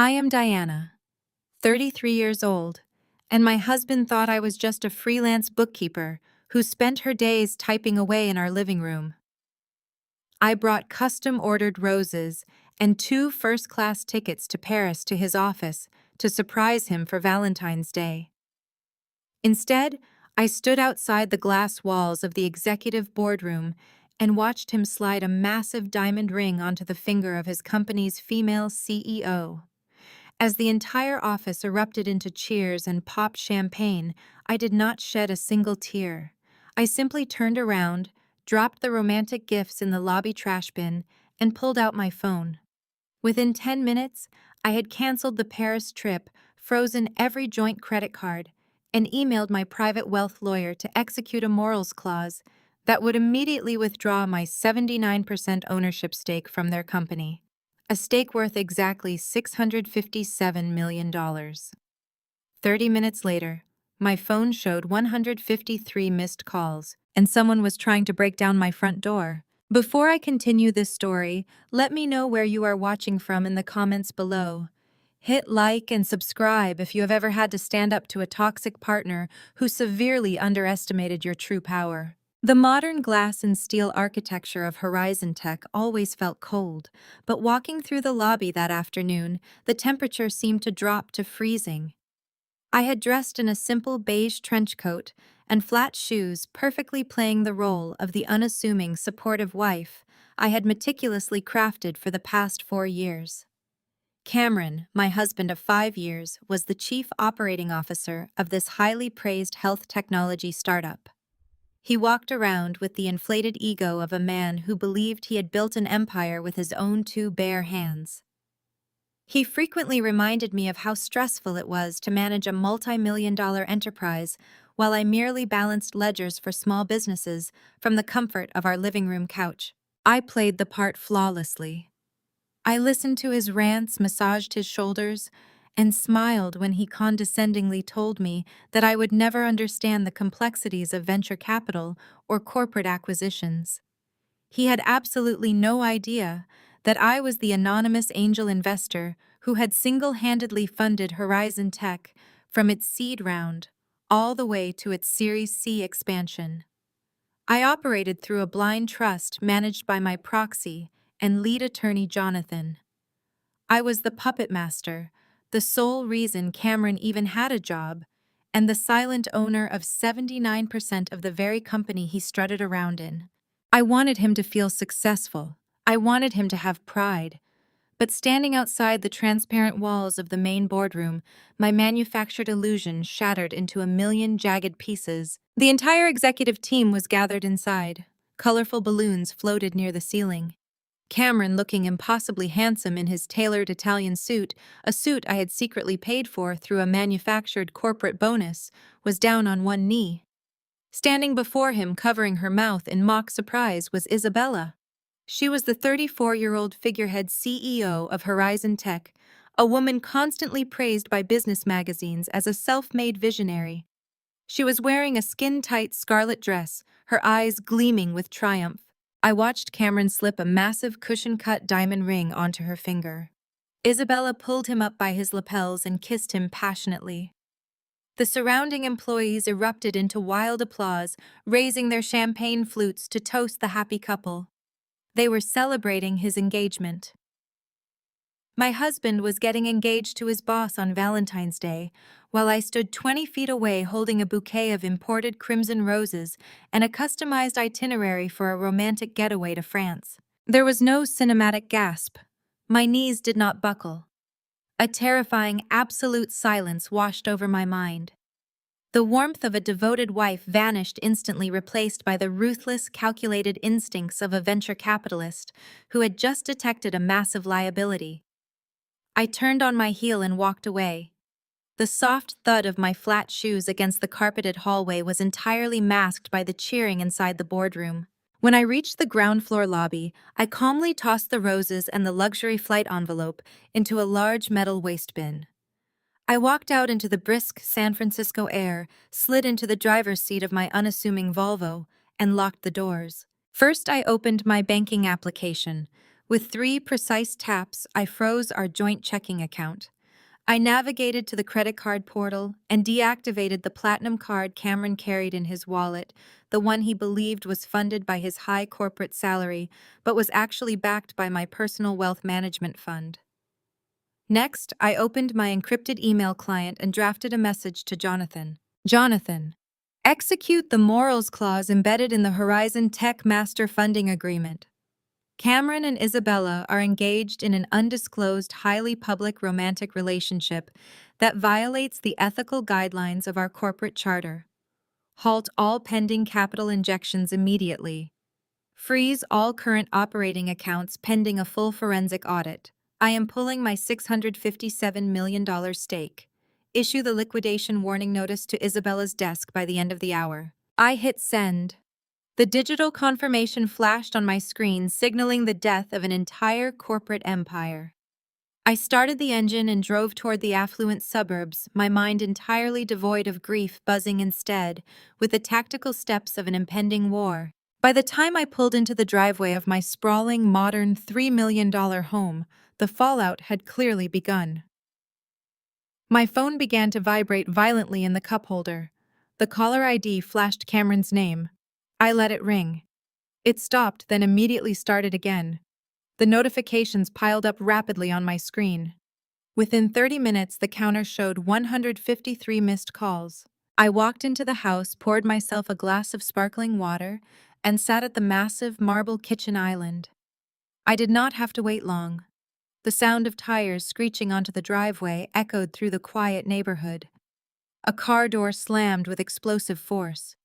I am Diana, 33 years old, and my husband thought I was just a freelance bookkeeper who spent her days typing away in our living room. I brought custom-ordered roses and 2 first-class tickets to Paris to his office to surprise him for Valentine's Day. Instead, I stood outside the glass walls of the executive boardroom and watched him slide a massive diamond ring onto the finger of his company's female CEO. As the entire office erupted into cheers and popped champagne, I did not shed a single tear. I simply turned around, dropped the romantic gifts in the lobby trash bin, and pulled out my phone. Within 10 minutes, I had canceled the Paris trip, frozen every joint credit card, and emailed my private wealth lawyer to execute a morals clause that would immediately withdraw my 79% ownership stake from their company. A stake worth exactly $657 million. 30 minutes later, my phone showed 153 missed calls, and someone was trying to break down my front door. Before I continue this story, let me know where you are watching from in the comments below. Hit like and subscribe if you have ever had to stand up to a toxic partner who severely underestimated your true power. The modern glass and steel architecture of Horizon Tech always felt cold, but walking through the lobby that afternoon, the temperature seemed to drop to freezing. I had dressed in a simple beige trench coat and flat shoes, perfectly playing the role of the unassuming, supportive wife I had meticulously crafted for the past 4 years. Cameron, my husband of 5 years, was the chief operating officer of this highly praised health technology startup. He walked around with the inflated ego of a man who believed he had built an empire with his own 2 bare hands. He frequently reminded me of how stressful it was to manage a multi-million-dollar enterprise while I merely balanced ledgers for small businesses from the comfort of our living room couch. I played the part flawlessly. I listened to his rants, massaged his shoulders, and smiled when he condescendingly told me that I would never understand the complexities of venture capital or corporate acquisitions. He had absolutely no idea that I was the anonymous angel investor who had single-handedly funded Horizon Tech from its seed round all the way to its Series C expansion. I operated through a blind trust managed by my proxy and lead attorney Jonathan. I was the puppet master, the sole reason Cameron even had a job, and the silent owner of 79% of the very company he strutted around in. I wanted him to feel successful. I wanted him to have pride. But standing outside the transparent walls of the main boardroom, my manufactured illusion shattered into a million jagged pieces. The entire executive team was gathered inside. Colorful balloons floated near the ceiling. Cameron, looking impossibly handsome in his tailored Italian suit, a suit I had secretly paid for through a manufactured corporate bonus, was down on one knee. Standing before him, covering her mouth in mock surprise, was Isabella. She was the 34-year-old figurehead CEO of Horizon Tech, a woman constantly praised by business magazines as a self-made visionary. She was wearing a skin-tight scarlet dress, her eyes gleaming with triumph. I watched Cameron slip a massive cushion-cut diamond ring onto her finger. Isabella pulled him up by his lapels and kissed him passionately. The surrounding employees erupted into wild applause, raising their champagne flutes to toast the happy couple. They were celebrating his engagement. My husband was getting engaged to his boss on Valentine's Day, while I stood 20 feet away holding a bouquet of imported crimson roses and a customized itinerary for a romantic getaway to France. There was no cinematic gasp. My knees did not buckle. A terrifying, absolute silence washed over my mind. The warmth of a devoted wife vanished instantly, replaced by the ruthless, calculated instincts of a venture capitalist who had just detected a massive liability. I turned on my heel and walked away. The soft thud of my flat shoes against the carpeted hallway was entirely masked by the cheering inside the boardroom. When I reached the ground floor lobby, I calmly tossed the roses and the luxury flight envelope into a large metal waste bin. I walked out into the brisk San Francisco air, slid into the driver's seat of my unassuming Volvo, and locked the doors. First, I opened my banking application, With 3 precise taps, I froze our joint checking account. I navigated to the credit card portal and deactivated the platinum card Cameron carried in his wallet, the one he believed was funded by his high corporate salary, but was actually backed by my personal wealth management fund. Next, I opened my encrypted email client and drafted a message to Jonathan. Jonathan, execute the morals clause embedded in the Horizon Tech Master Funding Agreement. Cameron and Isabella are engaged in an undisclosed, highly public romantic relationship that violates the ethical guidelines of our corporate charter. Halt all pending capital injections immediately. Freeze all current operating accounts pending a full forensic audit. I am pulling my $657 million stake. Issue the liquidation warning notice to Isabella's desk by the end of the hour. I hit send. The digital confirmation flashed on my screen, signaling the death of an entire corporate empire. I started the engine and drove toward the affluent suburbs, my mind entirely devoid of grief, buzzing instead with the tactical steps of an impending war. By the time I pulled into the driveway of my sprawling, modern $3 million home, the fallout had clearly begun. My phone began to vibrate violently in the cup holder. The caller ID flashed Cameron's name. I let it ring. It stopped, then immediately started again. The notifications piled up rapidly on my screen. Within 30 minutes, the counter showed 153 missed calls. I walked into the house, poured myself a glass of sparkling water, and sat at the massive marble kitchen island. I did not have to wait long. The sound of tires screeching onto the driveway echoed through the quiet neighborhood. A car door slammed with explosive force.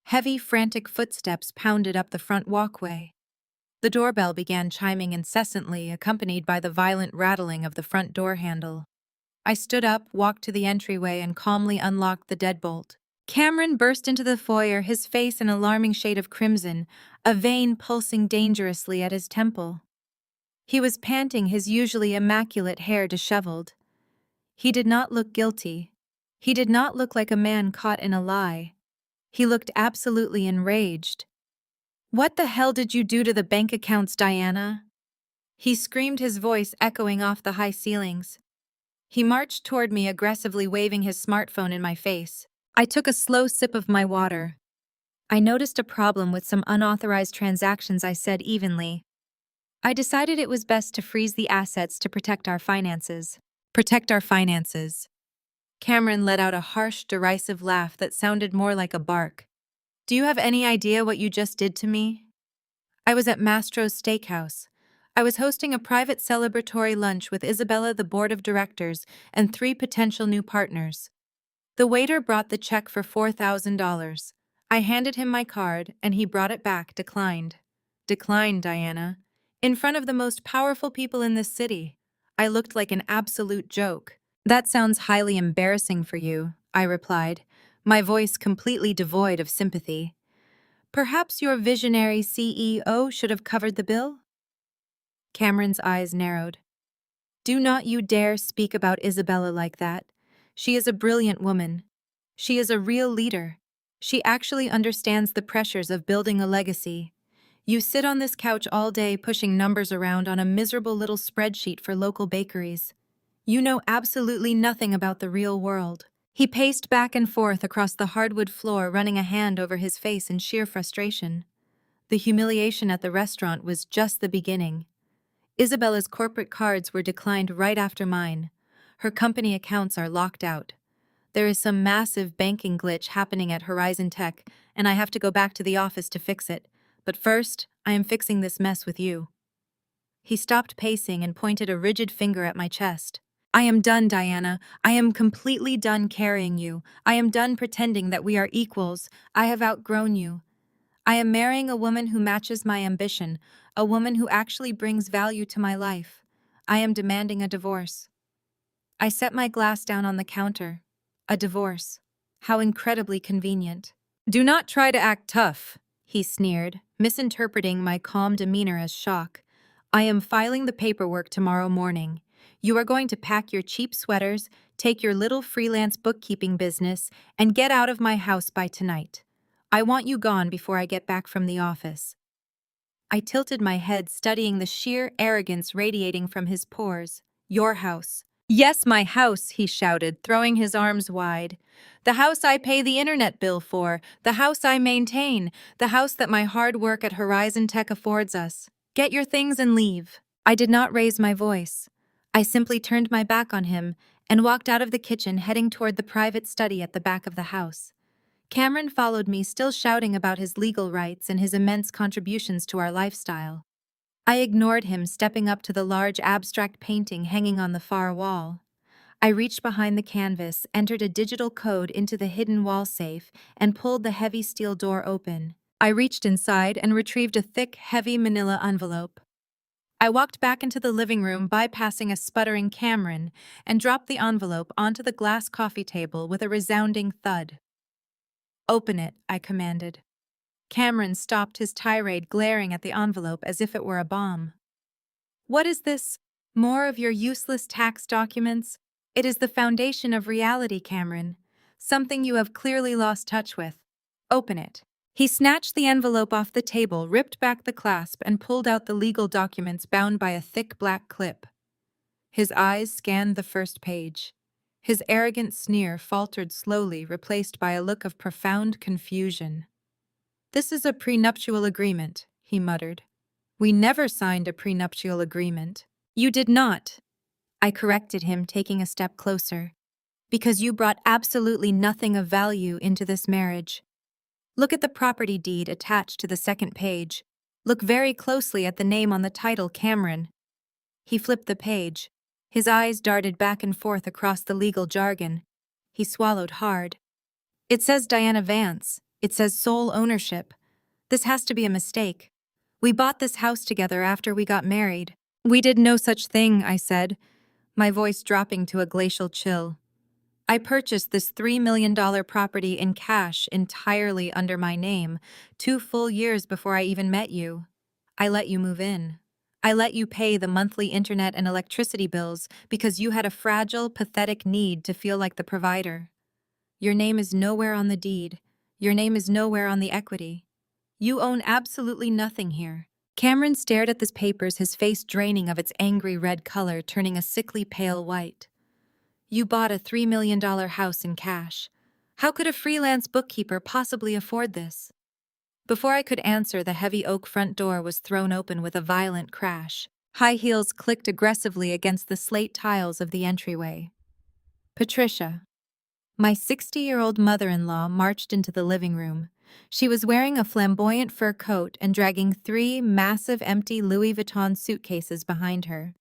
Heavy, frantic footsteps pounded up the front walkway. The doorbell began chiming incessantly, accompanied by the violent rattling of the front door handle. I stood up, walked to the entryway, and calmly unlocked the deadbolt. Cameron burst into the foyer, his face an alarming shade of crimson, a vein pulsing dangerously at his temple. He was panting, his usually immaculate hair disheveled. He did not look guilty. He did not look like a man caught in a lie. He looked absolutely enraged. "What the hell did you do to the bank accounts, Diana?" He screamed, his voice echoing off the high ceilings. He marched toward me, aggressively waving his smartphone in my face. I took a slow sip of my water. "I noticed a problem with some unauthorized transactions," I said evenly. "I decided it was best to freeze the assets to protect our finances." Protect our finances. Cameron let out a harsh, derisive laugh that sounded more like a bark. "Do you have any idea what you just did to me?" I was at Mastro's Steakhouse. I was hosting a private celebratory lunch with Isabella, the board of directors, and 3 potential new partners. The waiter brought the check for $4,000. I handed him my card, and he brought it back, declined. Declined, Diana. In front of the most powerful people in this city. I looked like an absolute joke. "That sounds highly embarrassing for you," I replied, my voice completely devoid of sympathy. "Perhaps your visionary CEO should have covered the bill?" Cameron's eyes narrowed. "Do not you dare speak about Isabella like that. She is a brilliant woman. She is a real leader. She actually understands the pressures of building a legacy. You sit on this couch all day pushing numbers around on a miserable little spreadsheet for local bakeries. You know absolutely nothing about the real world." He paced back and forth across the hardwood floor, running a hand over his face in sheer frustration. The humiliation at the restaurant was just the beginning. Isabella's corporate cards were declined right after mine. Her company accounts are locked out. There is some massive banking glitch happening at Horizon Tech, and I have to go back to the office to fix it. But first, I am fixing this mess with you. He stopped pacing and pointed a rigid finger at my chest. "I am done, Diana. I am completely done carrying you. I am done pretending that we are equals. I have outgrown you. I am marrying a woman who matches my ambition, a woman who actually brings value to my life. I am demanding a divorce." I set my glass down on the counter. A divorce. How incredibly convenient. "Do not try to act tough," he sneered, misinterpreting my calm demeanor as shock. "I am filing the paperwork tomorrow morning. You are going to pack your cheap sweaters, take your little freelance bookkeeping business, and get out of my house by tonight. I want you gone before I get back from the office." I tilted my head, studying the sheer arrogance radiating from his pores. Your house. Yes, my house, he shouted, throwing his arms wide. The house I pay the internet bill for, the house I maintain, the house that my hard work at Horizon Tech affords us. Get your things and leave. I did not raise my voice. I simply turned my back on him and walked out of the kitchen, heading toward the private study at the back of the house. Cameron followed me, still shouting about his legal rights and his immense contributions to our lifestyle. I ignored him, stepping up to the large abstract painting hanging on the far wall. I reached behind the canvas, entered a digital code into the hidden wall safe, and pulled the heavy steel door open. I reached inside and retrieved a thick, heavy manila envelope. I walked back into the living room, bypassing a sputtering Cameron, and dropped the envelope onto the glass coffee table with a resounding thud. Open it, I commanded. Cameron stopped his tirade, glaring at the envelope as if it were a bomb. What is this? More of your useless tax documents? It is the foundation of reality, Cameron. Something you have clearly lost touch with. Open it. He snatched the envelope off the table, ripped back the clasp, and pulled out the legal documents bound by a thick black clip. His eyes scanned the first page. His arrogant sneer faltered slowly, replaced by a look of profound confusion. This is a prenuptial agreement, he muttered. We never signed a prenuptial agreement. You did not, I corrected him, taking a step closer. Because you brought absolutely nothing of value into this marriage. Look at the property deed attached to the second page. Look very closely at the name on the title, Cameron. He flipped the page. His eyes darted back and forth across the legal jargon. He swallowed hard. It says Diana Vance. It says sole ownership. This has to be a mistake. We bought this house together after we got married. We did no such thing, I said, my voice dropping to a glacial chill. I purchased this $3 million property in cash entirely under my name, 2 full years before I even met you. I let you move in. I let you pay the monthly internet and electricity bills because you had a fragile, pathetic need to feel like the provider. Your name is nowhere on the deed. Your name is nowhere on the equity. You own absolutely nothing here. Cameron stared at the papers, his face draining of its angry red color, turning a sickly pale white. You bought a $3 million house in cash. How could a freelance bookkeeper possibly afford this? Before I could answer, the heavy oak front door was thrown open with a violent crash. High heels clicked aggressively against the slate tiles of the entryway. Patricia, my 60-year-old mother-in-law, marched into the living room. She was wearing a flamboyant fur coat and dragging 3 massive empty Louis Vuitton suitcases behind her.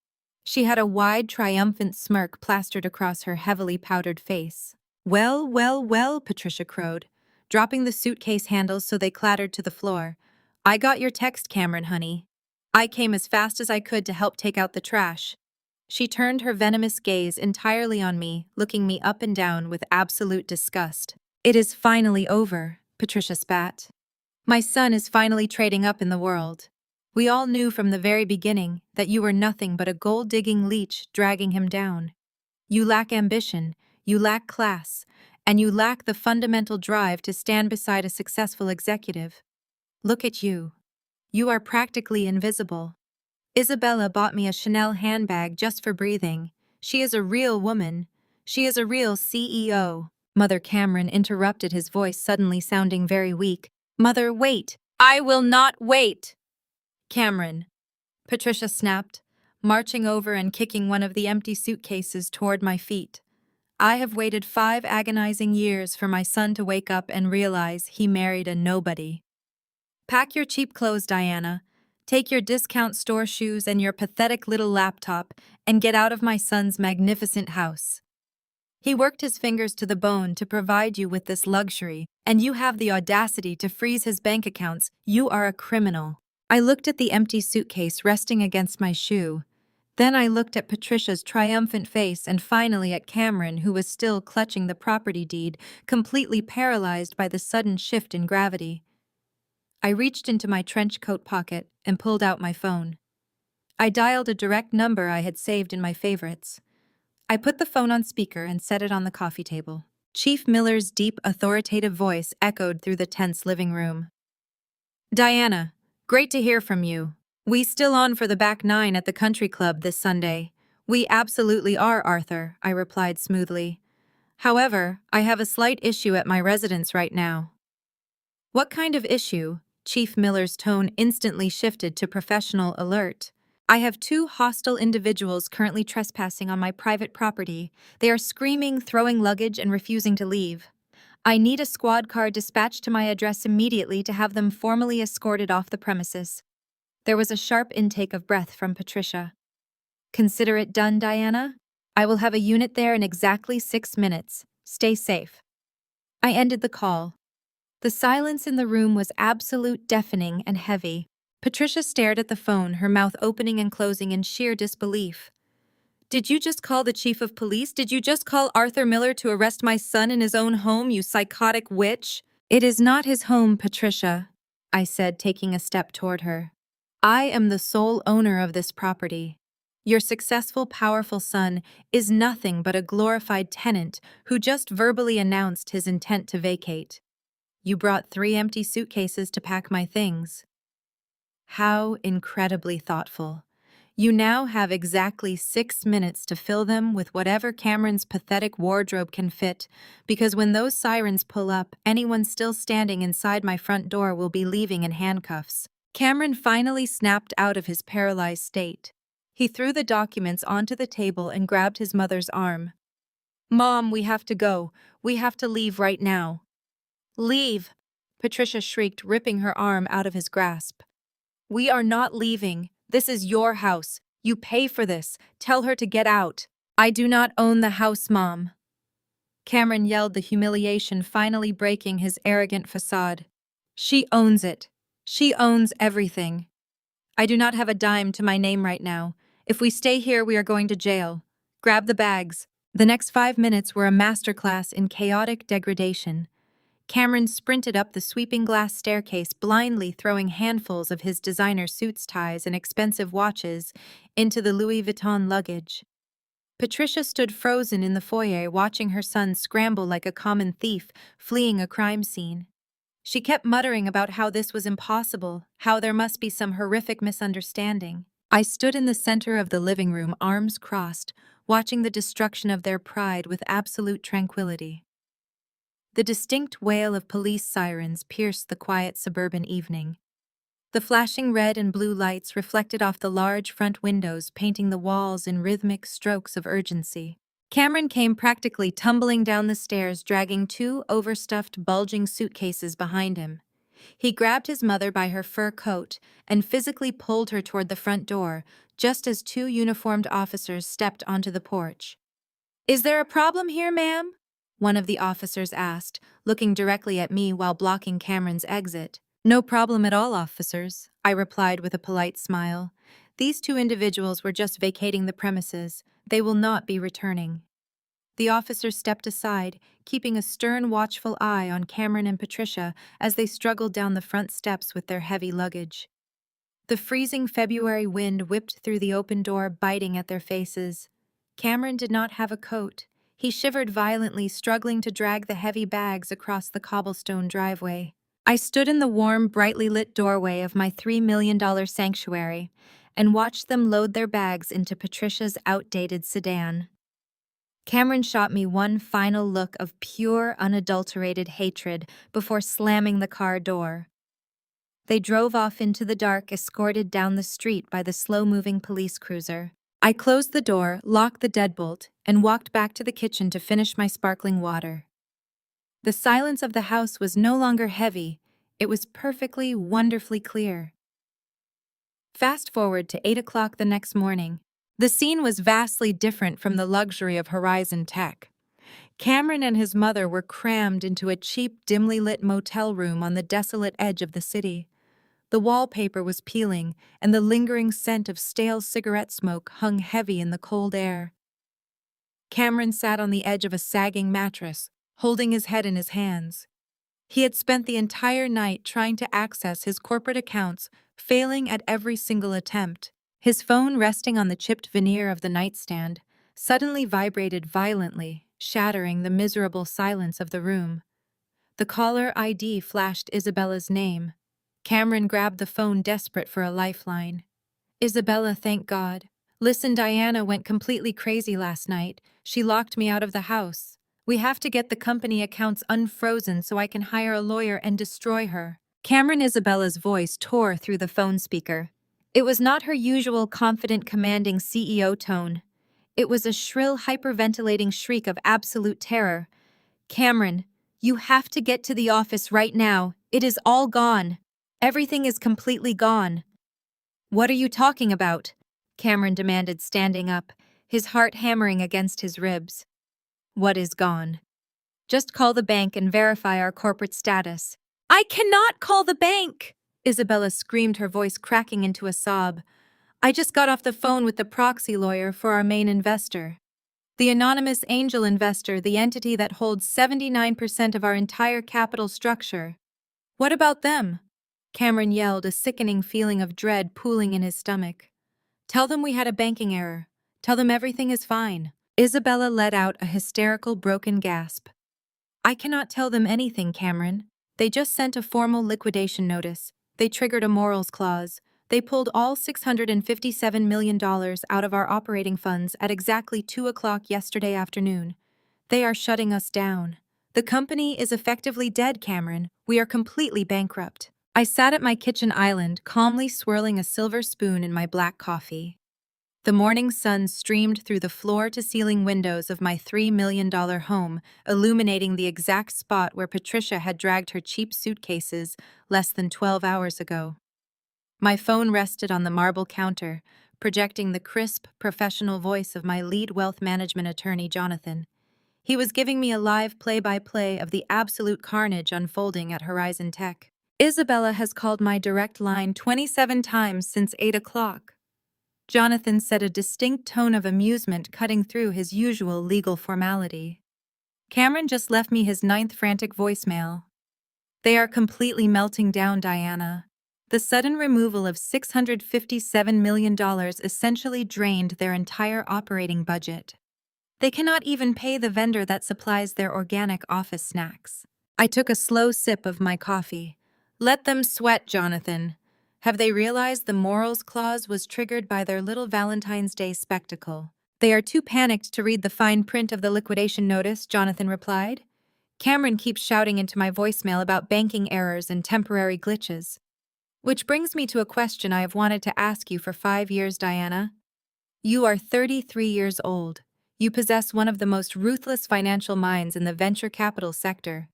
She had a wide, triumphant smirk plastered across her heavily powdered face. Well, well, well, Patricia crowed, dropping the suitcase handles so they clattered to the floor. I got your text, Cameron, honey. I came as fast as I could to help take out the trash. She turned her venomous gaze entirely on me, looking me up and down with absolute disgust. It is finally over, Patricia spat. My son is finally trading up in the world. We all knew from the very beginning that you were nothing but a gold-digging leech dragging him down. You lack ambition, you lack class, and you lack the fundamental drive to stand beside a successful executive. Look at you. You are practically invisible. Isabella bought me a Chanel handbag just for breathing. She is a real woman. She is a real CEO. Mother Cameron interrupted, his voice suddenly sounding very weak. Mother, wait. I will not wait. Cameron, Patricia snapped, marching over and kicking one of the empty suitcases toward my feet. I have waited 5 agonizing years for my son to wake up and realize he married a nobody. Pack your cheap clothes, Diana. Take your discount store shoes and your pathetic little laptop and get out of my son's magnificent house. He worked his fingers to the bone to provide you with this luxury, and you have the audacity to freeze his bank accounts. You are a criminal. I looked at the empty suitcase resting against my shoe. Then I looked at Patricia's triumphant face and finally at Cameron, who was still clutching the property deed, completely paralyzed by the sudden shift in gravity. I reached into my trench coat pocket and pulled out my phone. I dialed a direct number I had saved in my favorites. I put the phone on speaker and set it on the coffee table. Chief Miller's deep, authoritative voice echoed through the tense living room. Diana, Great to hear from you. We still on for the back nine at the country club this Sunday. We absolutely are, Arthur, I replied smoothly. However, I have a slight issue at my residence right now. What kind of issue? Chief Miller's tone instantly shifted to professional alert. I have two hostile individuals currently trespassing on my private property. They are screaming, throwing luggage, and refusing to leave. I need a squad car dispatched to my address immediately to have them formally escorted off the premises. There was a sharp intake of breath from Patricia. Consider it done, Diana. I will have a unit there in exactly 6 minutes. Stay safe. I ended the call. The silence in the room was absolute, deafening, and heavy. Patricia stared at the phone, her mouth opening and closing in sheer disbelief. Did you just call the chief of police? Did you just call Arthur Miller to arrest my son in his own home, you psychotic witch? It is not his home, Patricia, I said, taking a step toward her. I am the sole owner of this property. Your successful, powerful son is nothing but a glorified tenant who just verbally announced his intent to vacate. You brought 3 empty suitcases to pack my things. How incredibly thoughtful. You now have exactly 6 minutes to fill them with whatever Cameron's pathetic wardrobe can fit, because when those sirens pull up, anyone still standing inside my front door will be leaving in handcuffs. Cameron finally snapped out of his paralyzed state. He threw the documents onto the table and grabbed his mother's arm. Mom, we have to go. We have to leave right now. Leave, Patricia shrieked, ripping her arm out of his grasp. We are not leaving. This is your house. You pay for this. Tell her to get out. I do not own the house, Mom. Cameron yelled, the humiliation finally breaking his arrogant facade. She owns it. She owns everything. I do not have a dime to my name right now. If we stay here, we are going to jail. Grab the bags. The next 5 minutes were a masterclass in chaotic degradation. Cameron sprinted up the sweeping glass staircase, blindly throwing handfuls of his designer suits, ties, and expensive watches into the Louis Vuitton luggage. Patricia stood frozen in the foyer, watching her son scramble like a common thief, fleeing a crime scene. She kept muttering about how this was impossible, how there must be some horrific misunderstanding. I stood in the center of the living room, arms crossed, watching the destruction of their pride with absolute tranquility. The distinct wail of police sirens pierced the quiet suburban evening. The flashing red and blue lights reflected off the large front windows, painting the walls in rhythmic strokes of urgency. Cameron came practically tumbling down the stairs, dragging 2 overstuffed, bulging suitcases behind him. He grabbed his mother by her fur coat and physically pulled her toward the front door, just as 2 uniformed officers stepped onto the porch. Is there a problem here, ma'am? One of the officers asked, looking directly at me while blocking Cameron's exit. No problem at all, officers, I replied with a polite smile. These 2 individuals were just vacating the premises. They will not be returning. The officer stepped aside, keeping a stern, watchful eye on Cameron and Patricia as they struggled down the front steps with their heavy luggage. The freezing February wind whipped through the open door, biting at their faces. Cameron did not have a coat. He shivered violently, struggling to drag the heavy bags across the cobblestone driveway. I stood in the warm, brightly lit doorway of my $3 million sanctuary and watched them load their bags into Patricia's outdated sedan. Cameron shot me one final look of pure, unadulterated hatred before slamming the car door. They drove off into the dark, escorted down the street by the slow-moving police cruiser. I closed the door, locked the deadbolt, and walked back to the kitchen to finish my sparkling water. The silence of the house was no longer heavy. It was perfectly, wonderfully clear. Fast forward to 8 o'clock the next morning. The scene was vastly different from the luxury of Horizon Tech. Cameron and his mother were crammed into a cheap, dimly lit motel room on the desolate edge of the city. The wallpaper was peeling, and the lingering scent of stale cigarette smoke hung heavy in the cold air. Cameron sat on the edge of a sagging mattress, holding his head in his hands. He had spent the entire night trying to access his corporate accounts, failing at every single attempt. His phone, resting on the chipped veneer of the nightstand, suddenly vibrated violently, shattering the miserable silence of the room. The caller ID flashed Isabella's name. Cameron grabbed the phone, desperate for a lifeline. Isabella, thank God. Listen, Diana went completely crazy last night. She locked me out of the house. We have to get the company accounts unfrozen so I can hire a lawyer and destroy her. Isabella's voice tore through the phone speaker. It was not her usual confident, commanding CEO tone. It was a shrill, hyperventilating shriek of absolute terror. Cameron, you have to get to the office right now. It is all gone. Everything is completely gone. What are you talking about? Cameron demanded, standing up, his heart hammering against his ribs. What is gone? Just call the bank and verify our corporate status. I cannot call the bank! Isabella screamed, her voice cracking into a sob. I just got off the phone with the proxy lawyer for our main investor. The anonymous angel investor, the entity that holds 79% of our entire capital structure. What about them? Cameron yelled, a sickening feeling of dread pooling in his stomach. Tell them we had a banking error. Tell them everything is fine. Isabella let out a hysterical, broken gasp. I cannot tell them anything, Cameron. They just sent a formal liquidation notice. They triggered a morals clause. They pulled all $657 million out of our operating funds at exactly 2 o'clock yesterday afternoon. They are shutting us down. The company is effectively dead, Cameron. We are completely bankrupt. I sat at my kitchen island, calmly swirling a silver spoon in my black coffee. The morning sun streamed through the floor-to-ceiling windows of my $3 million home, illuminating the exact spot where Patricia had dragged her cheap suitcases less than 12 hours ago. My phone rested on the marble counter, projecting the crisp, professional voice of my lead wealth management attorney, Jonathan. He was giving me a live play-by-play of the absolute carnage unfolding at Horizon Tech. Isabella has called my direct line 27 times since 8 o'clock. Jonathan said, a distinct tone of amusement cutting through his usual legal formality. Cameron just left me his 9th frantic voicemail. They are completely melting down, Diana. The sudden removal of $657 million essentially drained their entire operating budget. They cannot even pay the vendor that supplies their organic office snacks. I took a slow sip of my coffee. Let them sweat, Jonathan. Have they realized the morals clause was triggered by their little Valentine's Day spectacle? They are too panicked to read the fine print of the liquidation notice, Jonathan replied. Cameron keeps shouting into my voicemail about banking errors and temporary glitches. Which brings me to a question I have wanted to ask you for 5 years, Diana. You are 33 years old. You possess one of the most ruthless financial minds in the venture capital sector.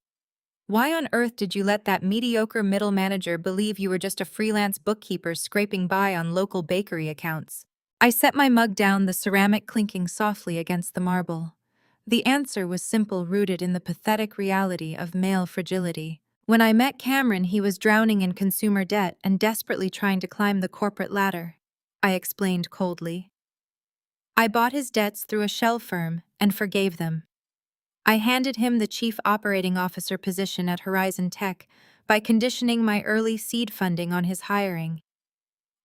Why on earth did you let that mediocre middle manager believe you were just a freelance bookkeeper scraping by on local bakery accounts? I set my mug down, the ceramic clinking softly against the marble. The answer was simple, rooted in the pathetic reality of male fragility. When I met Cameron, he was drowning in consumer debt and desperately trying to climb the corporate ladder. I explained coldly. I bought his debts through a shell firm and forgave them. I handed him the chief operating officer position at Horizon Tech by conditioning my early seed funding on his hiring.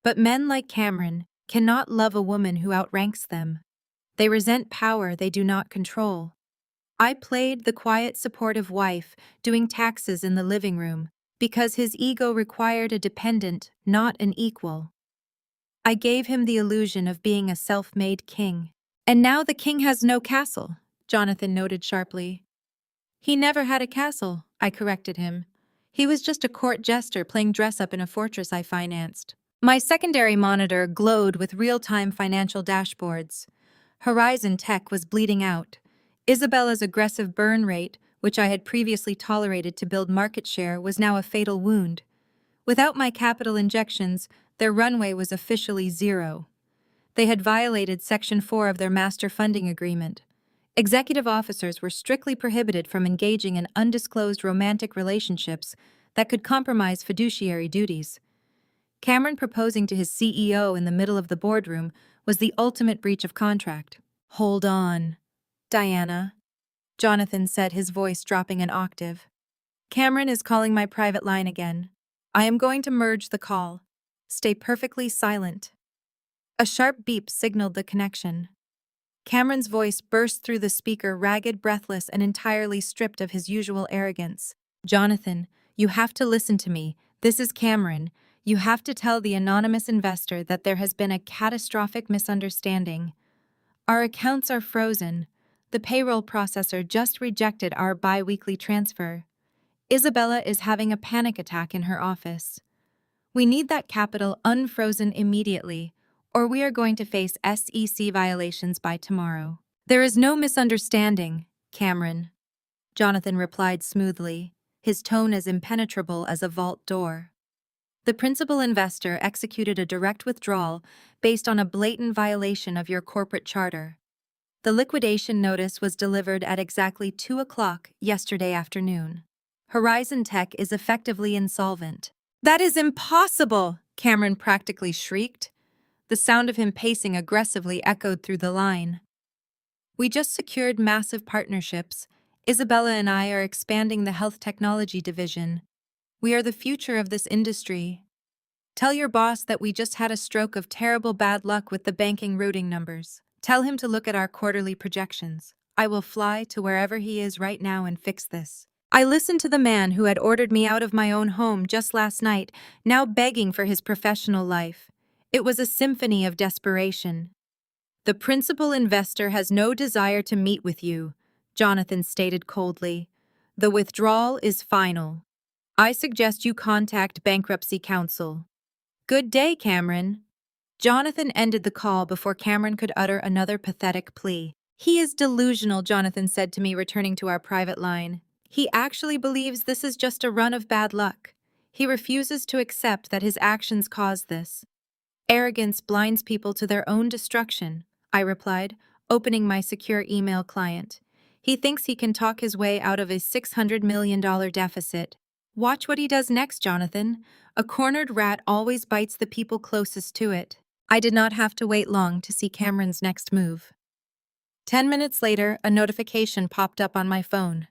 But men like Cameron cannot love a woman who outranks them. They resent power they do not control. I played the quiet, supportive wife, doing taxes in the living room, because his ego required a dependent, not an equal. I gave him the illusion of being a self-made king. And now the king has no castle, Jonathan noted sharply. He never had a castle, I corrected him. He was just a court jester playing dress-up in a fortress I financed. My secondary monitor glowed with real-time financial dashboards. Horizon Tech was bleeding out. Isabella's aggressive burn rate, which I had previously tolerated to build market share, was now a fatal wound. Without my capital injections, their runway was officially zero. They had violated Section 4 of their master funding agreement. Executive officers were strictly prohibited from engaging in undisclosed romantic relationships that could compromise fiduciary duties. Cameron proposing to his CEO in the middle of the boardroom was the ultimate breach of contract. Hold on, Diana, Jonathan said, his voice dropping an octave. Cameron is calling my private line again. I am going to merge the call. Stay perfectly silent. A sharp beep signaled the connection. Cameron's voice burst through the speaker, ragged, breathless, and entirely stripped of his usual arrogance. Jonathan, you have to listen to me. This is Cameron. You have to tell the anonymous investor that there has been a catastrophic misunderstanding. Our accounts are frozen. The payroll processor just rejected our bi-weekly transfer. Isabella is having a panic attack in her office. We need that capital unfrozen immediately, or we are going to face SEC violations by tomorrow. There is no misunderstanding, Cameron, Jonathan replied smoothly, his tone as impenetrable as a vault door. The principal investor executed a direct withdrawal based on a blatant violation of your corporate charter. The liquidation notice was delivered at exactly 2 o'clock yesterday afternoon. Horizon Tech is effectively insolvent. That is impossible, Cameron practically shrieked. The sound of him pacing aggressively echoed through the line. We just secured massive partnerships. Isabella and I are expanding the health technology division. We are the future of this industry. Tell your boss that we just had a stroke of terrible bad luck with the banking routing numbers. Tell him to look at our quarterly projections. I will fly to wherever he is right now and fix this. I listened to the man who had ordered me out of my own home just last night, now begging for his professional life. It was a symphony of desperation. The principal investor has no desire to meet with you, Jonathan stated coldly. The withdrawal is final. I suggest you contact bankruptcy counsel. Good day, Cameron. Jonathan ended the call before Cameron could utter another pathetic plea. He is delusional, Jonathan said to me, returning to our private line. He actually believes this is just a run of bad luck. He refuses to accept that his actions caused this. Arrogance blinds people to their own destruction, I replied, opening my secure email client. He thinks he can talk his way out of a $600 million deficit. Watch what he does next, Jonathan. A cornered rat always bites the people closest to it. I did not have to wait long to see Cameron's next move. 10 minutes later, a notification popped up on my phone.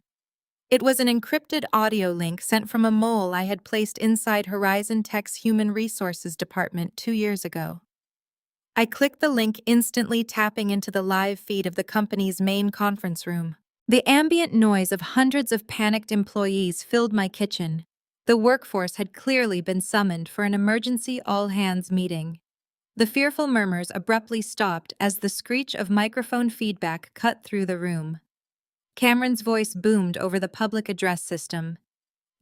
It was an encrypted audio link sent from a mole I had placed inside Horizon Tech's Human Resources Department 2 years ago. I clicked the link, instantly tapping into the live feed of the company's main conference room. The ambient noise of hundreds of panicked employees filled my kitchen. The workforce had clearly been summoned for an emergency all-hands meeting. The fearful murmurs abruptly stopped as the screech of microphone feedback cut through the room. Cameron's voice boomed over the public address system.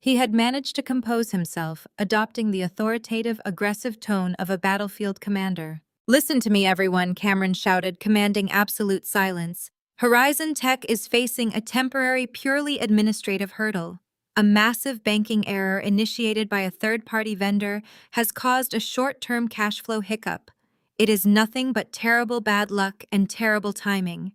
He had managed to compose himself, adopting the authoritative, aggressive tone of a battlefield commander. Listen to me, everyone, Cameron shouted, commanding absolute silence. Horizon Tech is facing a temporary, purely administrative hurdle. A massive banking error initiated by a third-party vendor has caused a short-term cash flow hiccup. It is nothing but terrible bad luck and terrible timing.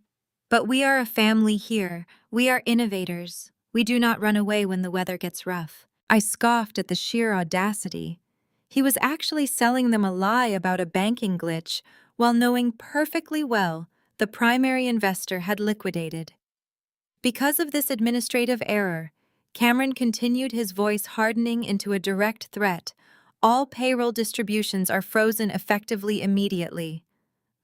But we are a family here. We are innovators. We do not run away when the weather gets rough. I scoffed at the sheer audacity. He was actually selling them a lie about a banking glitch, while knowing perfectly well the primary investor had liquidated. Because of this administrative error, Cameron continued, his voice hardening into a direct threat. All payroll distributions are frozen effectively immediately.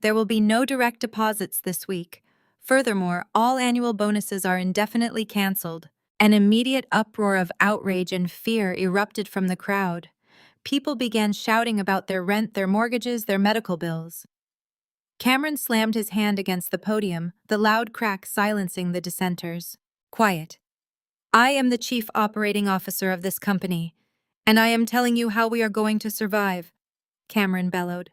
There will be no direct deposits this week. Furthermore, all annual bonuses are indefinitely canceled. An immediate uproar of outrage and fear erupted from the crowd. People began shouting about their rent, their mortgages, their medical bills. Cameron slammed his hand against the podium, the loud crack silencing the dissenters. Quiet. I am the chief operating officer of this company, and I am telling you how we are going to survive, Cameron bellowed.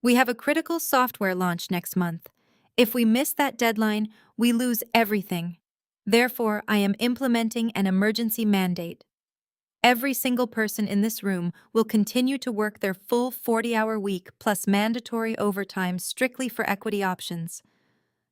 We have a critical software launch next month. If we miss that deadline, we lose everything. Therefore, I am implementing an emergency mandate. Every single person in this room will continue to work their full 40-hour week plus mandatory overtime strictly for equity options.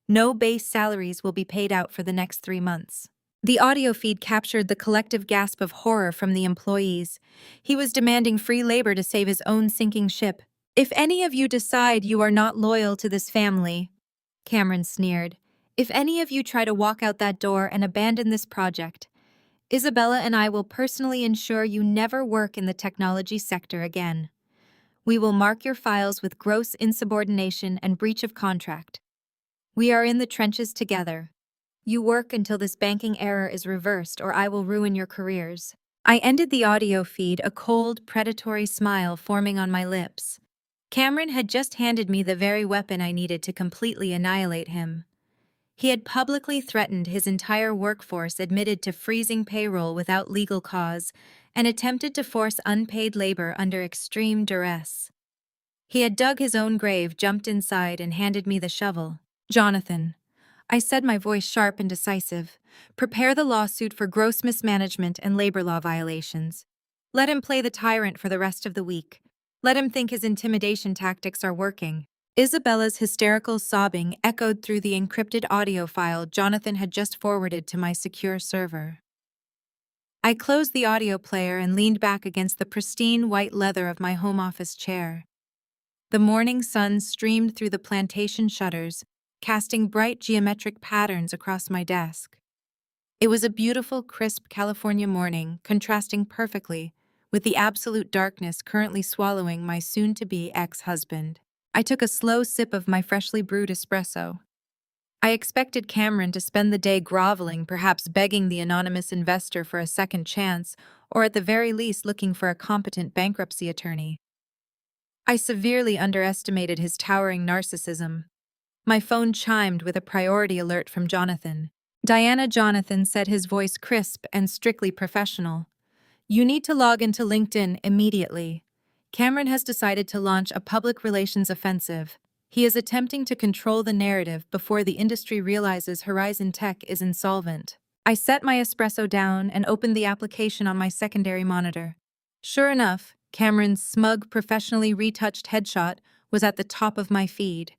No base salaries will be paid out for the next 3 months. The audio feed captured the collective gasp of horror from the employees. He was demanding free labor to save his own sinking ship. If any of you decide you are not loyal to this family, Cameron sneered, if any of you try to walk out that door and abandon this project, Isabella and I will personally ensure you never work in the technology sector again. We will mark your files with gross insubordination and breach of contract. We are in the trenches together. You work until this banking error is reversed, or I will ruin your careers. I ended the audio feed, a cold, predatory smile forming on my lips. Cameron had just handed me the very weapon I needed to completely annihilate him. He had publicly threatened his entire workforce, admitted to freezing payroll without legal cause, and attempted to force unpaid labor under extreme duress. He had dug his own grave, jumped inside, and handed me the shovel. "Jonathan," I said, my voice sharp and decisive, "prepare the lawsuit for gross mismanagement and labor law violations. Let him play the tyrant for the rest of the week. Let him think his intimidation tactics are working." Isabella's hysterical sobbing echoed through the encrypted audio file Jonathan had just forwarded to my secure server. I closed the audio player and leaned back against the pristine white leather of my home office chair. The morning sun streamed through the plantation shutters, casting bright geometric patterns across my desk. It was a beautiful, crisp California morning, contrasting perfectly with the absolute darkness currently swallowing my soon-to-be ex-husband. I took a slow sip of my freshly brewed espresso. I expected Cameron to spend the day groveling, perhaps begging the anonymous investor for a second chance, or at the very least looking for a competent bankruptcy attorney. I severely underestimated his towering narcissism. My phone chimed with a priority alert from Jonathan. "Diana," Jonathan said, his voice crisp and strictly professional. "You need to log into LinkedIn immediately. Cameron has decided to launch a public relations offensive. He is attempting to control the narrative before the industry realizes Horizon Tech is insolvent." I set my espresso down and opened the application on my secondary monitor. Sure enough, Cameron's smug, professionally retouched headshot was at the top of my feed.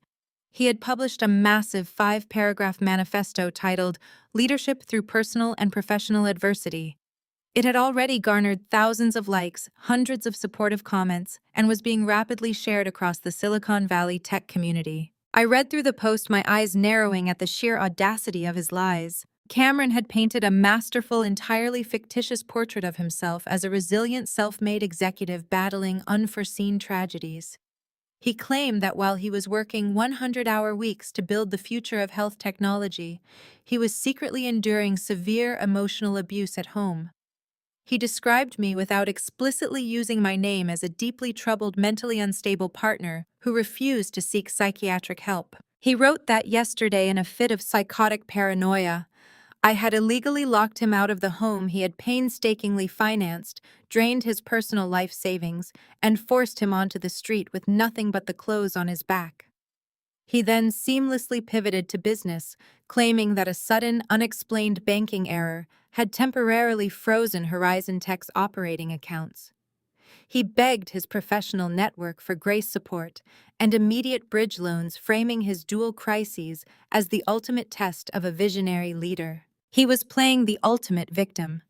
He had published a massive 5-paragraph manifesto titled "Leadership Through Personal and Professional Adversity." It had already garnered thousands of likes, hundreds of supportive comments, and was being rapidly shared across the Silicon Valley tech community. I read through the post, my eyes narrowing at the sheer audacity of his lies. Cameron had painted a masterful, entirely fictitious portrait of himself as a resilient, self-made executive battling unforeseen tragedies. He claimed that while he was working 100-hour weeks to build the future of health technology, he was secretly enduring severe emotional abuse at home. He described me, without explicitly using my name, as a deeply troubled, mentally unstable partner who refused to seek psychiatric help. He wrote that yesterday, in a fit of psychotic paranoia, I had illegally locked him out of the home he had painstakingly financed, drained his personal life savings, and forced him onto the street with nothing but the clothes on his back. He then seamlessly pivoted to business, claiming that a sudden, unexplained banking error had temporarily frozen Horizon Tech's operating accounts. He begged his professional network for grace support and immediate bridge loans, framing his dual crises as the ultimate test of a visionary leader. He was playing the ultimate victim.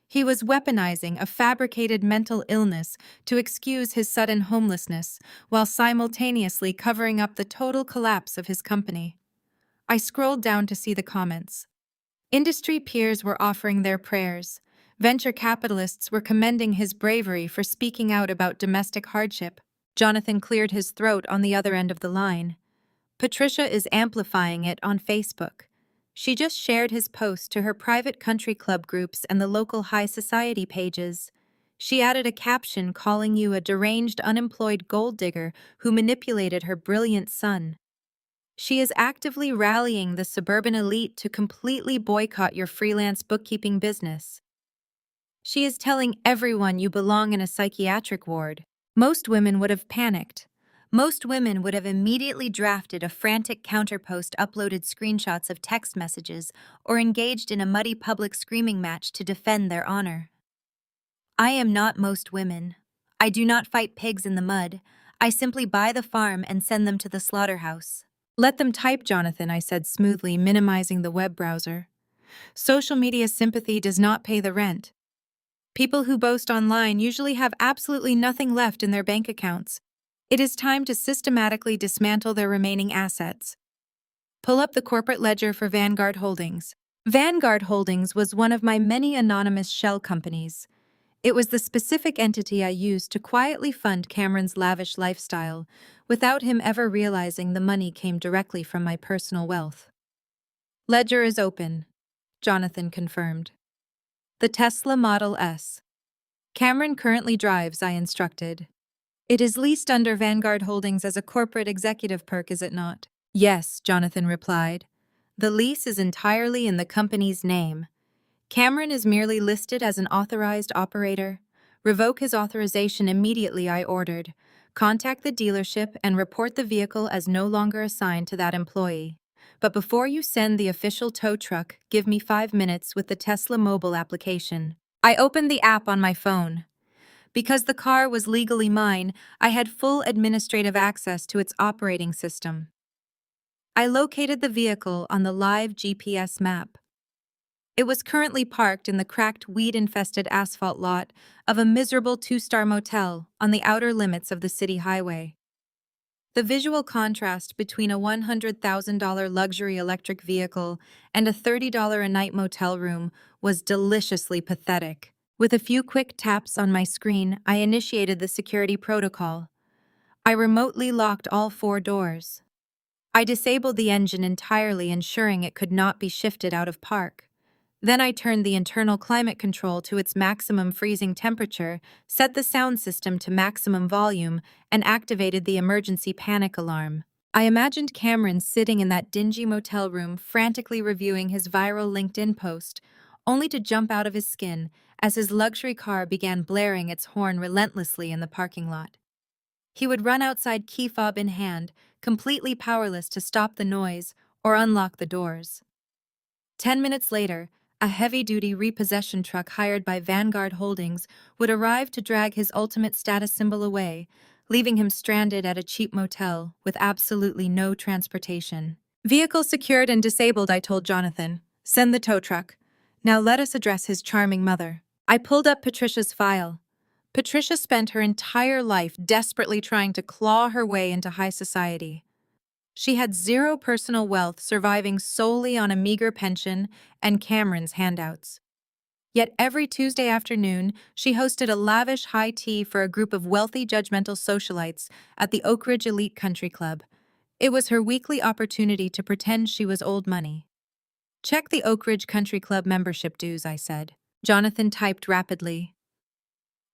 He was weaponizing a fabricated mental illness to excuse his sudden homelessness, while simultaneously covering up the total collapse of his company. I scrolled down to see the comments. Industry peers were offering their prayers. Venture capitalists were commending his bravery for speaking out about domestic hardship. Jonathan cleared his throat on the other end of the line. "Patricia is amplifying it on Facebook. She just shared his post to her private country club groups and the local high society pages. She added a caption calling you a deranged, unemployed gold digger who manipulated her brilliant son. She is actively rallying the suburban elite to completely boycott your freelance bookkeeping business. She is telling everyone you belong in a psychiatric ward." Most women would have panicked. Most women would have immediately drafted a frantic counterpost, uploaded screenshots of text messages, or engaged in a muddy public screaming match to defend their honor. I am not most women. I do not fight pigs in the mud. I simply buy the farm and send them to the slaughterhouse. "Let them type, Jonathan," I said smoothly, minimizing the web browser. "Social media sympathy does not pay the rent. People who boast online usually have absolutely nothing left in their bank accounts. It is time to systematically dismantle their remaining assets. Pull up the corporate ledger for Vanguard Holdings." Vanguard Holdings was one of my many anonymous shell companies. It was the specific entity I used to quietly fund Cameron's lavish lifestyle, without him ever realizing the money came directly from my personal wealth. "Ledger is open," Jonathan confirmed. "The Tesla Model S. Cameron currently drives, I instructed. It is leased under Vanguard Holdings as a corporate executive perk, is it not? Yes, Jonathan replied. The lease is entirely in the company's name. Cameron is merely listed as an authorized operator. Revoke his authorization immediately, I ordered. Contact the dealership and report the vehicle as no longer assigned to that employee. But before you send the official tow truck, give me 5 minutes with the Tesla mobile application. I opened the app on my phone. Because the car was legally mine, I had full administrative access to its operating system. I located the vehicle on the live GPS map. It was currently parked in the cracked, weed-infested asphalt lot of a miserable 2-star motel on the outer limits of the city highway. The visual contrast between a $100,000 luxury electric vehicle and a $30 a night motel room was deliciously pathetic. With a few quick taps on my screen, I initiated the security protocol. I remotely locked all 4 doors. I disabled the engine entirely, ensuring it could not be shifted out of park. Then I turned the internal climate control to its maximum freezing temperature, set the sound system to maximum volume, and activated the emergency panic alarm. I imagined Cameron sitting in that dingy motel room, frantically reviewing his viral LinkedIn post, only to jump out of his skin as his luxury car began blaring its horn relentlessly in the parking lot. He would run outside, key fob in hand, completely powerless to stop the noise or unlock the doors. 10 minutes later, a heavy-duty repossession truck hired by Vanguard Holdings would arrive to drag his ultimate status symbol away, leaving him stranded at a cheap motel with absolutely no transportation. Vehicle secured and disabled, I told Jonathan. Send the tow truck. Now let us address his charming mother. I pulled up Patricia's file. Patricia spent her entire life desperately trying to claw her way into high society. She had zero personal wealth, surviving solely on a meager pension and Cameron's handouts. Yet every Tuesday afternoon, she hosted a lavish high tea for a group of wealthy, judgmental socialites at the Oak Ridge Elite Country Club. It was her weekly opportunity to pretend she was old money. Check the Oak Ridge Country Club membership dues, I said. Jonathan typed rapidly.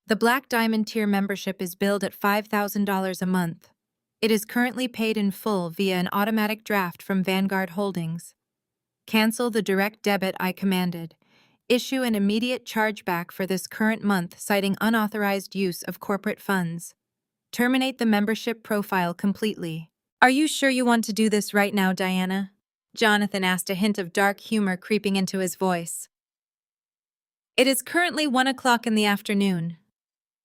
The Black Diamond tier membership is billed at $5,000 a month. It is currently paid in full via an automatic draft from Vanguard Holdings. Cancel the direct debit, I commanded. Issue an immediate chargeback for this current month, citing unauthorized use of corporate funds. Terminate the membership profile completely. Are you sure you want to do this right now, Diana? Jonathan asked, a hint of dark humor creeping into his voice. It is currently 1 o'clock in the afternoon.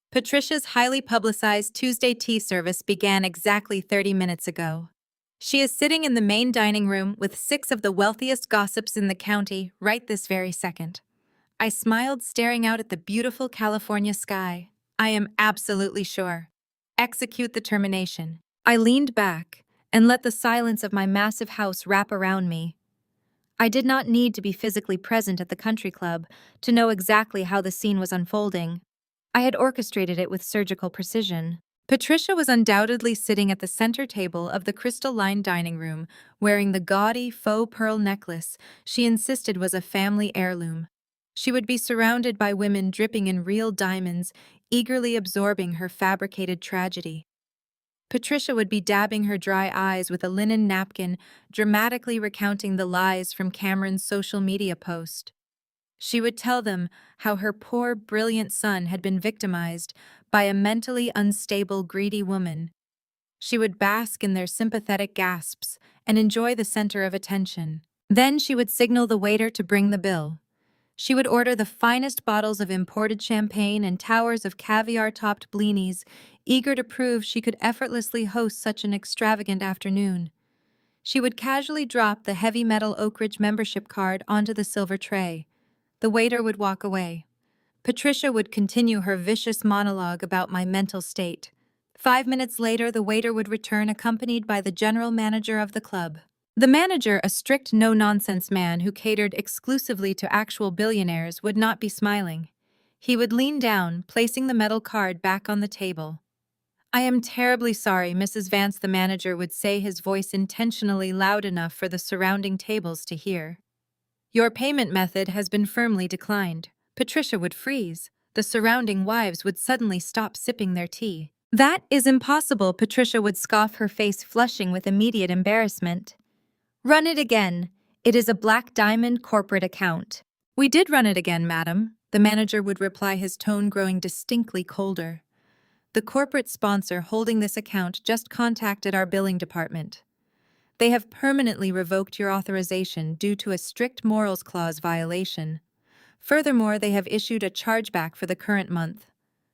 Patricia's highly publicized Tuesday tea service began exactly 30 minutes ago. She is sitting in the main dining room with 6 of the wealthiest gossips in the county right this very second. I smiled, staring out at the beautiful California sky. I am absolutely sure. Execute the termination. I leaned back and let the silence of my massive house wrap around me. I did not need to be physically present at the country club to know exactly how the scene was unfolding. I had orchestrated it with surgical precision. Patricia was undoubtedly sitting at the center table of the crystal-lined dining room, wearing the gaudy faux pearl necklace she insisted was a family heirloom. She would be surrounded by women dripping in real diamonds, eagerly absorbing her fabricated tragedy. Patricia would be dabbing her dry eyes with a linen napkin, dramatically recounting the lies from Cameron's social media post. She would tell them how her poor, brilliant son had been victimized by a mentally unstable, greedy woman. She would bask in their sympathetic gasps and enjoy the center of attention. Then she would signal the waiter to bring the bill. She would order the finest bottles of imported champagne and towers of caviar-topped blinis, eager to prove she could effortlessly host such an extravagant afternoon. She would casually drop the heavy metal Oak Ridge membership card onto the silver tray. The waiter would walk away. Patricia would continue her vicious monologue about my mental state. 5 minutes later, the waiter would return, accompanied by the general manager of the club. The manager, a strict, no-nonsense man who catered exclusively to actual billionaires, would not be smiling. He would lean down, placing the metal card back on the table. "I am terribly sorry, Mrs. Vance," the manager would say, his voice intentionally loud enough for the surrounding tables to hear. "Your payment method has been firmly declined." Patricia would freeze. the surrounding wives would suddenly stop sipping their tea. "That is impossible," Patricia would scoff, her face flushing with immediate embarrassment. "Run it again. It is a Black Diamond corporate account." "We did run it again, madam," the manager would reply, his tone growing distinctly colder. "The corporate sponsor holding this account just contacted our billing department. They have permanently revoked your authorization due to a strict morals clause violation. Furthermore, they have issued a chargeback for the current month.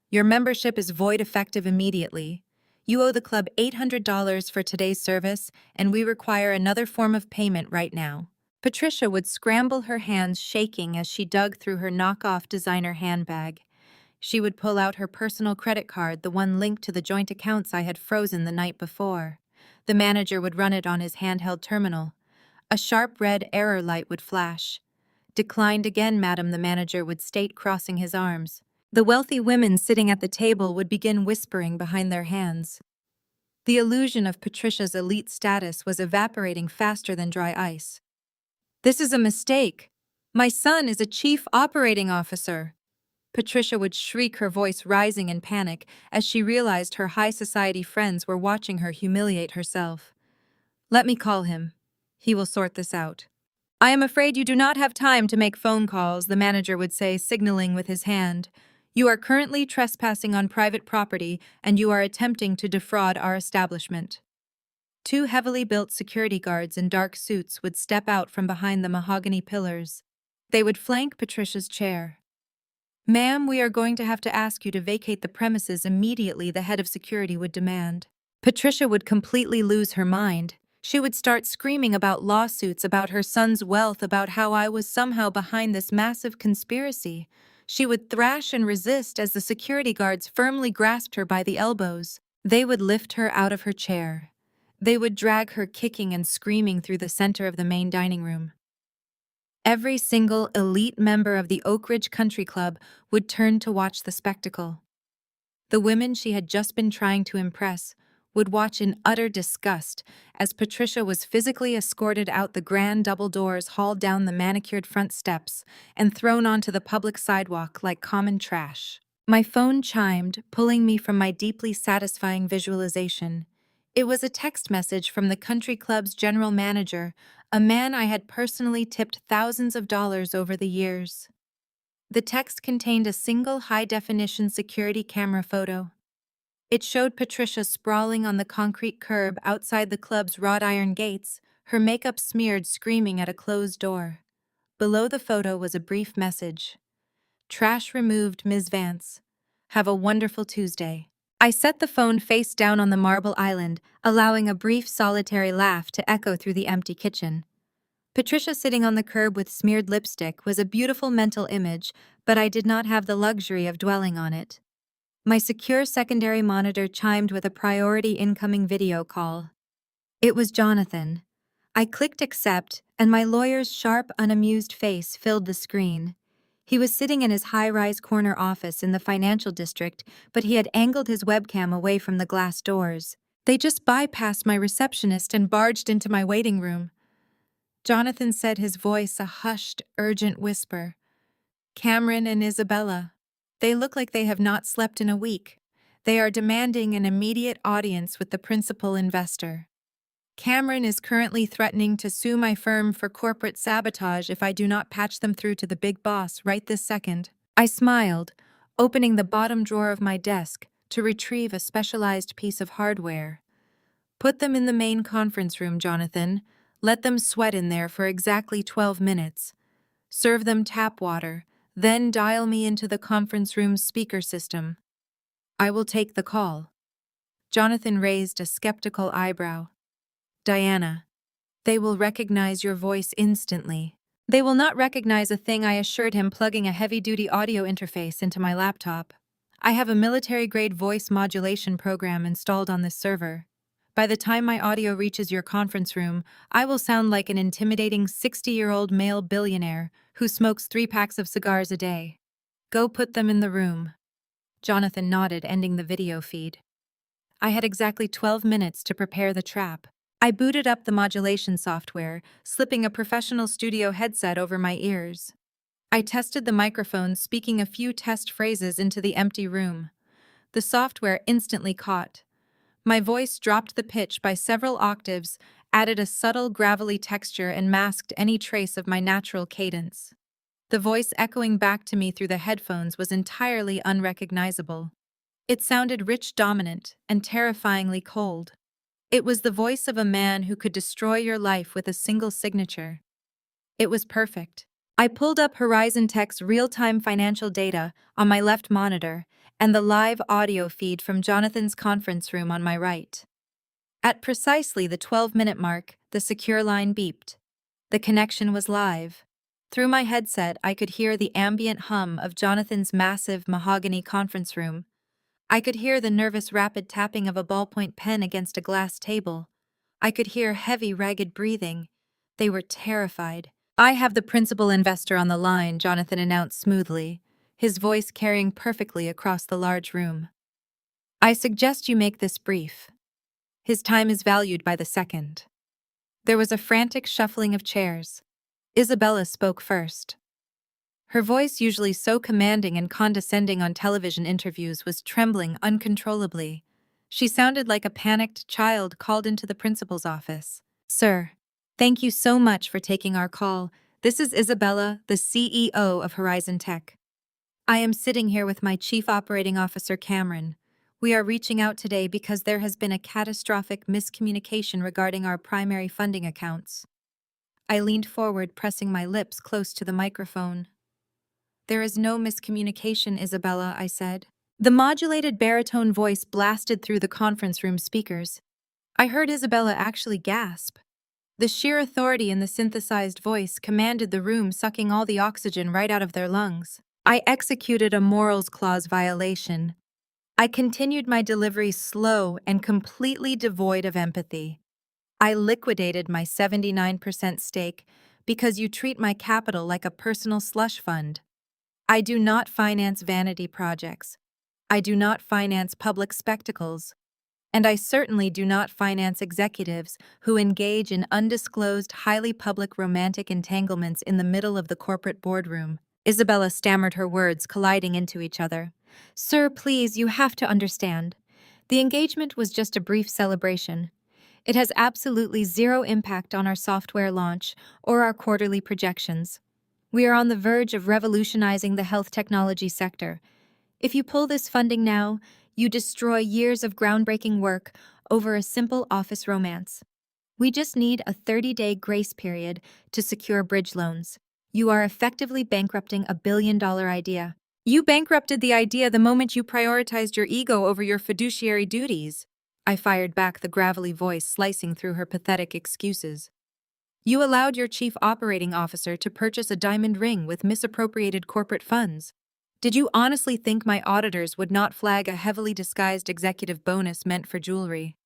Your membership is void effective immediately. You owe the club $800 for today's service, and we require another form of payment right now." Patricia would scramble, her hands shaking as she dug through her knockoff designer handbag. She would pull out her personal credit card, the one linked to the joint accounts I had frozen the night before. The manager would run it on his handheld terminal. A sharp red error light would flash. "Declined again, madam," the manager would state, crossing his arms. The wealthy women sitting at the table would begin whispering behind their hands. The illusion of Patricia's elite status was evaporating faster than dry ice. "This is a mistake. My son is a chief operating officer." Patricia would shriek, her voice rising in panic as she realized her high society friends were watching her humiliate herself. "Let me call him. He will sort this out." "I am afraid you do not have time to make phone calls," the manager would say, signaling with his hand. "You are currently trespassing on private property, and you are attempting to defraud our establishment." Two heavily built security guards in dark suits would step out from behind the mahogany pillars. They would flank Patricia's chair. "Ma'am, we are going to have to ask you to vacate the premises immediately," the head of security would demand. Patricia would completely lose her mind. She would start screaming about lawsuits, about her son's wealth, about how I was somehow behind this massive conspiracy. She would thrash and resist as the security guards firmly grasped her by the elbows. They would lift her out of her chair. They would drag her kicking and screaming through the center of the main dining room. Every single elite member of the Oak Ridge Country Club would turn to watch the spectacle. The women she had just been trying to impress would watch in utter disgust as Patricia was physically escorted out the grand double doors, hauled down the manicured front steps, and thrown onto the public sidewalk like common trash. My phone chimed, pulling me from my deeply satisfying visualization. It was a text message from the country club's general manager, a man I had personally tipped thousands of dollars over the years. The text contained a single high-definition security camera photo. It showed Patricia sprawling on the concrete curb outside the club's wrought iron gates, her makeup smeared, screaming at a closed door. Below the photo was a brief message. "Trash removed, Ms. Vance. Have a wonderful Tuesday." I set the phone face down on the marble island, allowing a brief solitary laugh to echo through the empty kitchen. Patricia sitting on the curb with smeared lipstick was a beautiful mental image, but I did not have the luxury of dwelling on it. My secure secondary monitor chimed with a priority incoming video call. It was Jonathan. I clicked accept, and my lawyer's sharp, unamused face filled the screen. He was sitting in his high-rise corner office in the financial district, but he had angled his webcam away from the glass doors. "They just bypassed my receptionist and barged into my waiting room," Jonathan said, his voice a hushed, urgent whisper. "Cameron and Isabella. They look like they have not slept in a week. They are demanding an immediate audience with the principal investor. Cameron is currently threatening to sue my firm for corporate sabotage if I do not patch them through to the big boss right this second." I smiled, opening the bottom drawer of my desk to retrieve a specialized piece of hardware. "Put them in the main conference room, Jonathan. Let them sweat in there for exactly 12 minutes. Serve them tap water, then dial me into the conference room's speaker system. I will take the call." Jonathan raised a skeptical eyebrow. "Diana, they will recognize your voice instantly." "They will not recognize a thing," I assured him, plugging a heavy-duty audio interface into my laptop. "I have a military-grade voice modulation program installed on this server. By the time my audio reaches your conference room, I will sound like an intimidating 60-year-old male billionaire who smokes 3 packs of cigars a day. Go put them in the room." Jonathan nodded, ending the video feed. I had exactly 12 minutes to prepare the trap. I booted up the modulation software, slipping a professional studio headset over my ears. I tested the microphone, speaking a few test phrases into the empty room. The software instantly caught. My voice dropped the pitch by several octaves, added a subtle, gravelly texture, and masked any trace of my natural cadence. The voice echoing back to me through the headphones was entirely unrecognizable. It sounded rich, dominant, and terrifyingly cold. It was the voice of a man who could destroy your life with a single signature. It was perfect. I pulled up Horizon Tech's real-time financial data on my left monitor and the live audio feed from Jonathan's conference room on my right. At precisely the 12-minute mark, the secure line beeped. The connection was live. Through my headset, I could hear the ambient hum of Jonathan's massive mahogany conference room. I could hear the nervous, rapid tapping of a ballpoint pen against a glass table. I could hear heavy, ragged breathing. They were terrified. "I have the principal investor on the line," Jonathan announced smoothly, his voice carrying perfectly across the large room. "I suggest you make this brief. His time is valued by the second." There was a frantic shuffling of chairs. Isabella spoke first. Her voice, usually so commanding and condescending on television interviews, was trembling uncontrollably. She sounded like a panicked child called into the principal's office. "Sir, thank you so much for taking our call. This is Isabella, the CEO of Horizon Tech. I am sitting here with my Chief Operating Officer, Cameron. We are reaching out today because there has been a catastrophic miscommunication regarding our primary funding accounts." I leaned forward, pressing my lips close to the microphone. "There is no miscommunication, Isabella," I said. The modulated baritone voice blasted through the conference room speakers. I heard Isabella actually gasp. The sheer authority in the synthesized voice commanded the room, sucking all the oxygen right out of their lungs. I executed a morals clause violation. I continued my delivery slow and completely devoid of empathy. "I liquidated my 79% stake because you treat my capital like a personal slush fund. I do not finance vanity projects. I do not finance public spectacles. And I certainly do not finance executives who engage in undisclosed, highly public romantic entanglements in the middle of the corporate boardroom." Isabella stammered, her words colliding into each other. "Sir, please, you have to understand. The engagement was just a brief celebration. It has absolutely zero impact on our software launch or our quarterly projections. We are on the verge of revolutionizing the health technology sector. If you pull this funding now, you destroy years of groundbreaking work over a simple office romance. We just need a 30-day grace period to secure bridge loans. You are effectively bankrupting a billion-dollar idea. You bankrupted the idea the moment you prioritized your ego over your fiduciary duties." I fired back, the gravelly voice slicing through her pathetic excuses. "You allowed your chief operating officer to purchase a diamond ring with misappropriated corporate funds. Did you honestly think my auditors would not flag a heavily disguised executive bonus meant for jewelry?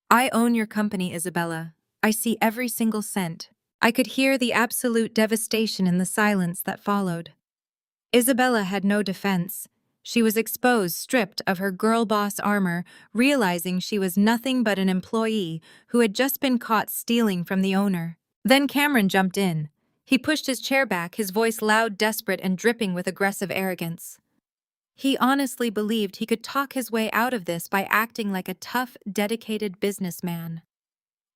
I own your company, Isabella. I see every single cent." I could hear the absolute devastation in the silence that followed. Isabella had no defense. She was exposed, stripped of her girl boss armor, realizing she was nothing but an employee who had just been caught stealing from the owner. Then Cameron jumped in. He pushed his chair back, his voice loud, desperate, and dripping with aggressive arrogance. He honestly believed he could talk his way out of this by acting like a tough, dedicated businessman.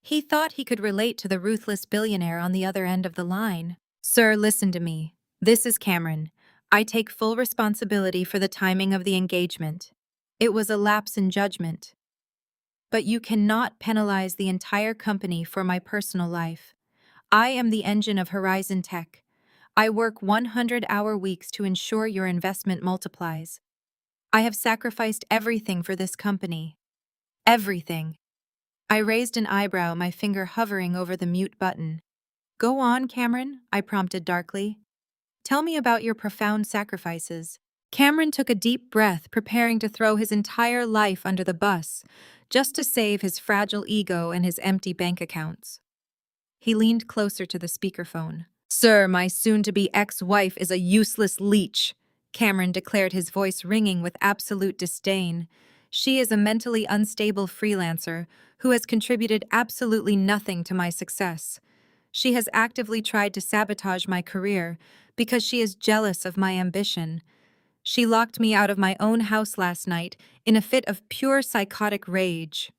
He thought he could relate to the ruthless billionaire on the other end of the line. "Sir, listen to me. This is Cameron. I take full responsibility for the timing of the engagement. It was a lapse in judgment. But you cannot penalize the entire company for my personal life. I am the engine of Horizon Tech. I work 100-hour weeks to ensure your investment multiplies. I have sacrificed everything for this company. Everything." I raised an eyebrow, my finger hovering over the mute button. "Go on, Cameron," I prompted darkly. "Tell me about your profound sacrifices." Cameron took a deep breath, preparing to throw his entire life under the bus, just to save his fragile ego and his empty bank accounts. He leaned closer to the speakerphone. "Sir, my soon-to-be ex-wife is a useless leech," Cameron declared, his voice ringing with absolute disdain. "She is a mentally unstable freelancer who has contributed absolutely nothing to my success. She has actively tried to sabotage my career because she is jealous of my ambition. She locked me out of my own house last night in a fit of pure psychotic rage.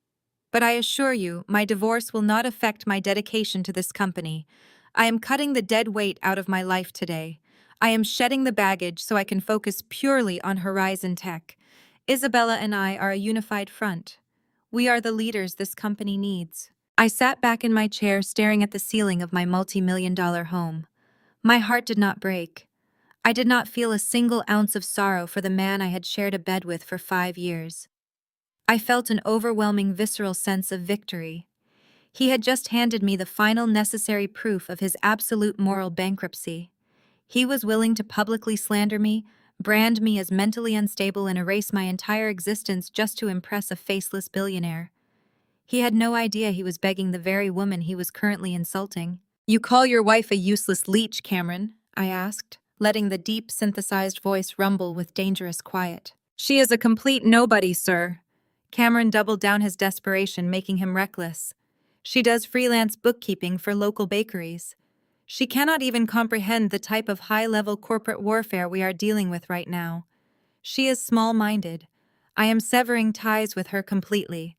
But I assure you, my divorce will not affect my dedication to this company. I am cutting the dead weight out of my life today. I am shedding the baggage so I can focus purely on Horizon Tech. Isabella and I are a unified front. We are the leaders this company needs. I sat back in my chair staring at the ceiling of my multi-million-dollar home. My heart did not break. I did not feel a single ounce of sorrow for the man I had shared a bed with for 5 years. I felt an overwhelming visceral sense of victory. He had just handed me the final necessary proof of his absolute moral bankruptcy. He was willing to publicly slander me, brand me as mentally unstable, and erase my entire existence just to impress a faceless billionaire. He had no idea he was begging the very woman he was currently insulting. "You call your wife a useless leech, Cameron?" I asked, letting the deep, synthesized voice rumble with dangerous quiet. "She is a complete nobody, sir." Cameron doubled down his desperation, making him reckless. "She does freelance bookkeeping for local bakeries. She cannot even comprehend the type of high-level corporate warfare we are dealing with right now. She is small-minded. I am severing ties with her completely.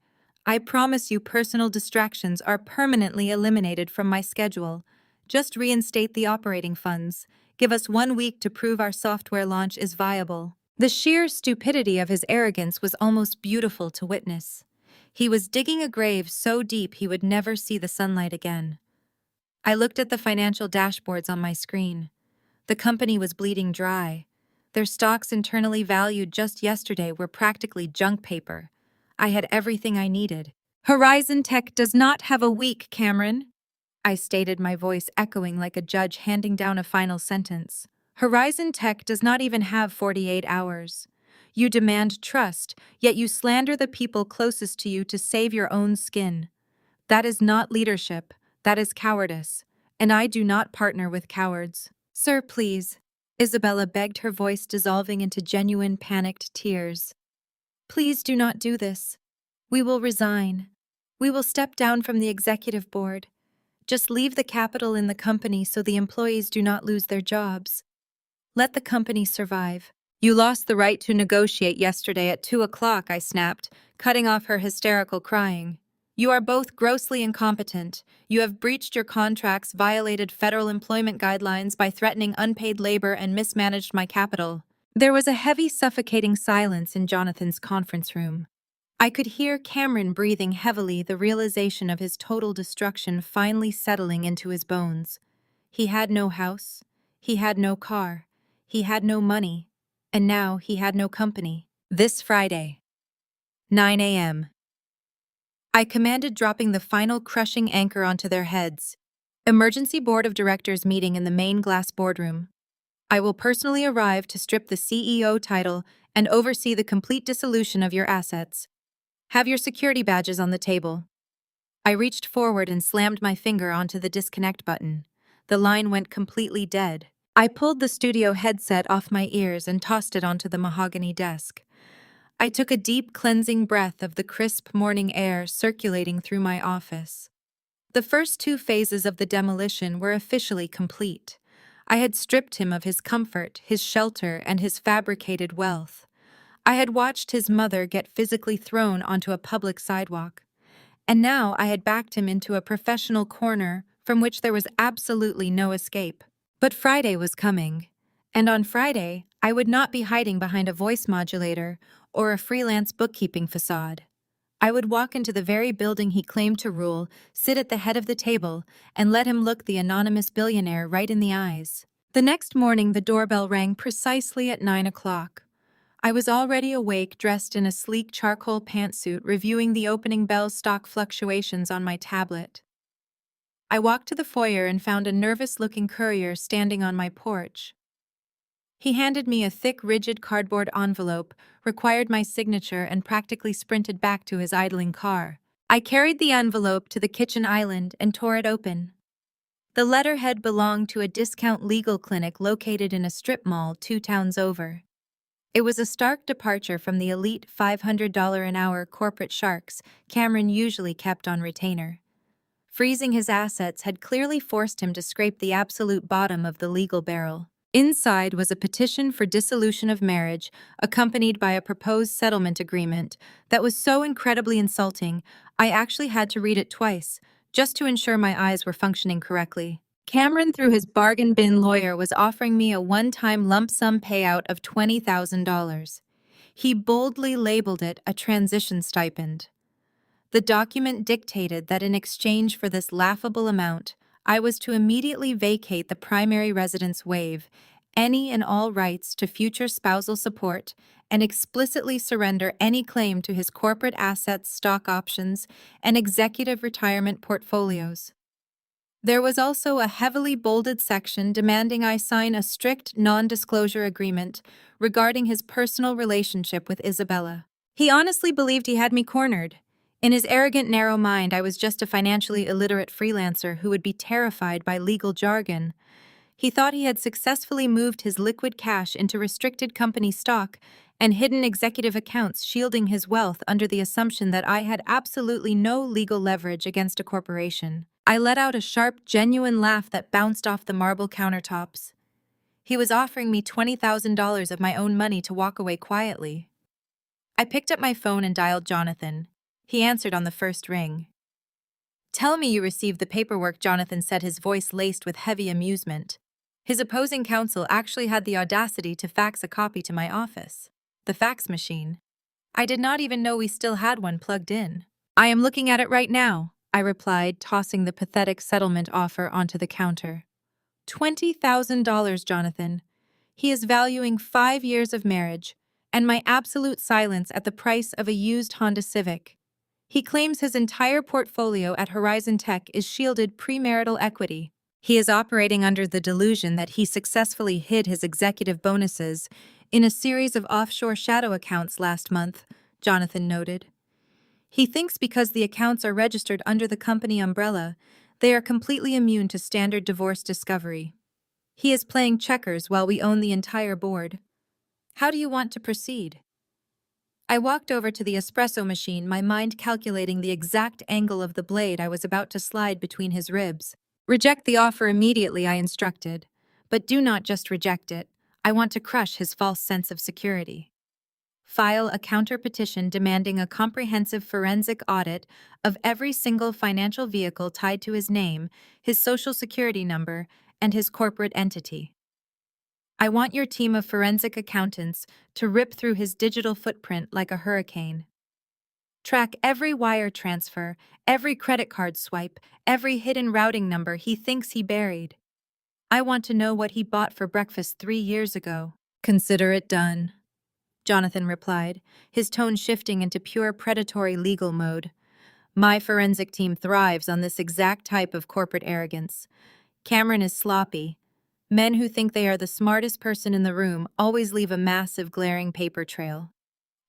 I promise you personal distractions are permanently eliminated from my schedule. Just reinstate the operating funds. Give us 1 week to prove our software launch is viable." The sheer stupidity of his arrogance was almost beautiful to witness. He was digging a grave so deep he would never see the sunlight again. I looked at the financial dashboards on my screen. The company was bleeding dry. Their stocks internally valued just yesterday were practically junk paper. I had everything I needed. "Horizon Tech does not have a week, Cameron," I stated, my voice echoing like a judge handing down a final sentence. "Horizon Tech does not even have 48 hours. You demand trust, yet you slander the people closest to you to save your own skin. That is not leadership, that is cowardice, and I do not partner with cowards." "Sir, please," Isabella begged, her voice dissolving into genuine panicked tears. "Please do not do this. We will resign. We will step down from the executive board. Just leave the capital in the company so the employees do not lose their jobs. Let the company survive." "You lost the right to negotiate yesterday at 2 o'clock, I snapped, cutting off her hysterical crying. "You are both grossly incompetent. You have breached your contracts, violated federal employment guidelines by threatening unpaid labor, and mismanaged my capital." There was a heavy, suffocating silence in Jonathan's conference room. I could hear Cameron breathing heavily, the realization of his total destruction finally settling into his bones. He had no house. He had no car. He had no money. And now he had no company. This Friday, 9 a.m. I commanded, dropping the final crushing anchor onto their heads. "Emergency Board of Directors meeting in the main glass boardroom. I will personally arrive to strip the CEO title and oversee the complete dissolution of your assets. Have your security badges on the table." I reached forward and slammed my finger onto the disconnect button. The line went completely dead. I pulled the studio headset off my ears and tossed it onto the mahogany desk. I took a deep, cleansing breath of the crisp morning air circulating through my office. The first 2 phases of the demolition were officially complete. I had stripped him of his comfort, his shelter, and his fabricated wealth. I had watched his mother get physically thrown onto a public sidewalk. And now I had backed him into a professional corner from which there was absolutely no escape. But Friday was coming. And on Friday, I would not be hiding behind a voice modulator or a freelance bookkeeping facade. I would walk into the very building he claimed to rule, sit at the head of the table, and let him look the anonymous billionaire right in the eyes. The next morning, the doorbell rang precisely at 9 o'clock. I was already awake, dressed in a sleek charcoal pantsuit, reviewing the opening bell stock fluctuations on my tablet. I walked to the foyer and found a nervous-looking courier standing on my porch. He handed me a thick, rigid cardboard envelope, required my signature, and practically sprinted back to his idling car. I carried the envelope to the kitchen island and tore it open. The letterhead belonged to a discount legal clinic located in a strip mall 2 towns over. It was a stark departure from the elite $500 an hour corporate sharks Cameron usually kept on retainer. Freezing his assets had clearly forced him to scrape the absolute bottom of the legal barrel. Inside was a petition for dissolution of marriage, accompanied by a proposed settlement agreement that was so incredibly insulting, I actually had to read it twice, just to ensure my eyes were functioning correctly. Cameron, through his bargain bin lawyer, was offering me a one-time lump sum payout of $20,000. He boldly labeled it a transition stipend. The document dictated that in exchange for this laughable amount, I was to immediately vacate the primary residence, waive any and all rights to future spousal support, and explicitly surrender any claim to his corporate assets, stock options, and executive retirement portfolios. There was also a heavily bolded section demanding I sign a strict non-disclosure agreement regarding his personal relationship with Isabella. He honestly believed he had me cornered. In his arrogant, narrow mind, I was just a financially illiterate freelancer who would be terrified by legal jargon. He thought he had successfully moved his liquid cash into restricted company stock and hidden executive accounts, shielding his wealth under the assumption that I had absolutely no legal leverage against a corporation. I let out a sharp, genuine laugh that bounced off the marble countertops. He was offering me $20,000 of my own money to walk away quietly. I picked up my phone and dialed Jonathan. He answered on the first ring. "Tell me you received the paperwork," Jonathan said, his voice laced with heavy amusement. His opposing counsel actually had the audacity to fax a copy to my office. The fax machine. I did not even know we still had one plugged in. "I am looking at it right now," I replied, tossing the pathetic settlement offer onto the counter. $20,000, Jonathan. He is valuing 5 years of marriage, and my absolute silence at the price of a used Honda Civic. He claims his entire portfolio at Horizon Tech is shielded premarital equity. He is operating under the delusion that he successfully hid his executive bonuses in a series of offshore shadow accounts last month, Jonathan noted. He thinks because the accounts are registered under the company umbrella, they are completely immune to standard divorce discovery. He is playing checkers while we own the entire board. How do you want to proceed? I walked over to the espresso machine, my mind calculating the exact angle of the blade I was about to slide between his ribs. "Reject the offer immediately," I instructed. "But do not just reject it. I want to crush his false sense of security." File a counter-petition demanding a comprehensive forensic audit of every single financial vehicle tied to his name, his social security number, and his corporate entity. I want your team of forensic accountants to rip through his digital footprint like a hurricane. Track every wire transfer, every credit card swipe, every hidden routing number he thinks he buried. I want to know what he bought for breakfast 3 years ago. "Consider it done," Jonathan replied, his tone shifting into pure predatory legal mode. "My forensic team thrives on this exact type of corporate arrogance. Cameron is sloppy. Men who think they are the smartest person in the room always leave a massive, glaring paper trail.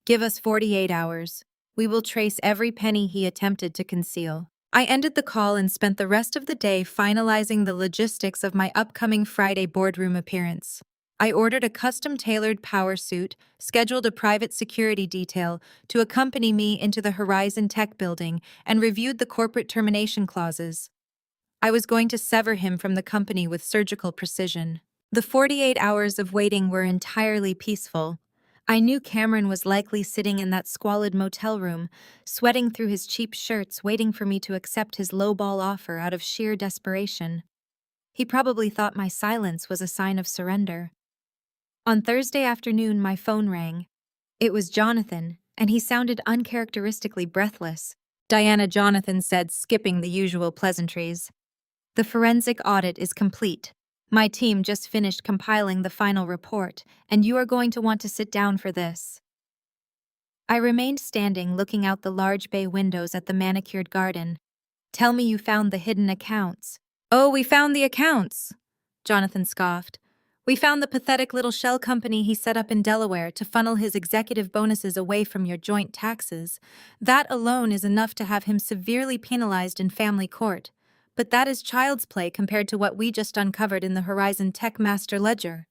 Give us 48 hours. We will trace every penny he attempted to conceal." I ended the call and spent the rest of the day finalizing the logistics of my upcoming Friday boardroom appearance. I ordered a custom-tailored power suit, scheduled a private security detail to accompany me into the Horizon Tech building, and reviewed the corporate termination clauses. I was going to sever him from the company with surgical precision. The 48 hours of waiting were entirely peaceful. I knew Cameron was likely sitting in that squalid motel room, sweating through his cheap shirts, waiting for me to accept his lowball offer out of sheer desperation. He probably thought my silence was a sign of surrender. On Thursday afternoon, my phone rang. It was Jonathan, and he sounded uncharacteristically breathless. "Diana," Jonathan said, skipping the usual pleasantries. "The forensic audit is complete. My team just finished compiling the final report, and you are going to want to sit down for this." I remained standing, looking out the large bay windows at the manicured garden. "Tell me you found the hidden accounts." "Oh, we found the accounts," Jonathan scoffed. "We found the pathetic little shell company he set up in Delaware to funnel his executive bonuses away from your joint taxes. That alone is enough to have him severely penalized in family court. But that is child's play compared to what we just uncovered in the Horizon Tech Master Ledger."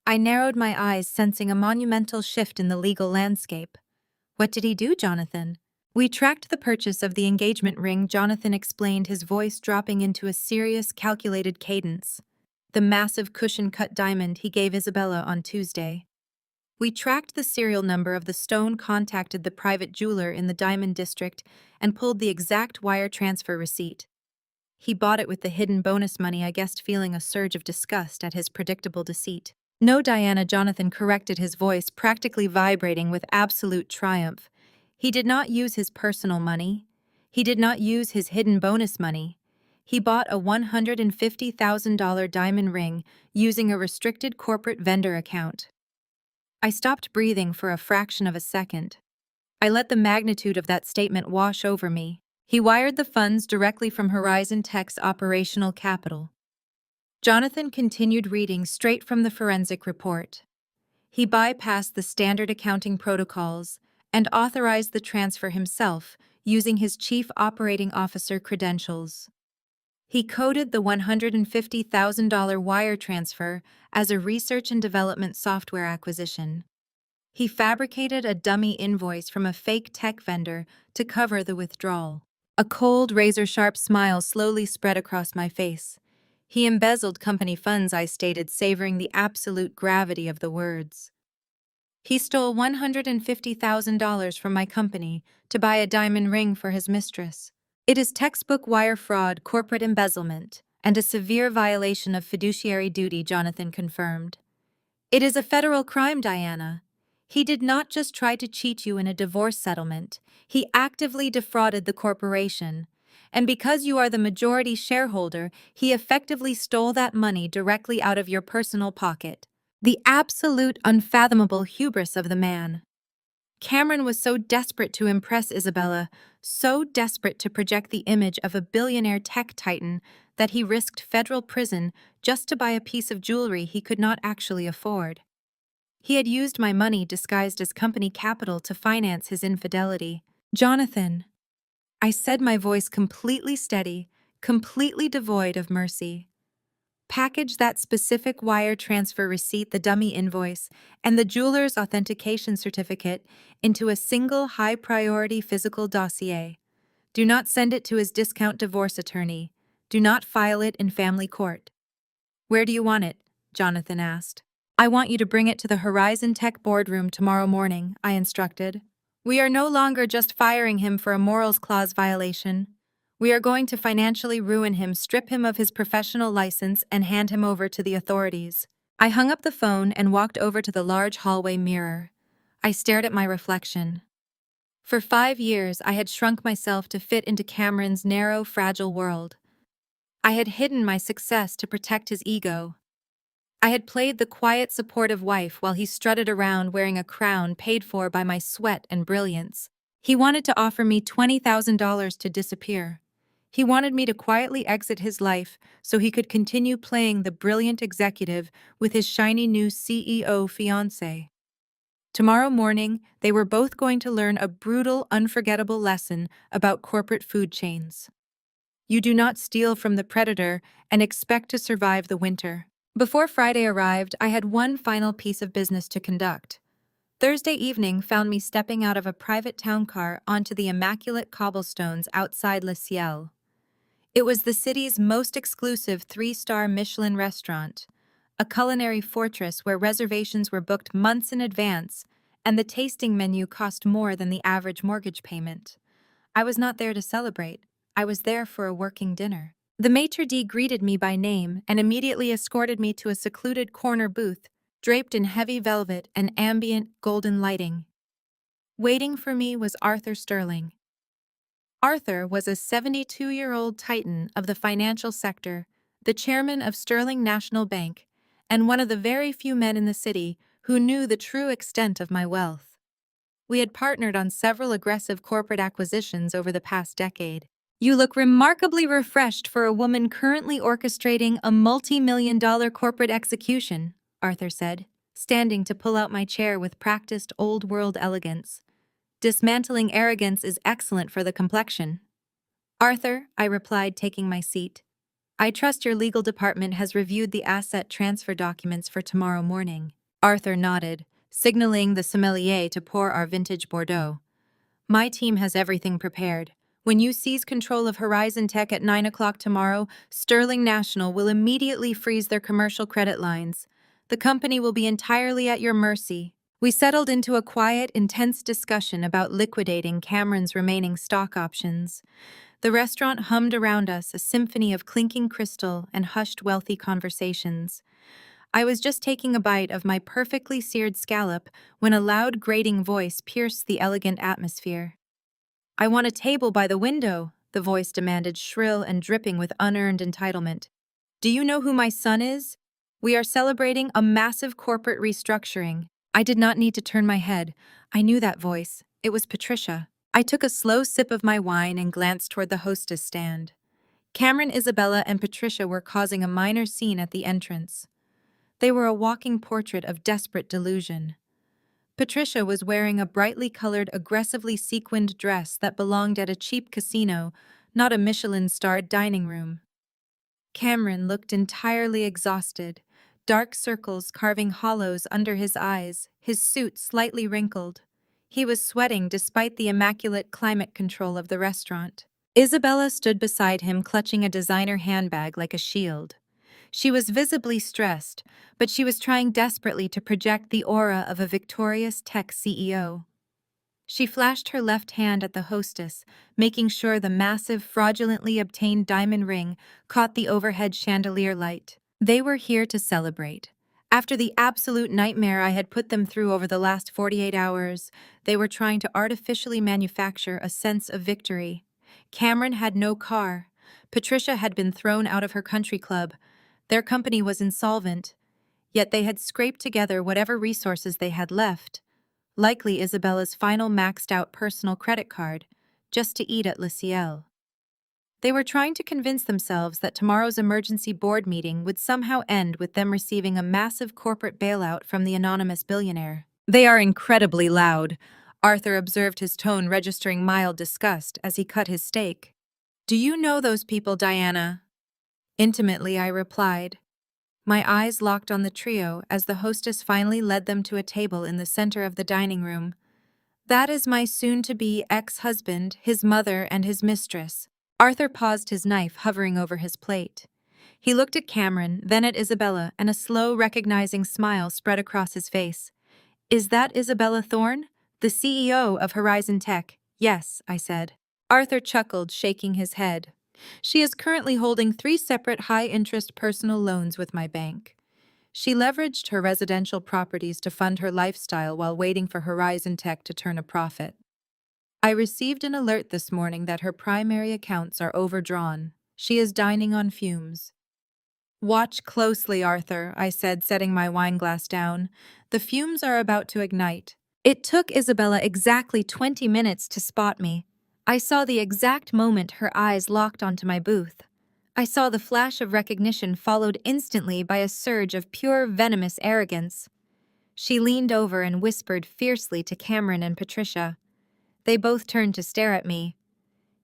I narrowed my eyes, sensing a monumental shift in the legal landscape. "What did he do, Jonathan?" We tracked the purchase of the engagement ring, Jonathan explained, his voice dropping into a serious, calculated cadence. The massive cushion-cut diamond he gave Isabella on Tuesday. We tracked the serial number of the stone, contacted the private jeweler in the Diamond District, and pulled the exact wire transfer receipt. He bought it with the hidden bonus money, I guessed, feeling a surge of disgust at his predictable deceit. No, Diana, Jonathan corrected, his voice practically vibrating with absolute triumph. He did not use his personal money. He did not use his hidden bonus money. He bought a $150,000 diamond ring using a restricted corporate vendor account. I stopped breathing for a fraction of a second. I let the magnitude of that statement wash over me. He wired the funds directly from Horizon Tech's operational capital. Jonathan continued reading straight from the forensic report. He bypassed the standard accounting protocols and authorized the transfer himself using his chief operating officer credentials. He coded the $150,000 wire transfer as a research and development software acquisition. He fabricated a dummy invoice from a fake tech vendor to cover the withdrawal. A cold, razor-sharp smile slowly spread across my face. He embezzled company funds, I stated, savoring the absolute gravity of the words. He stole $150,000 from my company to buy a diamond ring for his mistress. It is textbook wire fraud, corporate embezzlement, and a severe violation of fiduciary duty, Jonathan confirmed. It is a federal crime, Diana. He did not just try to cheat you in a divorce settlement. He actively defrauded the corporation. And because you are the majority shareholder, he effectively stole that money directly out of your personal pocket. The absolute unfathomable hubris of the man. Cameron was so desperate to impress Isabella, so desperate to project the image of a billionaire tech titan, that he risked federal prison just to buy a piece of jewelry he could not actually afford. He had used my money disguised as company capital to finance his infidelity. Jonathan, I said, my voice completely steady, completely devoid of mercy. Package that specific wire transfer receipt, the dummy invoice, and the jeweler's authentication certificate into a single high-priority physical dossier. Do not send it to his discount divorce attorney. Do not file it in family court. Where do you want it? Jonathan asked. I want you to bring it to the Horizon Tech boardroom tomorrow morning, I instructed. We are no longer just firing him for a morals clause violation. We are going to financially ruin him, strip him of his professional license, and hand him over to the authorities. I hung up the phone and walked over to the large hallway mirror. I stared at my reflection. For 5 years, I had shrunk myself to fit into Cameron's narrow, fragile world. I had hidden my success to protect his ego. I had played the quiet, supportive wife while he strutted around wearing a crown paid for by my sweat and brilliance. He wanted to offer me $20,000 to disappear. He wanted me to quietly exit his life so he could continue playing the brilliant executive with his shiny new CEO fiancé. Tomorrow morning, they were both going to learn a brutal, unforgettable lesson about corporate food chains. You do not steal from the predator and expect to survive the winter. Before Friday arrived, I had one final piece of business to conduct. Thursday evening found me stepping out of a private town car onto the immaculate cobblestones outside Le Ciel. It was the city's most exclusive 3-star Michelin restaurant, a culinary fortress where reservations were booked months in advance, and the tasting menu cost more than the average mortgage payment. I was not there to celebrate. I was there for a working dinner. The maitre d' greeted me by name and immediately escorted me to a secluded corner booth, draped in heavy velvet and ambient golden lighting. Waiting for me was Arthur Sterling. Arthur was a 72-year-old titan of the financial sector, the chairman of Sterling National Bank, and one of the very few men in the city who knew the true extent of my wealth. We had partnered on several aggressive corporate acquisitions over the past decade. You look remarkably refreshed for a woman currently orchestrating a multi-million-dollar corporate execution, Arthur said, standing to pull out my chair with practiced old-world elegance. Dismantling arrogance is excellent for the complexion. Arthur, I replied, taking my seat. I trust your legal department has reviewed the asset transfer documents for tomorrow morning. Arthur nodded, signaling the sommelier to pour our vintage Bordeaux. My team has everything prepared. When you seize control of Horizon Tech at 9 o'clock tomorrow, Sterling National will immediately freeze their commercial credit lines. The company will be entirely at your mercy. We settled into a quiet, intense discussion about liquidating Cameron's remaining stock options. The restaurant hummed around us, a symphony of clinking crystal and hushed wealthy conversations. I was just taking a bite of my perfectly seared scallop when a loud grating voice pierced the elegant atmosphere. "I want a table by the window," the voice demanded, shrill and dripping with unearned entitlement. "Do you know who my son is? We are celebrating a massive corporate restructuring." I did not need to turn my head. I knew that voice. It was Patricia. I took a slow sip of my wine and glanced toward the hostess stand. Cameron, Isabella, and Patricia were causing a minor scene at the entrance. They were a walking portrait of desperate delusion. Patricia was wearing a brightly colored, aggressively sequined dress that belonged at a cheap casino, not a Michelin-starred dining room. Cameron looked entirely exhausted, dark circles carving hollows under his eyes, his suit slightly wrinkled. He was sweating despite the immaculate climate control of the restaurant. Isabella stood beside him, clutching a designer handbag like a shield. She was visibly stressed, but she was trying desperately to project the aura of a victorious tech CEO. She flashed her left hand at the hostess, making sure the massive, fraudulently obtained diamond ring caught the overhead chandelier light. They were here to celebrate. After the absolute nightmare I had put them through over the last 48 hours, they were trying to artificially manufacture a sense of victory. Cameron had no car. Patricia had been thrown out of her country club. Their company was insolvent, yet they had scraped together whatever resources they had left, likely Isabella's final maxed-out personal credit card, just to eat at Le Ciel. They were trying to convince themselves that tomorrow's emergency board meeting would somehow end with them receiving a massive corporate bailout from the anonymous billionaire. "They are incredibly loud," Arthur observed, his tone registering mild disgust as he cut his steak. "Do you know those people, Diana?" "Intimately," I replied. My eyes locked on the trio as the hostess finally led them to a table in the center of the dining room. "That is my soon-to-be ex-husband, his mother, and his mistress." Arthur paused, his knife hovering over his plate. He looked at Cameron, then at Isabella, and a slow, recognizing smile spread across his face. "Is that Isabella Thorne, the CEO of Horizon Tech?" "Yes," I said. Arthur chuckled, shaking his head. "She is currently holding 3 separate high-interest personal loans with my bank. She leveraged her residential properties to fund her lifestyle while waiting for Horizon Tech to turn a profit. I received an alert this morning that her primary accounts are overdrawn. She is dining on fumes." "Watch closely, Arthur," I said, setting my wineglass down. "The fumes are about to ignite." It took Isabella exactly 20 minutes to spot me. I saw the exact moment her eyes locked onto my booth. I saw the flash of recognition followed instantly by a surge of pure, venomous arrogance. She leaned over and whispered fiercely to Cameron and Patricia. They both turned to stare at me.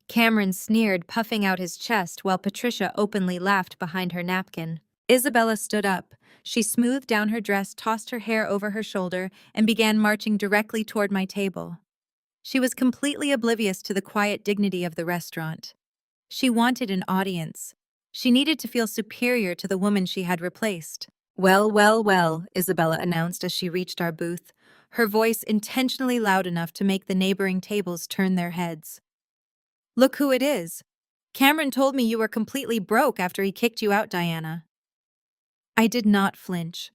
Cameron sneered, puffing out his chest, while Patricia openly laughed behind her napkin. Isabella stood up. She smoothed down her dress, tossed her hair over her shoulder, and began marching directly toward my table. She was completely oblivious to the quiet dignity of the restaurant. She wanted an audience. She needed to feel superior to the woman she had replaced. "Well, well, well," Isabella announced as she reached our booth, her voice intentionally loud enough to make the neighboring tables turn their heads. "Look who it is. Cameron told me you were completely broke after he kicked you out, Diana." I did not flinch.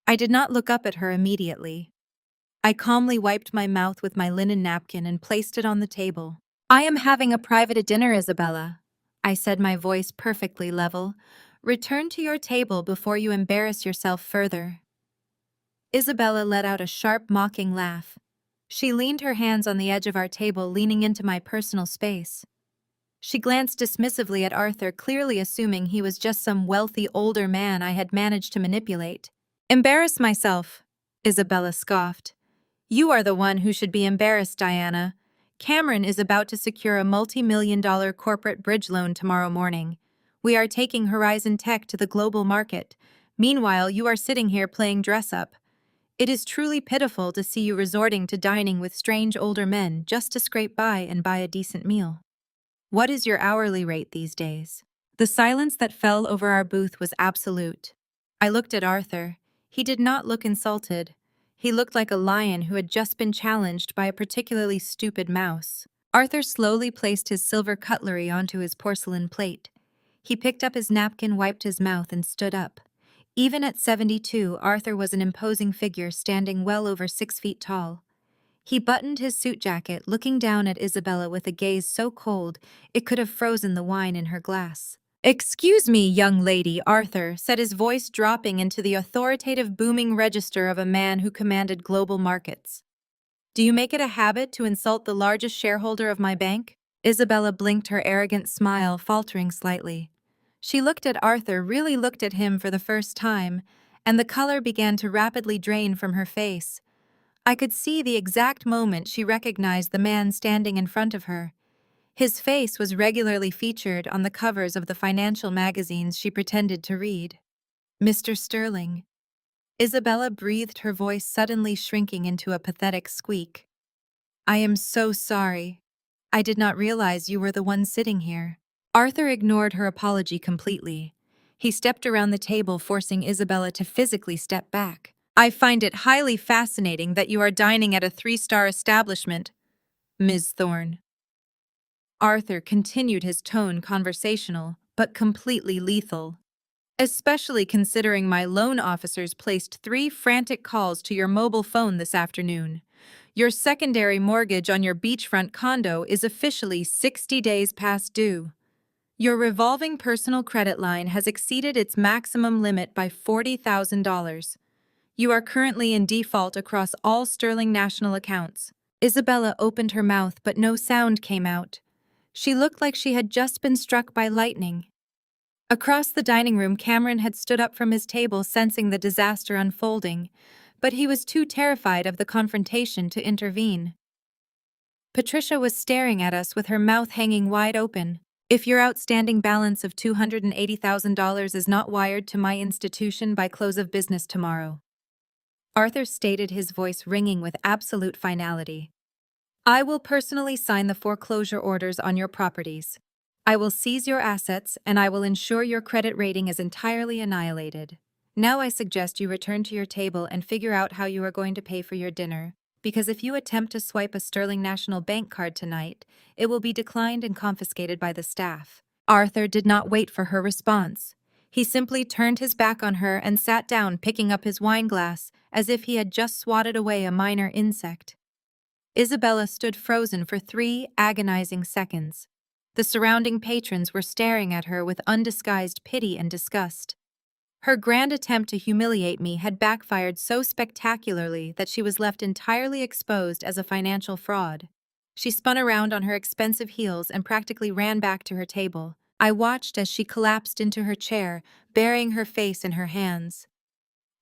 I did not look up at her immediately. I calmly wiped my mouth with my linen napkin and placed it on the table. "I am having a private dinner, Isabella," I said, my voice perfectly level. "Return to your table before you embarrass yourself further." Isabella let out a sharp, mocking laugh. She leaned her hands on the edge of our table, leaning into my personal space. She glanced dismissively at Arthur, clearly assuming he was just some wealthy older man I had managed to manipulate. "Embarrass myself," Isabella scoffed. "You are the one who should be embarrassed, Diana. Cameron is about to secure a multi-million-dollar corporate bridge loan tomorrow morning. We are taking Horizon Tech to the global market. Meanwhile, you are sitting here playing dress-up. It is truly pitiful to see you resorting to dining with strange older men just to scrape by and buy a decent meal. What is your hourly rate these days? The silence that fell over our booth was absolute. I looked at Arthur. He did not look insulted. He looked like a lion who had just been challenged by a particularly stupid mouse. Arthur slowly placed his silver cutlery onto his porcelain plate. He picked up his napkin, wiped his mouth, and stood up. Even at 72, Arthur was an imposing figure standing well over 6 feet tall. He buttoned his suit jacket, looking down at Isabella with a gaze so cold it could have frozen the wine in her glass. "Excuse me, young lady," Arthur said, his voice dropping into the authoritative booming register of a man who commanded global markets. "Do you make it a habit to insult the largest shareholder of my bank?" Isabella blinked, her arrogant smile faltering slightly. She looked at Arthur, really looked at him for the first time, and the color began to rapidly drain from her face. I could see the exact moment she recognized the man standing in front of her. His face was regularly featured on the covers of the financial magazines she pretended to read. "Mr. Sterling." Isabella breathed, her voice suddenly shrinking into a pathetic squeak. "I am so sorry. I did not realize you were the one sitting here." Arthur ignored her apology completely. He stepped around the table, forcing Isabella to physically step back. "I find it highly fascinating that you are dining at a 3-star establishment, Ms. Thorne." Arthur continued, his tone conversational, but completely lethal. "Especially considering my loan officers placed 3 frantic calls to your mobile phone this afternoon. Your secondary mortgage on your beachfront condo is officially 60 days past due. Your revolving personal credit line has exceeded its maximum limit by $40,000. You are currently in default across all Sterling National accounts." Isabella opened her mouth, but no sound came out. She looked like she had just been struck by lightning. Across the dining room, Cameron had stood up from his table, sensing the disaster unfolding, but he was too terrified of the confrontation to intervene. Patricia was staring at us with her mouth hanging wide open. "If your outstanding balance of $280,000 is not wired to my institution by close of business tomorrow," Arthur stated, his voice ringing with absolute finality, "I will personally sign the foreclosure orders on your properties. I will seize your assets, and I will ensure your credit rating is entirely annihilated. Now I suggest you return to your table and figure out how you are going to pay for your dinner, because if you attempt to swipe a Sterling National Bank card tonight, it will be declined and confiscated by the staff." Arthur did not wait for her response. He simply turned his back on her and sat down, picking up his wineglass as if he had just swatted away a minor insect. Isabella stood frozen for 3 agonizing seconds. The surrounding patrons were staring at her with undisguised pity and disgust. Her grand attempt to humiliate me had backfired so spectacularly that she was left entirely exposed as a financial fraud. She spun around on her expensive heels and practically ran back to her table. I watched as she collapsed into her chair, burying her face in her hands.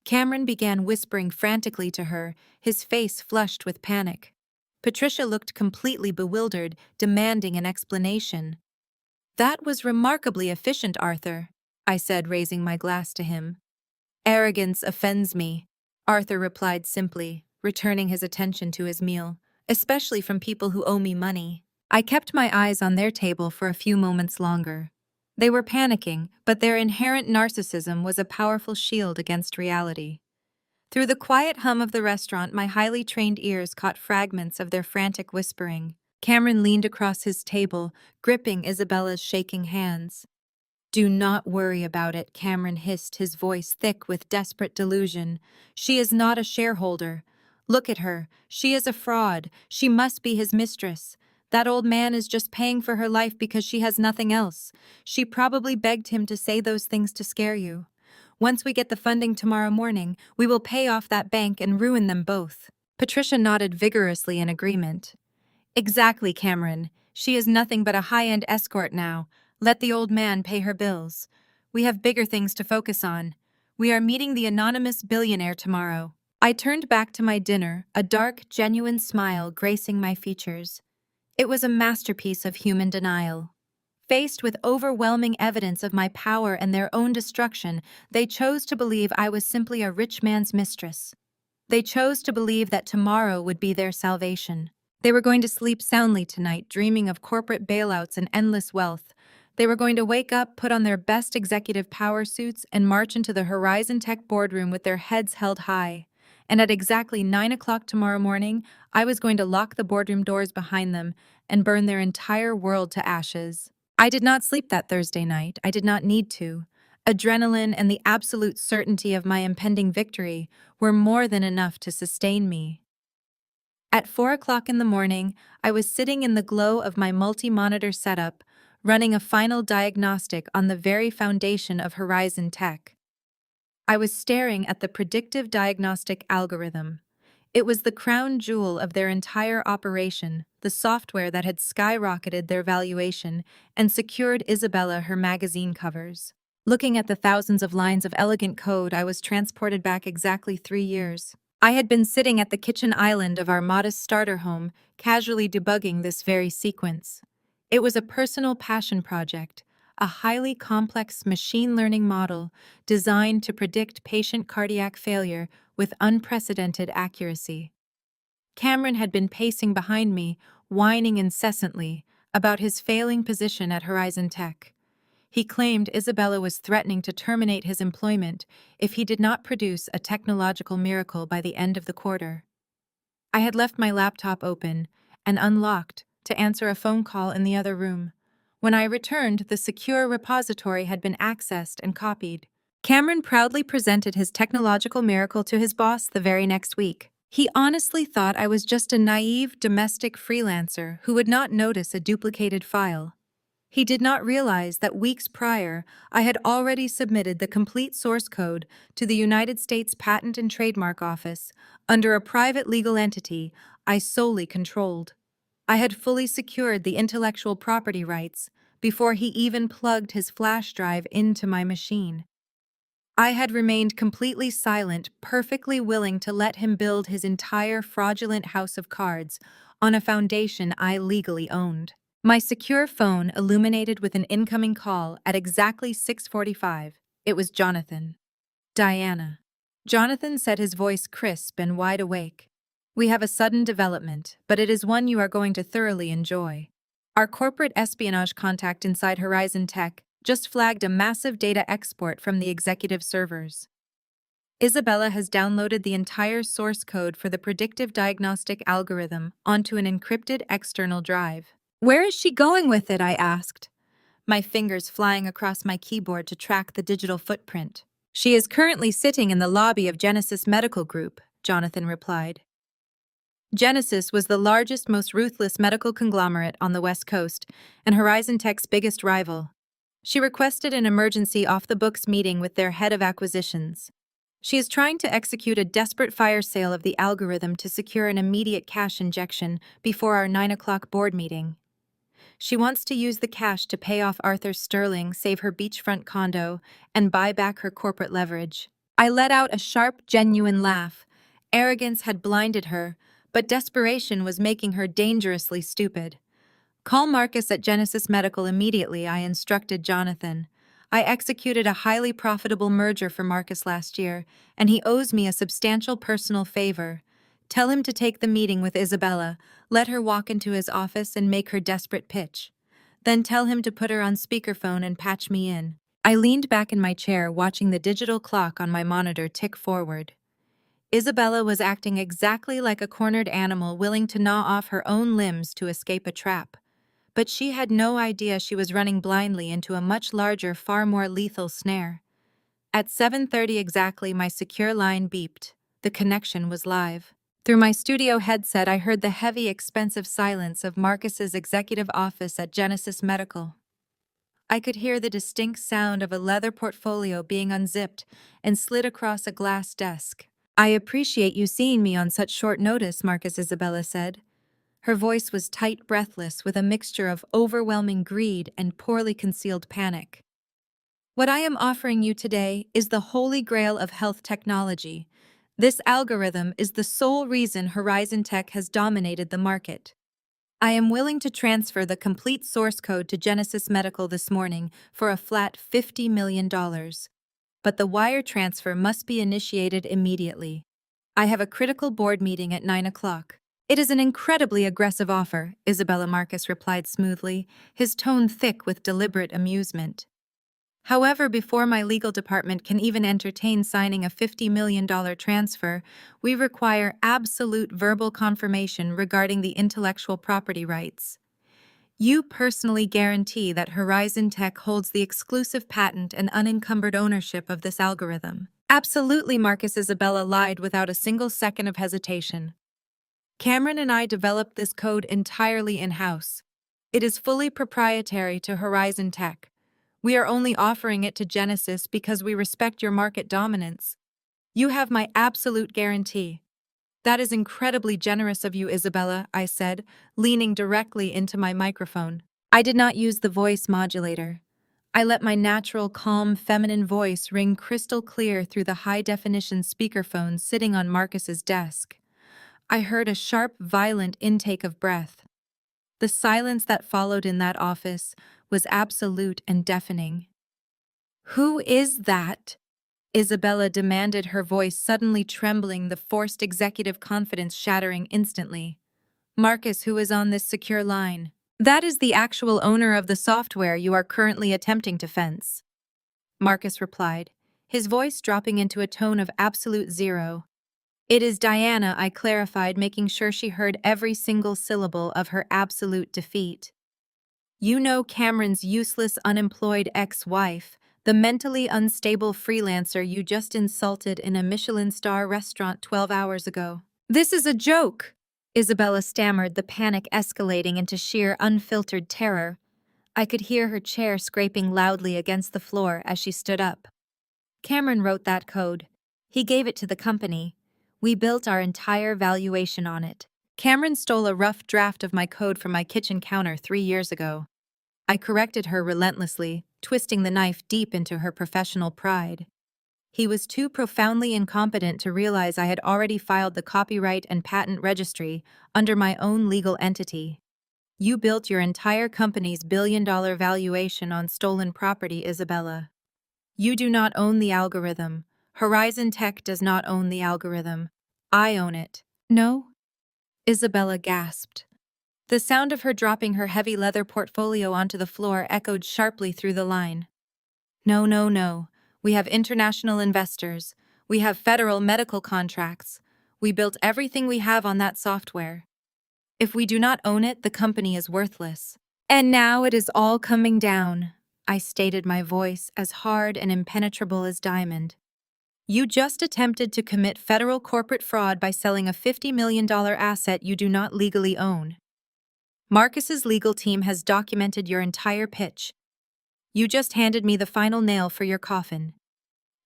Cameron began whispering frantically to her, his face flushed with panic. Patricia looked completely bewildered, demanding an explanation. "That was remarkably efficient, Arthur," I said, raising my glass to him. "Arrogance offends me," Arthur replied simply, returning his attention to his meal, "especially from people who owe me money." I kept my eyes on their table for a few moments longer. They were panicking, but their inherent narcissism was a powerful shield against reality. Through the quiet hum of the restaurant, my highly trained ears caught fragments of their frantic whispering. Cameron leaned across his table, gripping Isabella's shaking hands. "Do not worry about it," Cameron hissed, his voice thick with desperate delusion. "She is not a shareholder. Look at her. She is a fraud. She must be his mistress. That old man is just paying for her life because she has nothing else. She probably begged him to say those things to scare you. Once we get the funding tomorrow morning, we will pay off that bank and ruin them both." Patricia nodded vigorously in agreement. "Exactly, Cameron. She is nothing but a high-end escort now. Let the old man pay her bills. We have bigger things to focus on. We are meeting the anonymous billionaire tomorrow." I turned back to my dinner, a dark, genuine smile gracing my features. It was a masterpiece of human denial. Faced with overwhelming evidence of my power and their own destruction, they chose to believe I was simply a rich man's mistress. They chose to believe that tomorrow would be their salvation. They were going to sleep soundly tonight, dreaming of corporate bailouts and endless wealth. They were going to wake up, put on their best executive power suits, and march into the Horizon Tech boardroom with their heads held high. And at exactly 9 o'clock tomorrow morning, I was going to lock the boardroom doors behind them and burn their entire world to ashes. I did not sleep that Thursday night. I did not need to. Adrenaline and the absolute certainty of my impending victory were more than enough to sustain me. At 4 o'clock in the morning, I was sitting in the glow of my multi-monitor setup, running a final diagnostic on the very foundation of Horizon Tech. I was staring at the predictive diagnostic algorithm. It was the crown jewel of their entire operation, the software that had skyrocketed their valuation and secured Isabella her magazine covers. Looking at the thousands of lines of elegant code, I was transported back exactly 3 years. I had been sitting at the kitchen island of our modest starter home, casually debugging this very sequence. It was a personal passion project, a highly complex machine learning model designed to predict patient cardiac failure with unprecedented accuracy. Cameron had been pacing behind me, whining incessantly about his failing position at Horizon Tech. He claimed Isabella was threatening to terminate his employment if he did not produce a technological miracle by the end of the quarter. I had left my laptop open and unlocked to answer a phone call in the other room. When I returned, the secure repository had been accessed and copied. Cameron proudly presented his technological miracle to his boss the very next week. He honestly thought I was just a naive domestic freelancer who would not notice a duplicated file. He did not realize that weeks prior, I had already submitted the complete source code to the United States Patent and Trademark Office under a private legal entity I solely controlled. I had fully secured the intellectual property rights before he even plugged his flash drive into my machine. I had remained completely silent, perfectly willing to let him build his entire fraudulent house of cards on a foundation I legally owned. My secure phone illuminated with an incoming call at exactly 6:45. It was Jonathan. Diana. Jonathan said, his voice crisp and wide awake. We have a sudden development, but it is one you are going to thoroughly enjoy. Our corporate espionage contact inside Horizon Tech just flagged a massive data export from the executive servers. Isabella has downloaded the entire source code for the predictive diagnostic algorithm onto an encrypted external drive. Where is she going with it? I asked, my fingers flying across my keyboard to track the digital footprint. She is currently sitting in the lobby of Genesis Medical Group, Jonathan replied. Genesis was the largest, most ruthless medical conglomerate on the West Coast and Horizon Tech's biggest rival. She requested an emergency off-the-books meeting with their head of acquisitions. She is trying to execute a desperate fire sale of the algorithm to secure an immediate cash injection before our 9 o'clock board meeting. She wants to use the cash to pay off Arthur Sterling, save her beachfront condo, and buy back her corporate leverage. I let out a sharp, genuine laugh. Arrogance had blinded her, but desperation was making her dangerously stupid. Call Marcus at Genesis Medical immediately, I instructed Jonathan. I executed a highly profitable merger for Marcus last year, and he owes me a substantial personal favor. Tell him to take the meeting with Isabella, let her walk into his office and make her desperate pitch. Then tell him to put her on speakerphone and patch me in. I leaned back in my chair, watching the digital clock on my monitor tick forward. Isabella was acting exactly like a cornered animal willing to gnaw off her own limbs to escape a trap. But she had no idea she was running blindly into a much larger, far more lethal snare. At 7:30 exactly, my secure line beeped. The connection was live. Through my studio headset, I heard the heavy, expensive silence of Marcus's executive office at Genesis Medical. I could hear the distinct sound of a leather portfolio being unzipped and slid across a glass desk. I appreciate you seeing me on such short notice, Marcus, Isabella said. Her voice was tight, breathless, with a mixture of overwhelming greed and poorly concealed panic. What I am offering you today is the holy grail of health technology. This algorithm is the sole reason Horizon Tech has dominated the market. I am willing to transfer the complete source code to Genesis Medical this morning for a flat $50 million. But the wire transfer must be initiated immediately. I have a critical board meeting at 9 o'clock. It is an incredibly aggressive offer, Isabella Marcus replied smoothly, his tone thick with deliberate amusement. However, before my legal department can even entertain signing a $50 million transfer, we require absolute verbal confirmation regarding the intellectual property rights. You personally guarantee that Horizon Tech holds the exclusive patent and unencumbered ownership of this algorithm. Absolutely, Marcus. Isabella lied without a single second of hesitation. Cameron and I developed this code entirely in-house. It is fully proprietary to Horizon Tech. We are only offering it to Genesis because we respect your market dominance. You have my absolute guarantee. That is incredibly generous of you, Isabella, I said, leaning directly into my microphone. I did not use the voice modulator. I let my natural, calm, feminine voice ring crystal clear through the high-definition speakerphone sitting on Marcus's desk. I heard a sharp, violent intake of breath. The silence that followed in that office was absolute and deafening. "Who is that?" Isabella demanded, her voice suddenly trembling, the forced executive confidence shattering instantly. "Marcus, who is on this secure line. That is the actual owner of the software you are currently attempting to fence," Marcus replied, his voice dropping into a tone of absolute zero. "It is Diana," I clarified, making sure she heard every single syllable of her absolute defeat. "You know Cameron's useless, unemployed ex-wife, the mentally unstable freelancer you just insulted in a Michelin star restaurant 12 hours ago." "This is a joke," Isabella stammered, the panic escalating into sheer, unfiltered terror. I could hear her chair scraping loudly against the floor as she stood up. "Cameron wrote that code. He gave it to the company. We built our entire valuation on it. Cameron stole a rough draft of my code from my kitchen counter 3 years ago." I corrected her relentlessly, twisting the knife deep into her professional pride. "He was too profoundly incompetent to realize I had already filed the copyright and patent registry under my own legal entity. You built your entire company's billion-dollar valuation on stolen property, Isabella. You do not own the algorithm. Horizon Tech does not own the algorithm. I own it." "No?" Isabella gasped. The sound of her dropping her heavy leather portfolio onto the floor echoed sharply through the line. "No, no, no. We have international investors. We have federal medical contracts. We built everything we have on that software. If we do not own it, the company is worthless. And now it is all coming down," I stated, my voice as hard and impenetrable as diamond. "You just attempted to commit federal corporate fraud by selling a $50 million asset you do not legally own. Marcus's legal team has documented your entire pitch. You just handed me the final nail for your coffin.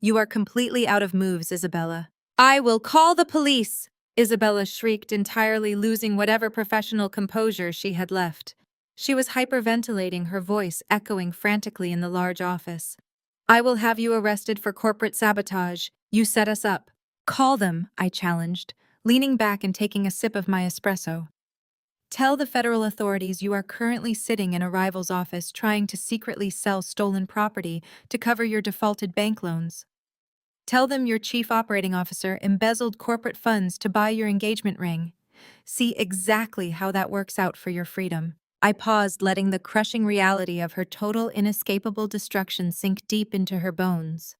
You are completely out of moves, Isabella." "I will call the police!" Isabella shrieked, entirely losing whatever professional composure she had left. She was hyperventilating, her voice echoing frantically in the large office. "I will have you arrested for corporate sabotage. You set us up." "Call them," I challenged, leaning back and taking a sip of my espresso. "Tell the federal authorities you are currently sitting in a rival's office trying to secretly sell stolen property to cover your defaulted bank loans. Tell them your chief operating officer embezzled corporate funds to buy your engagement ring. See exactly how that works out for your freedom." I paused, letting the crushing reality of her total, inescapable destruction sink deep into her bones.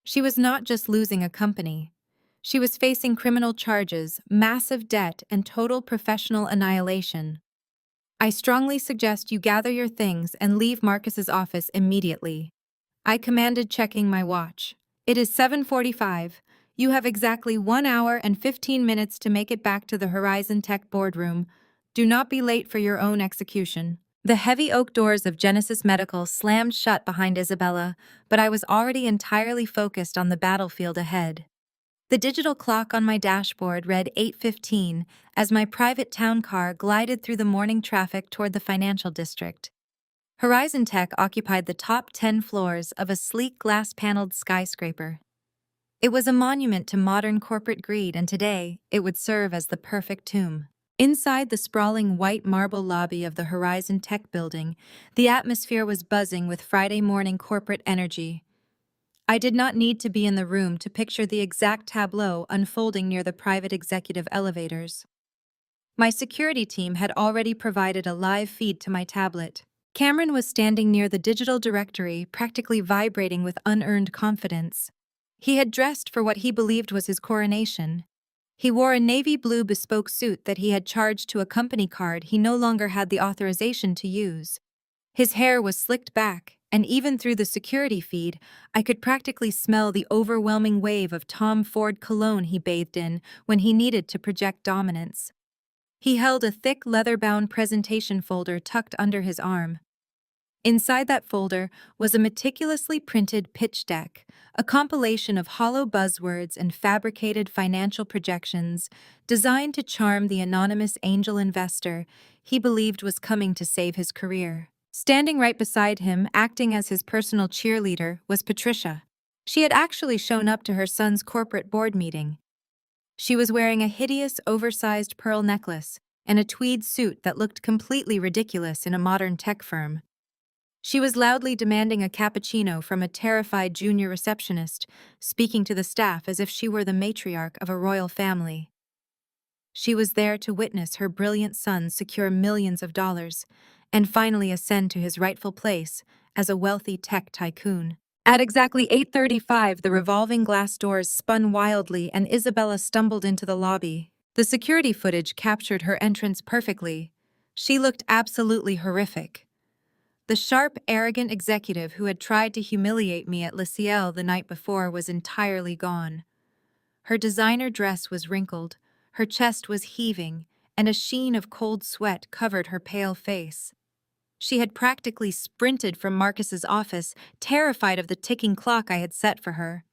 She was not just losing a company. She was facing criminal charges, massive debt, and total professional annihilation. "I strongly suggest you gather your things and leave Marcus's office immediately," I commanded, checking my watch. "It is 7:45. You have exactly 1 hour and 15 minutes to make it back to the Horizon Tech boardroom. Do not be late for your own execution." The heavy oak doors of Genesis Medical slammed shut behind Isabella, but I was already entirely focused on the battlefield ahead. The digital clock on my dashboard read 8:15 as my private town car glided through the morning traffic toward the financial district. Horizon Tech occupied the top 10 floors of a sleek glass-paneled skyscraper. It was a monument to modern corporate greed, and today it would serve as the perfect tomb. Inside the sprawling white marble lobby of the Horizon Tech building, the atmosphere was buzzing with Friday morning corporate energy. I did not need to be in the room to picture the exact tableau unfolding near the private executive elevators. My security team had already provided a live feed to my tablet. Cameron was standing near the digital directory, practically vibrating with unearned confidence. He had dressed for what he believed was his coronation. He wore a navy blue bespoke suit that he had charged to a company card he no longer had the authorization to use. His hair was slicked back, and even through the security feed, I could practically smell the overwhelming wave of Tom Ford cologne he bathed in when he needed to project dominance. He held a thick leather-bound presentation folder tucked under his arm. Inside that folder was a meticulously printed pitch deck, a compilation of hollow buzzwords and fabricated financial projections designed to charm the anonymous angel investor he believed was coming to save his career. Standing right beside him, acting as his personal cheerleader, was Patricia. She had actually shown up to her son's corporate board meeting. She was wearing a hideous, oversized pearl necklace and a tweed suit that looked completely ridiculous in a modern tech firm. She was loudly demanding a cappuccino from a terrified junior receptionist, speaking to the staff as if she were the matriarch of a royal family. She was there to witness her brilliant son secure millions of dollars and finally ascend to his rightful place as a wealthy tech tycoon. At exactly 8:35, the revolving glass doors spun wildly and Isabella stumbled into the lobby. The security footage captured her entrance perfectly. She looked absolutely horrific. The sharp, arrogant executive who had tried to humiliate me at Le Ciel the night before was entirely gone. Her designer dress was wrinkled, her chest was heaving, and a sheen of cold sweat covered her pale face. She had practically sprinted from Marcus's office, terrified of the ticking clock I had set for her.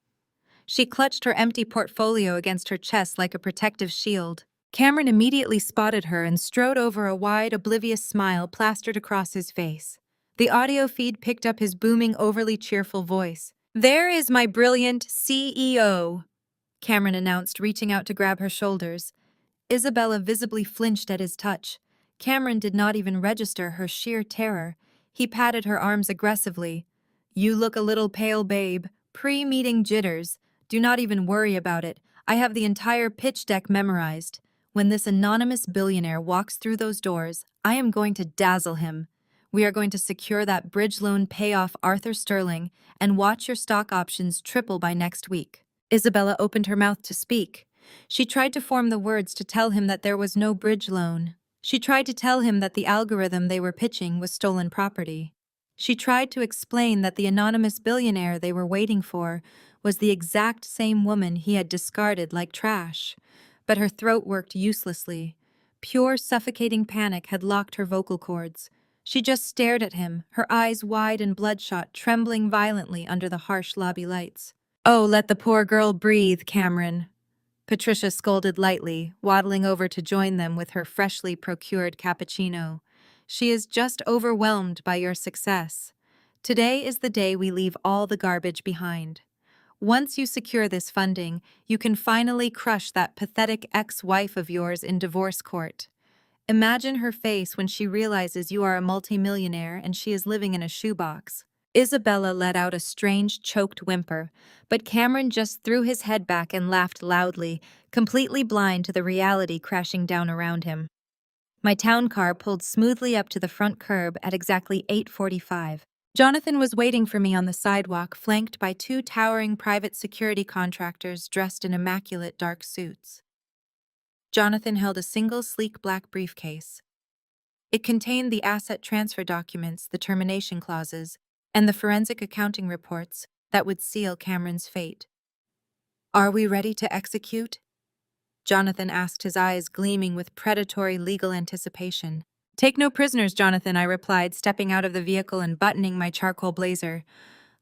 She clutched her empty portfolio against her chest like a protective shield. Cameron immediately spotted her and strode over, a wide, oblivious smile plastered across his face. The audio feed picked up his booming, overly cheerful voice. "There is my brilliant CEO," Cameron announced, reaching out to grab her shoulders. Isabella visibly flinched at his touch. Cameron did not even register her sheer terror. He patted her arms aggressively. "You look a little pale, babe. Pre-meeting jitters. Do not even worry about it. I have the entire pitch deck memorized. When this anonymous billionaire walks through those doors, I am going to dazzle him. We are going to secure that bridge loan payoff Arthur Sterling and watch your stock options triple by next week." Isabella opened her mouth to speak. She tried to form the words to tell him that there was no bridge loan. She tried to tell him that the algorithm they were pitching was stolen property. She tried to explain that the anonymous billionaire they were waiting for was the exact same woman he had discarded like trash. But her throat worked uselessly. Pure, suffocating panic had locked her vocal cords. She just stared at him, her eyes wide and bloodshot, trembling violently under the harsh lobby lights. "Oh, let the poor girl breathe, Cameron," Patricia scolded lightly, waddling over to join them with her freshly procured cappuccino. "She is just overwhelmed by your success. Today is the day we leave all the garbage behind. Once you secure this funding, you can finally crush that pathetic ex-wife of yours in divorce court. Imagine her face when she realizes you are a multimillionaire and she is living in a shoebox." Isabella let out a strange, choked whimper, but Cameron just threw his head back and laughed loudly, completely blind to the reality crashing down around him. My town car pulled smoothly up to the front curb at exactly 8:45. Jonathan was waiting for me on the sidewalk, flanked by two towering private security contractors dressed in immaculate dark suits. Jonathan held a single sleek black briefcase. It contained the asset transfer documents, the termination clauses, and the forensic accounting reports that would seal Cameron's fate. "Are we ready to execute?" Jonathan asked, his eyes gleaming with predatory legal anticipation. "Take no prisoners, Jonathan," I replied, stepping out of the vehicle and buttoning my charcoal blazer.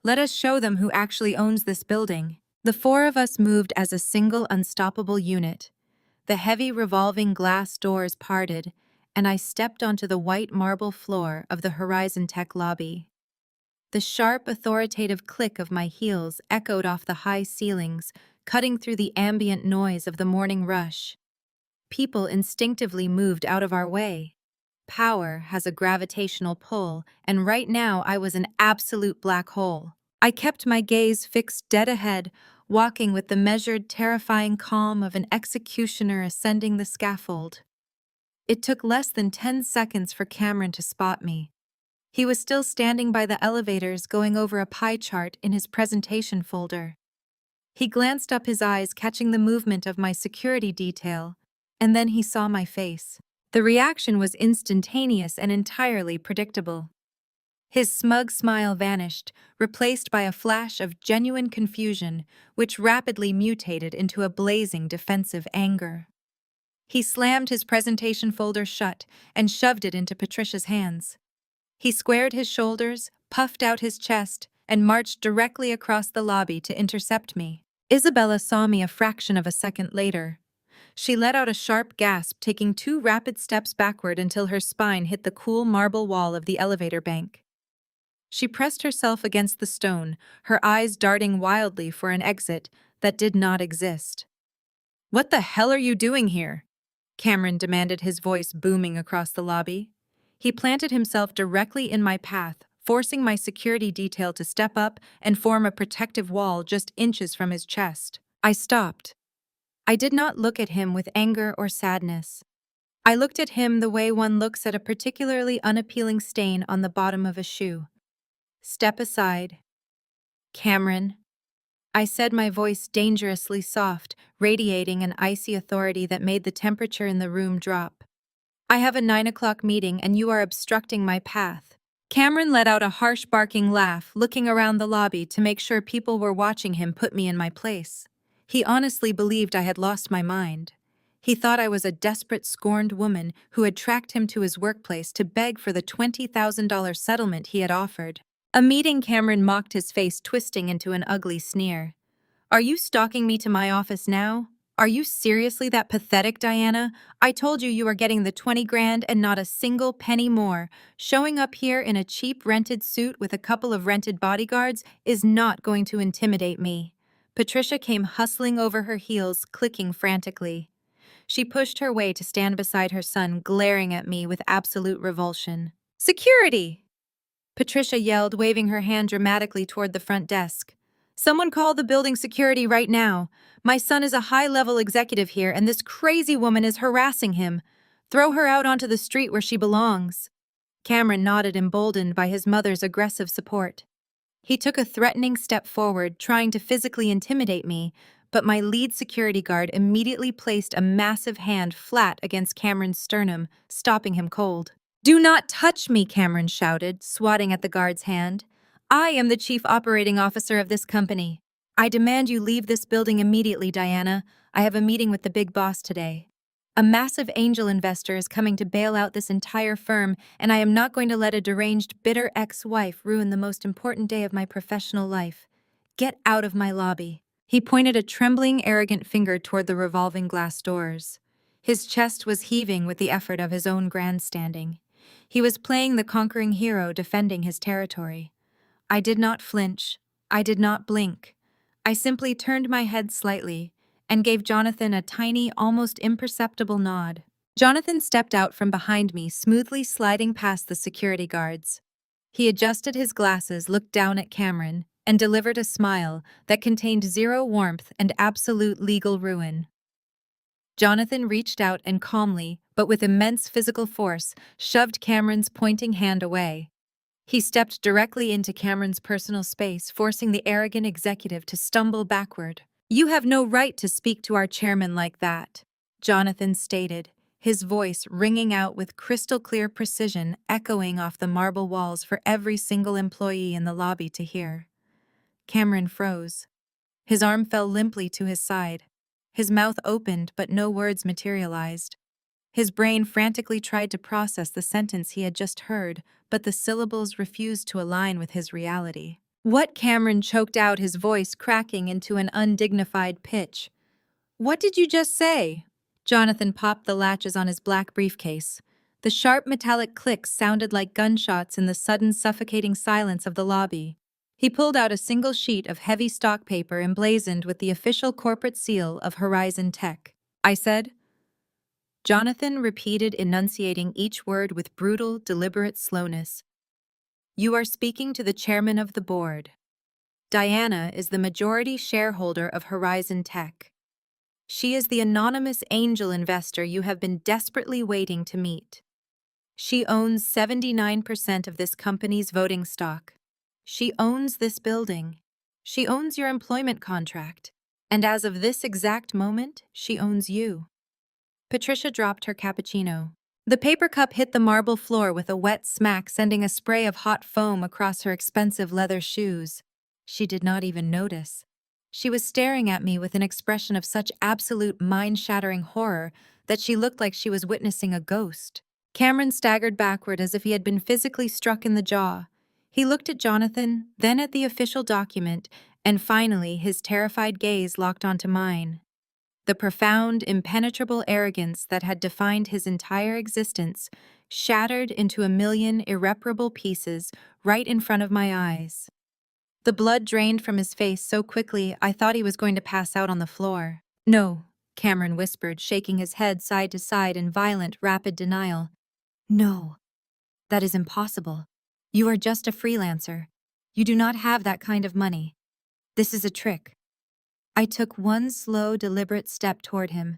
"Let us show them who actually owns this building." The four of us moved as a single unstoppable unit. The heavy revolving glass doors parted, and I stepped onto the white marble floor of the Horizon Tech lobby. The sharp, authoritative click of my heels echoed off the high ceilings, cutting through the ambient noise of the morning rush. People instinctively moved out of our way. Power has a gravitational pull, and right now I was an absolute black hole. I kept my gaze fixed dead ahead, walking with the measured, terrifying calm of an executioner ascending the scaffold. It took less than 10 seconds for Cameron to spot me. He was still standing by the elevators going over a pie chart in his presentation folder. He glanced up, his eyes catching the movement of my security detail, and then he saw my face. The reaction was instantaneous and entirely predictable. His smug smile vanished, replaced by a flash of genuine confusion, which rapidly mutated into a blazing defensive anger. He slammed his presentation folder shut and shoved it into Patricia's hands. He squared his shoulders, puffed out his chest, and marched directly across the lobby to intercept me. Isabella saw me a fraction of a second later. She let out a sharp gasp, taking 2 rapid steps backward until her spine hit the cool marble wall of the elevator bank. She pressed herself against the stone, her eyes darting wildly for an exit that did not exist. "What the hell are you doing here?" Cameron demanded, his voice booming across the lobby. He planted himself directly in my path, forcing my security detail to step up and form a protective wall just inches from his chest. I stopped. I did not look at him with anger or sadness. I looked at him the way one looks at a particularly unappealing stain on the bottom of a shoe. "Step aside." "Cameron," I said, my voice dangerously soft, radiating an icy authority that made the temperature in the room drop. "I have a 9 o'clock meeting and you are obstructing my path." Cameron let out a harsh barking laugh, looking around the lobby to make sure people were watching him put me in my place. He honestly believed I had lost my mind. He thought I was a desperate, scorned woman who had tracked him to his workplace to beg for the $20,000 settlement he had offered. A meeting, Cameron mocked, his face twisting into an ugly sneer. "Are you stalking me to my office now? Are you seriously that pathetic, Diana? I told you you are getting the 20 grand and not a single penny more. Showing up here in a cheap rented suit with a couple of rented bodyguards is not going to intimidate me." Patricia came hustling over her heels, clicking frantically. She pushed her way to stand beside her son, glaring at me with absolute revulsion. "Security!" Patricia yelled, waving her hand dramatically toward the front desk. "Someone call the building security right now. My son is a high-level executive here, and this crazy woman is harassing him. Throw her out onto the street where she belongs." Cameron nodded, emboldened by his mother's aggressive support. He took a threatening step forward, trying to physically intimidate me, but my lead security guard immediately placed a massive hand flat against Cameron's sternum, stopping him cold. "Do not touch me," Cameron shouted, swatting at the guard's hand. "I am the chief operating officer of this company. I demand you leave this building immediately, Diana. I have a meeting with the big boss today. A massive angel investor is coming to bail out this entire firm, and I am not going to let a deranged, bitter ex-wife ruin the most important day of my professional life. Get out of my lobby." He pointed a trembling, arrogant finger toward the revolving glass doors. His chest was heaving with the effort of his own grandstanding. He was playing the conquering hero, defending his territory. I did not flinch. I did not blink. I simply turned my head slightly and gave Jonathan a tiny, almost imperceptible nod. Jonathan stepped out from behind me, smoothly sliding past the security guards. He adjusted his glasses, looked down at Cameron, and delivered a smile that contained zero warmth and absolute legal ruin. Jonathan reached out and calmly, but with immense physical force, shoved Cameron's pointing hand away. He stepped directly into Cameron's personal space, forcing the arrogant executive to stumble backward. "You have no right to speak to our chairman like that," Jonathan stated, his voice ringing out with crystal-clear precision, echoing off the marble walls for every single employee in the lobby to hear. Cameron froze. His arm fell limply to his side. His mouth opened, but no words materialized. His brain frantically tried to process the sentence he had just heard, but the syllables refused to align with his reality. "What?" Cameron choked out, his voice cracking into an undignified pitch. "What did you just say?" Jonathan popped the latches on his black briefcase. The sharp metallic clicks sounded like gunshots in the sudden suffocating silence of the lobby. He pulled out a single sheet of heavy stock paper emblazoned with the official corporate seal of Horizon Tech. "I said," Jonathan repeated, enunciating each word with brutal, deliberate slowness, "you are speaking to the chairman of the board." Diana is the majority shareholder of Horizon Tech. She is the anonymous angel investor you have been desperately waiting to meet. She owns 79% of this company's voting stock. She owns this building. She owns your employment contract. And as of this exact moment, she owns you. Patricia dropped her cappuccino. The paper cup hit the marble floor with a wet smack, sending a spray of hot foam across her expensive leather shoes. She did not even notice. She was staring at me with an expression of such absolute mind-shattering horror that she looked like she was witnessing a ghost. Cameron staggered backward as if he had been physically struck in the jaw. He looked at Jonathan, then at the official document, and finally his terrified gaze locked onto mine. The profound, impenetrable arrogance that had defined his entire existence shattered into a million irreparable pieces right in front of my eyes. The blood drained from his face so quickly I thought he was going to pass out on the floor. "No," Cameron whispered, shaking his head side to side in violent, rapid denial. "No, that is impossible. You are just a freelancer. You do not have that kind of money. This is a trick." I took one slow, deliberate step toward him.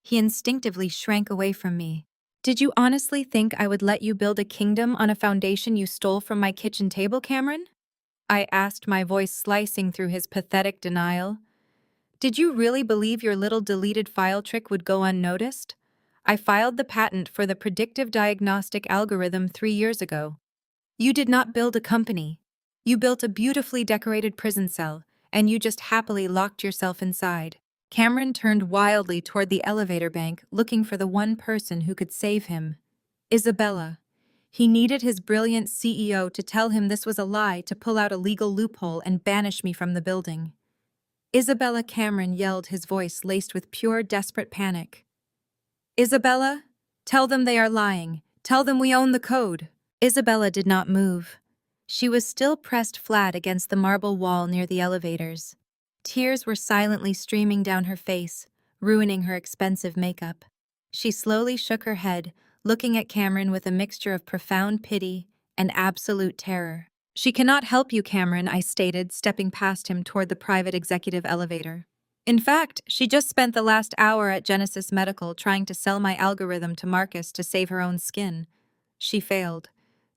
He instinctively shrank away from me. "Did you honestly think I would let you build a kingdom on a foundation you stole from my kitchen table, Cameron?" I asked, my voice slicing through his pathetic denial. "Did you really believe your little deleted file trick would go unnoticed? I filed the patent for the predictive diagnostic algorithm 3 years ago. You did not build a company. You built a beautifully decorated prison cell, and you just happily locked yourself inside." Cameron turned wildly toward the elevator bank, looking for the one person who could save him. Isabella. He needed his brilliant CEO to tell him this was a lie, to pull out a legal loophole and banish me from the building. "Isabella," Cameron yelled, his voice laced with pure, desperate panic. "Isabella, tell them they are lying. Tell them we own the code." Isabella did not move. She was still pressed flat against the marble wall near the elevators. Tears were silently streaming down her face, ruining her expensive makeup. She slowly shook her head, looking at Cameron with a mixture of profound pity and absolute terror. "She cannot help you, Cameron," I stated, stepping past him toward the private executive elevator. "In fact, she just spent the last hour at Genesis Medical trying to sell my algorithm to Marcus to save her own skin. She failed.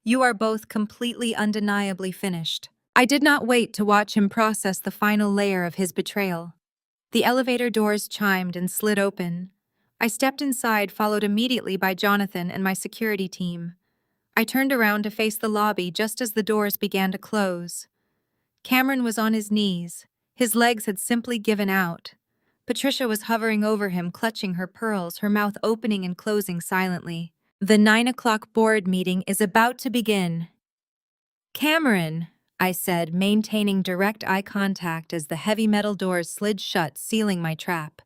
You are both completely undeniably finished." I did not wait to watch him process the final layer of his betrayal. The elevator doors chimed and slid open. I stepped inside, followed immediately by Jonathan and my security team. I turned around to face the lobby just as the doors began to close. Cameron was on his knees. His legs had simply given out. Patricia was hovering over him, clutching her pearls, her mouth opening and closing silently. "The 9 o'clock board meeting is about to begin." "Cameron," I said, maintaining direct eye contact as the heavy metal doors slid shut, sealing my trap.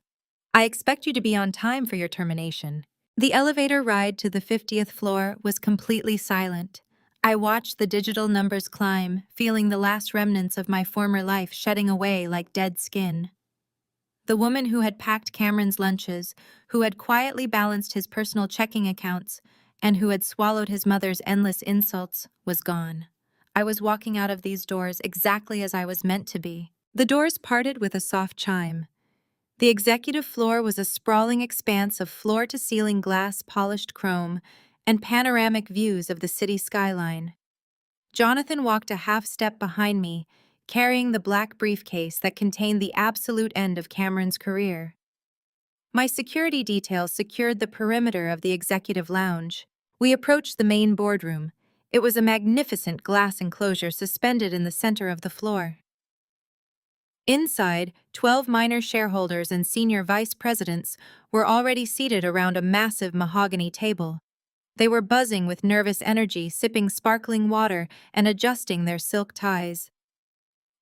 "I expect you to be on time for your termination." The elevator ride to the 50th floor was completely silent. I watched the digital numbers climb, feeling the last remnants of my former life shedding away like dead skin. The woman who had packed Cameron's lunches, who had quietly balanced his personal checking accounts, and who had swallowed his mother's endless insults, was gone. I was walking out of these doors exactly as I was meant to be. The doors parted with a soft chime. The executive floor was a sprawling expanse of floor-to-ceiling glass polished chrome and panoramic views of the city skyline. Jonathan walked a half-step behind me, carrying the black briefcase that contained the absolute end of Cameron's career. My security detail secured the perimeter of the executive lounge. We approached the main boardroom. It was a magnificent glass enclosure suspended in the center of the floor. Inside, 12 minor shareholders and senior vice presidents were already seated around a massive mahogany table. They were buzzing with nervous energy, sipping sparkling water and adjusting their silk ties.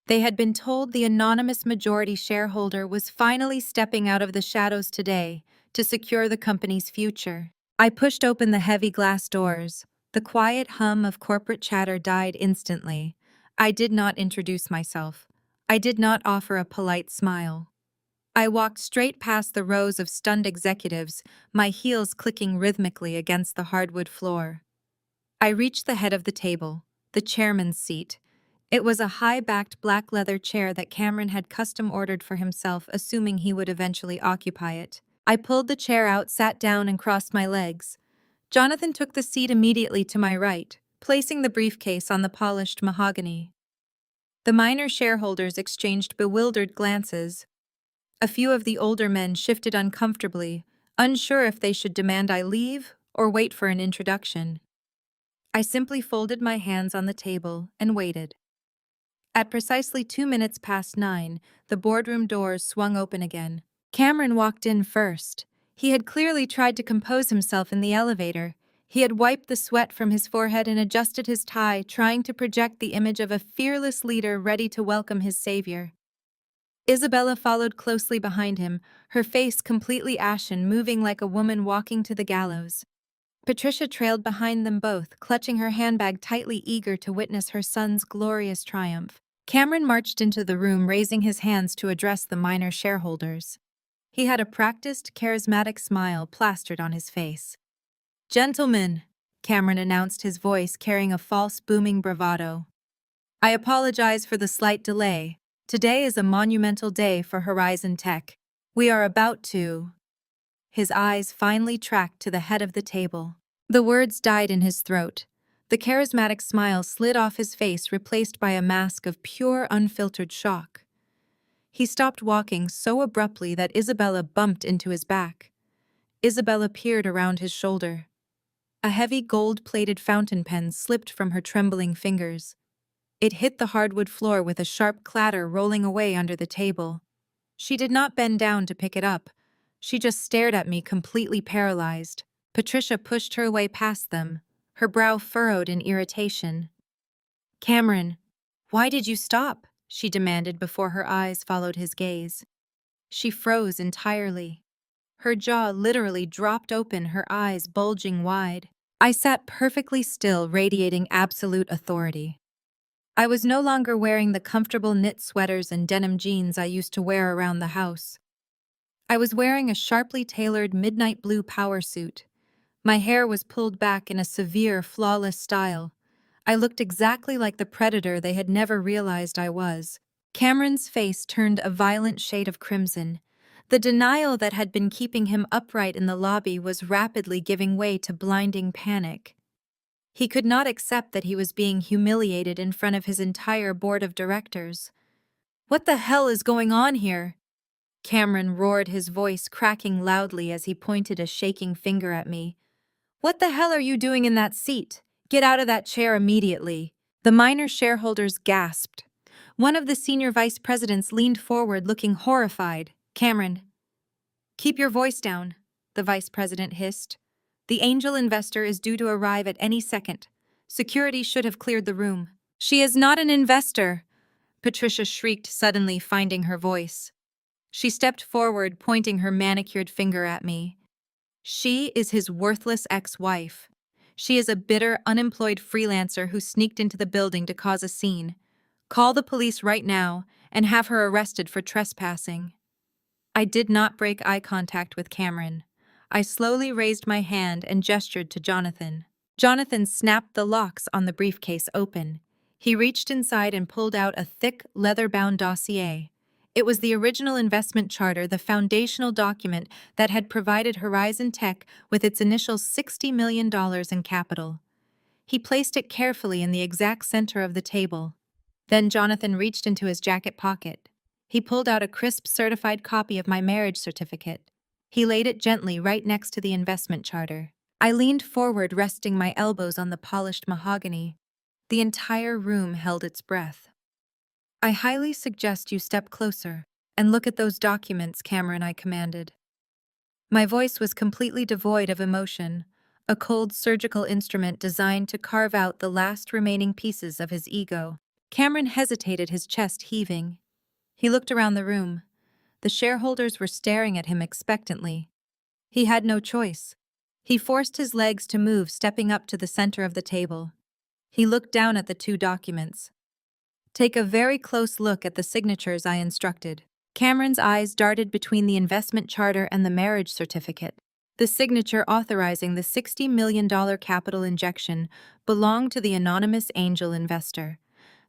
They had been told the anonymous majority shareholder was finally stepping out of the shadows today to secure the company's future. I pushed open the heavy glass doors. The quiet hum of corporate chatter died instantly. I did not introduce myself. I did not offer a polite smile. I walked straight past the rows of stunned executives, my heels clicking rhythmically against the hardwood floor. I reached the head of the table, the chairman's seat. It was a high-backed black leather chair that Cameron had custom ordered for himself, assuming he would eventually occupy it. I pulled the chair out, sat down, and crossed my legs. Jonathan took the seat immediately to my right, placing the briefcase on the polished mahogany. The minor shareholders exchanged bewildered glances. A few of the older men shifted uncomfortably, unsure if they should demand I leave or wait for an introduction. I simply folded my hands on the table and waited. At precisely 2 minutes past 9, the boardroom doors swung open again. Cameron walked in first. He had clearly tried to compose himself in the elevator. He had wiped the sweat from his forehead and adjusted his tie, trying to project the image of a fearless leader ready to welcome his savior. Isabella followed closely behind him, her face completely ashen, moving like a woman walking to the gallows. Patricia trailed behind them both, clutching her handbag tightly, eager to witness her son's glorious triumph. Cameron marched into the room, raising his hands to address the minor shareholders. He had a practiced, charismatic smile plastered on his face. "Gentlemen," Cameron announced, his voice carrying a false, booming bravado. "I apologize for the slight delay. Today is a monumental day for Horizon Tech. We are about to—" His eyes finally tracked to the head of the table. The words died in his throat. The charismatic smile slid off his face, replaced by a mask of pure, unfiltered shock. He stopped walking so abruptly that Isabella bumped into his back. Isabella peered around his shoulder. A heavy gold-plated fountain pen slipped from her trembling fingers. It hit the hardwood floor with a sharp clatter, rolling away under the table. She did not bend down to pick it up. She just stared at me, completely paralyzed. Patricia pushed her way past them, her brow furrowed in irritation. "Cameron, why did you stop?" she demanded before her eyes followed his gaze. She froze entirely. Her jaw literally dropped open, her eyes bulging wide. I sat perfectly still, radiating absolute authority. I was no longer wearing the comfortable knit sweaters and denim jeans I used to wear around the house. I was wearing a sharply tailored midnight blue power suit. My hair was pulled back in a severe, flawless style. I looked exactly like the predator they had never realized I was. Cameron's face turned a violent shade of crimson. The denial that had been keeping him upright in the lobby was rapidly giving way to blinding panic. He could not accept that he was being humiliated in front of his entire board of directors. "What the hell is going on here?" Cameron roared, his voice cracking loudly as he pointed a shaking finger at me. "What the hell are you doing in that seat? Get out of that chair immediately." The minor shareholders gasped. One of the senior vice presidents leaned forward, looking horrified. "Cameron, keep your voice down," the vice president hissed. "The angel investor is due to arrive at any second. Security should have cleared the room." "She is not an investor," Patricia shrieked, suddenly finding her voice. She stepped forward, pointing her manicured finger at me. "She is his worthless ex-wife. She is a bitter, unemployed freelancer who sneaked into the building to cause a scene. Call the police right now and have her arrested for trespassing." I did not break eye contact with Cameron. I slowly raised my hand and gestured to Jonathan. Jonathan snapped the locks on the briefcase open. He reached inside and pulled out a thick, leather-bound dossier. It was the original investment charter, the foundational document that had provided Horizon Tech with its initial $60 million in capital. He placed it carefully in the exact center of the table. Then Jonathan reached into his jacket pocket. He pulled out a crisp, certified copy of my marriage certificate. He laid it gently right next to the investment charter. I leaned forward, resting my elbows on the polished mahogany. The entire room held its breath. "I highly suggest you step closer and look at those documents, Cameron," I commanded. My voice was completely devoid of emotion, a cold surgical instrument designed to carve out the last remaining pieces of his ego. Cameron hesitated, his chest heaving. He looked around the room. The shareholders were staring at him expectantly. He had no choice. He forced his legs to move, stepping up to the center of the table. He looked down at the two documents. "Take a very close look at the signatures," I instructed. Cameron's eyes darted between the investment charter and the marriage certificate. The signature authorizing the $60 million capital injection belonged to the anonymous angel investor.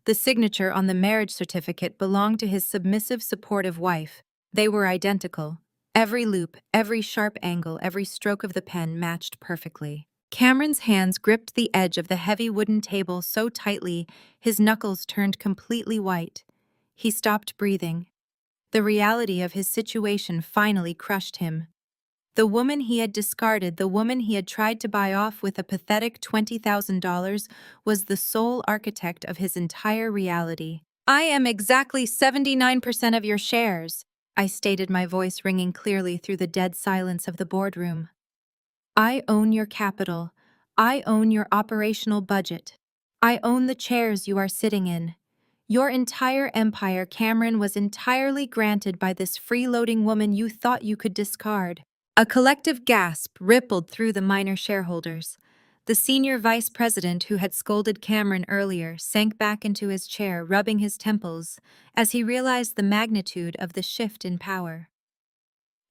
The signature on the marriage certificate belonged to his submissive, supportive wife. They were identical. Every loop, every sharp angle, every stroke of the pen matched perfectly. Cameron's hands gripped the edge of the heavy wooden table so tightly his knuckles turned completely white. He stopped breathing. The reality of his situation finally crushed him. The woman he had discarded, the woman he had tried to buy off with a pathetic $20,000, was the sole architect of his entire reality. "I am exactly 79% of your shares," I stated, my voice ringing clearly through the dead silence of the boardroom. "I own your capital. I own your operational budget. I own the chairs you are sitting in. Your entire empire, Cameron, was entirely granted by this freeloading woman you thought you could discard." A collective gasp rippled through the minor shareholders. The senior vice president, who had scolded Cameron earlier, sank back into his chair, rubbing his temples, as he realized the magnitude of the shift in power.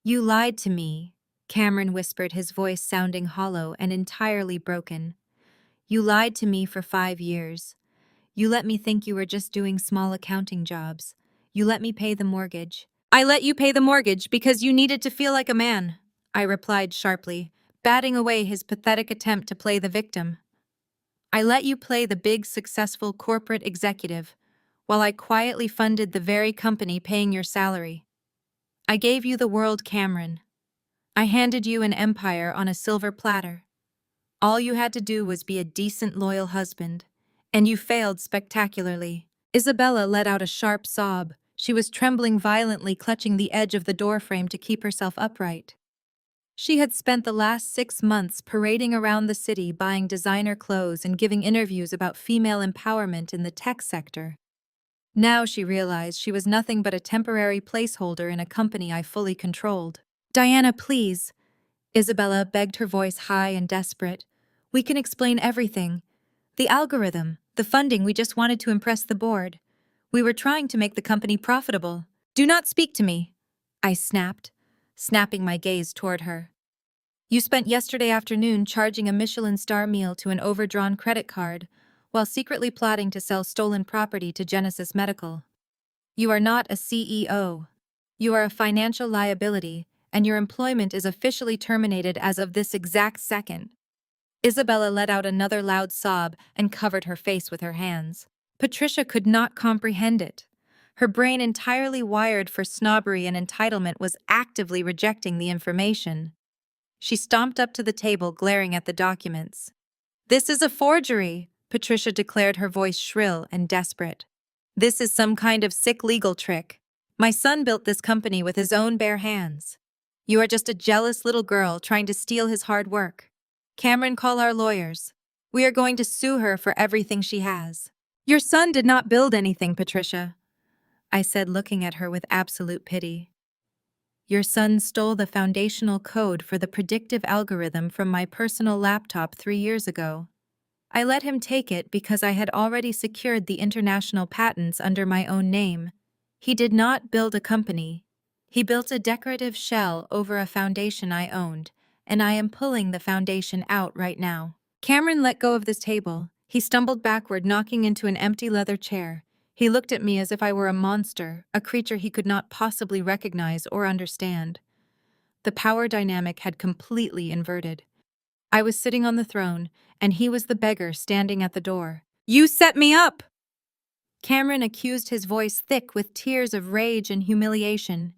"You lied to me," Cameron whispered, his voice sounding hollow and entirely broken. "You lied to me for 5 years. You let me think you were just doing small accounting jobs. You let me pay the mortgage." "I let you pay the mortgage because you needed to feel like a man," I replied sharply, batting away his pathetic attempt to play the victim. "I let you play the big, successful corporate executive, while I quietly funded the very company paying your salary. I gave you the world, Cameron. I handed you an empire on a silver platter. All you had to do was be a decent, loyal husband, and you failed spectacularly." Isabella let out a sharp sob. She was trembling violently, clutching the edge of the doorframe to keep herself upright. She had spent the last 6 months parading around the city, buying designer clothes and giving interviews about female empowerment in the tech sector. Now she realized she was nothing but a temporary placeholder in a company I fully controlled. "Diana, please," Isabella begged, her voice high and desperate. "We can explain everything. The algorithm, the funding, we just wanted to impress the board. We were trying to make the company profitable." "Do not speak to me," I snapped, snapping my gaze toward her. "You spent yesterday afternoon charging a Michelin star meal to an overdrawn credit card, while secretly plotting to sell stolen property to Genesis Medical. You are not a CEO. You are a financial liability, and your employment is officially terminated as of this exact second." Isabella let out another loud sob and covered her face with her hands. Patricia could not comprehend it. Her brain, entirely wired for snobbery and entitlement, was actively rejecting the information. She stomped up to the table, glaring at the documents. "This is a forgery," Patricia declared, her voice shrill and desperate. "This is some kind of sick legal trick. My son built this company with his own bare hands. You are just a jealous little girl trying to steal his hard work. Cameron, call our lawyers. We are going to sue her for everything she has." "Your son did not build anything, Patricia," I said, looking at her with absolute pity. "Your son stole the foundational code for the predictive algorithm from my personal laptop 3 years ago. I let him take it because I had already secured the international patents under my own name. He did not build a company. He built a decorative shell over a foundation I owned, and I am pulling the foundation out right now." Cameron let go of the table. He stumbled backward, knocking into an empty leather chair. He looked at me as if I were a monster, a creature he could not possibly recognize or understand. The power dynamic had completely inverted. I was sitting on the throne, and he was the beggar standing at the door. "You set me up!" Cameron accused, his voice thick with tears of rage and humiliation.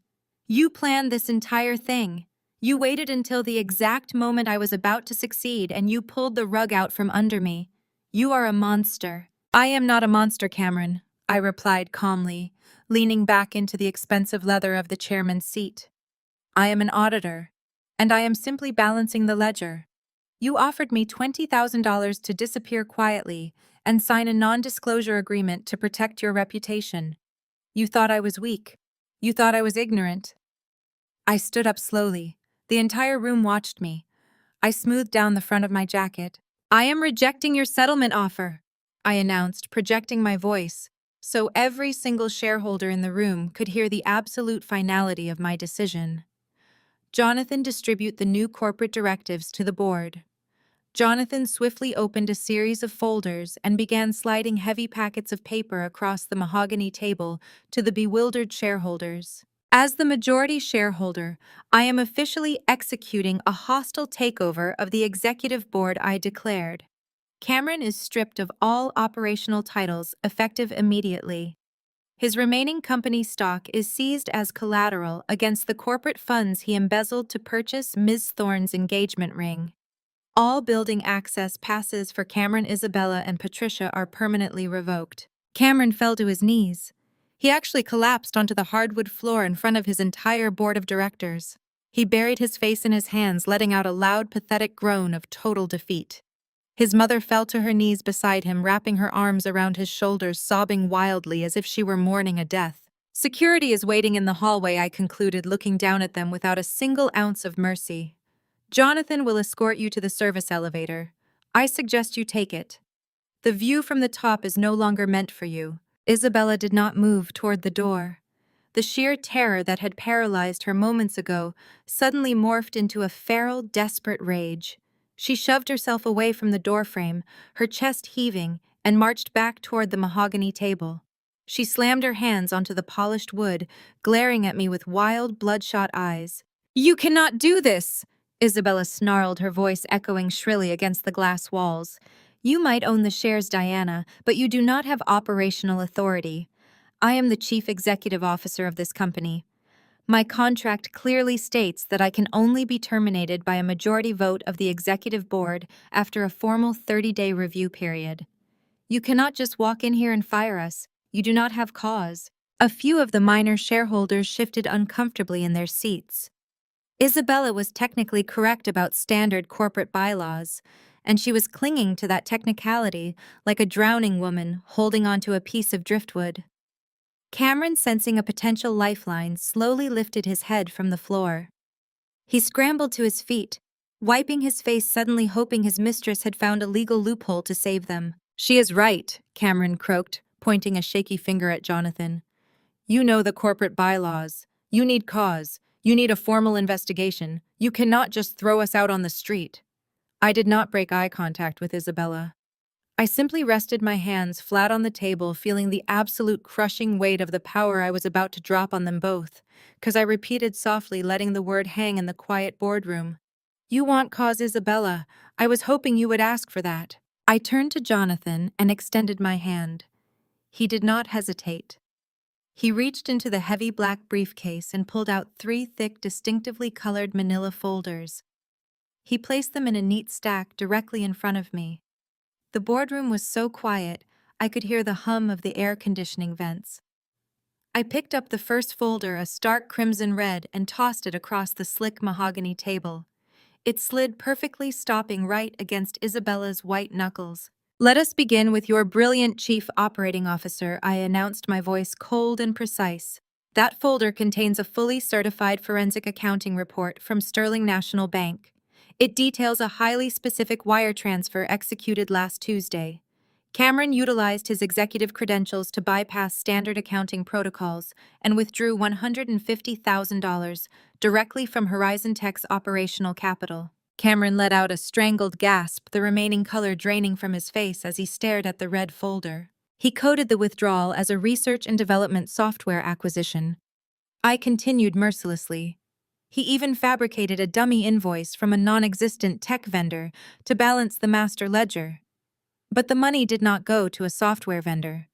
"You planned this entire thing. You waited until the exact moment I was about to succeed, and you pulled the rug out from under me. You are a monster." "I am not a monster, Cameron," I replied calmly, leaning back into the expensive leather of the chairman's seat. "I am an auditor, and I am simply balancing the ledger. You offered me $20,000 to disappear quietly and sign a non-disclosure agreement to protect your reputation. You thought I was weak. You thought I was ignorant." I stood up slowly. The entire room watched me. I smoothed down the front of my jacket. "I am rejecting your settlement offer," I announced, projecting my voice, so every single shareholder in the room could hear the absolute finality of my decision. "Jonathan, distribute the new corporate directives to the board." Jonathan swiftly opened a series of folders and began sliding heavy packets of paper across the mahogany table to the bewildered shareholders. As the majority shareholder, I am officially executing a hostile takeover of the executive board, I declared. Cameron is stripped of all operational titles effective immediately. His remaining company stock is seized as collateral against the corporate funds he embezzled to purchase Ms. Thorne's engagement ring. All building access passes for Cameron, Isabella, and Patricia are permanently revoked. Cameron fell to his knees. He actually collapsed onto the hardwood floor in front of his entire board of directors. He buried his face in his hands, letting out a loud, pathetic groan of total defeat. His mother fell to her knees beside him, wrapping her arms around his shoulders, sobbing wildly as if she were mourning a death. Security is waiting in the hallway, I concluded, looking down at them without a single ounce of mercy. Jonathan will escort you to the service elevator. I suggest you take it. The view from the top is no longer meant for you. Isabella did not move toward the door. The sheer terror that had paralyzed her moments ago suddenly morphed into a feral, desperate rage. She shoved herself away from the doorframe, her chest heaving, and marched back toward the mahogany table. She slammed her hands onto the polished wood, glaring at me with wild, bloodshot eyes. "You cannot do this!" Isabella snarled, her voice echoing shrilly against the glass walls. "You might own the shares, Diana, but you do not have operational authority. I am the chief executive officer of this company. My contract clearly states that I can only be terminated by a majority vote of the executive board after a formal 30-day review period. You cannot just walk in here and fire us. You do not have cause." A few of the minor shareholders shifted uncomfortably in their seats. Isabella was technically correct about standard corporate bylaws, and she was clinging to that technicality like a drowning woman holding onto a piece of driftwood. Cameron, sensing a potential lifeline, slowly lifted his head from the floor. He scrambled to his feet, wiping his face, suddenly hoping his mistress had found a legal loophole to save them. "She is right," Cameron croaked, pointing a shaky finger at Jonathan. "You know the corporate bylaws. You need cause. You need a formal investigation. You cannot just throw us out on the street." I did not break eye contact with Isabella. I simply rested my hands flat on the table, feeling the absolute crushing weight of the power I was about to drop on them both, because I repeated softly, letting the word hang in the quiet boardroom. "You want cause, Isabella. I was hoping you would ask for that." I turned to Jonathan and extended my hand. He did not hesitate. He reached into the heavy black briefcase and pulled out 3 thick, distinctively colored manila folders. He placed them in a neat stack directly in front of me. The boardroom was so quiet, I could hear the hum of the air conditioning vents. I picked up the first folder, a stark crimson red, and tossed it across the slick mahogany table. It slid perfectly, stopping right against Isabella's white knuckles. "Let us begin with your brilliant chief operating officer," I announced, my voice cold and precise. "That folder contains a fully certified forensic accounting report from Sterling National Bank. It details a highly specific wire transfer executed last Tuesday. Cameron utilized his executive credentials to bypass standard accounting protocols and withdrew $150,000 directly from Horizon Tech's operational capital." Cameron let out a strangled gasp, the remaining color draining from his face as he stared at the red folder. "He coded the withdrawal as a research and development software acquisition." I continued mercilessly. "He even fabricated a dummy invoice from a non-existent tech vendor to balance the master ledger. But the money did not go to a software vendor.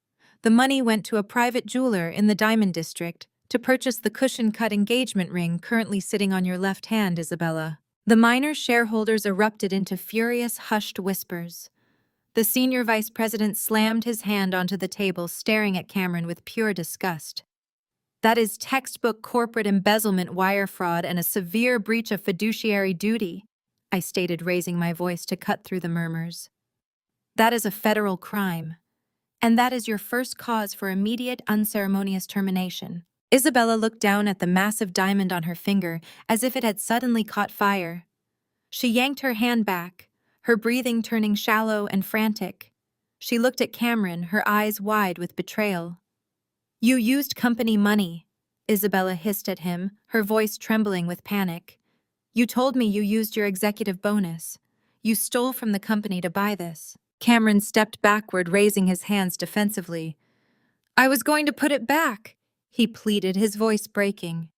The money went to a private jeweler in the Diamond District to purchase the cushion-cut engagement ring currently sitting on your left hand, Isabella." The minor shareholders erupted into furious, hushed whispers. The senior vice president slammed his hand onto the table, staring at Cameron with pure disgust. "That is textbook corporate embezzlement, wire fraud, and a severe breach of fiduciary duty," I stated, raising my voice to cut through the murmurs. "That is a federal crime, and that is your first cause for immediate, unceremonious termination." Isabella looked down at the massive diamond on her finger as if it had suddenly caught fire. She yanked her hand back, her breathing turning shallow and frantic. She looked at Cameron, her eyes wide with betrayal. "You used company money," Isabella hissed at him, her voice trembling with panic. "You told me you used your executive bonus. You stole from the company to buy this. Cameron stepped backward, raising his hands defensively. I was going to put it back, he pleaded, his voice breaking.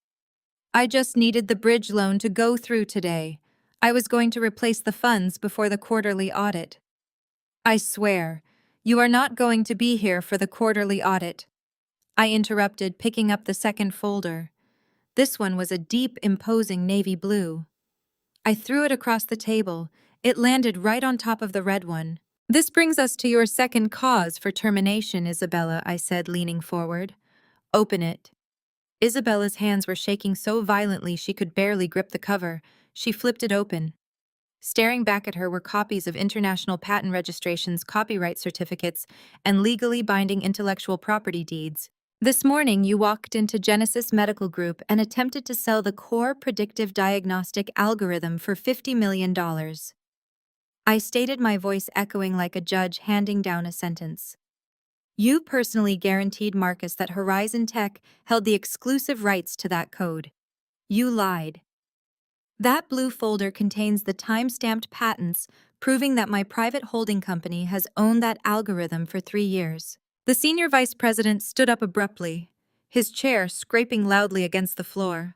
I just needed the bridge loan to go through today. I was going to replace the funds before the quarterly audit. I swear, you are not going to be here for the quarterly audit. I interrupted, picking up the second folder. This one was a deep, imposing navy blue. I threw it across the table. It landed right on top of the red one. This brings us to your second cause for termination, Isabella, I said, leaning forward. Open it. Isabella's hands were shaking so violently she could barely grip the cover. She flipped it open. Staring back at her were copies of international patent registrations, copyright certificates, and legally binding intellectual property deeds. This morning, you walked into Genesis Medical Group and attempted to sell the core predictive diagnostic algorithm for $50 million. I stated, my voice echoing like a judge handing down a sentence. You personally guaranteed Marcus that Horizon Tech held the exclusive rights to that code. You lied. That blue folder contains the time-stamped patents proving that my private holding company has owned that algorithm for 3 years. The senior vice president stood up abruptly, his chair scraping loudly against the floor.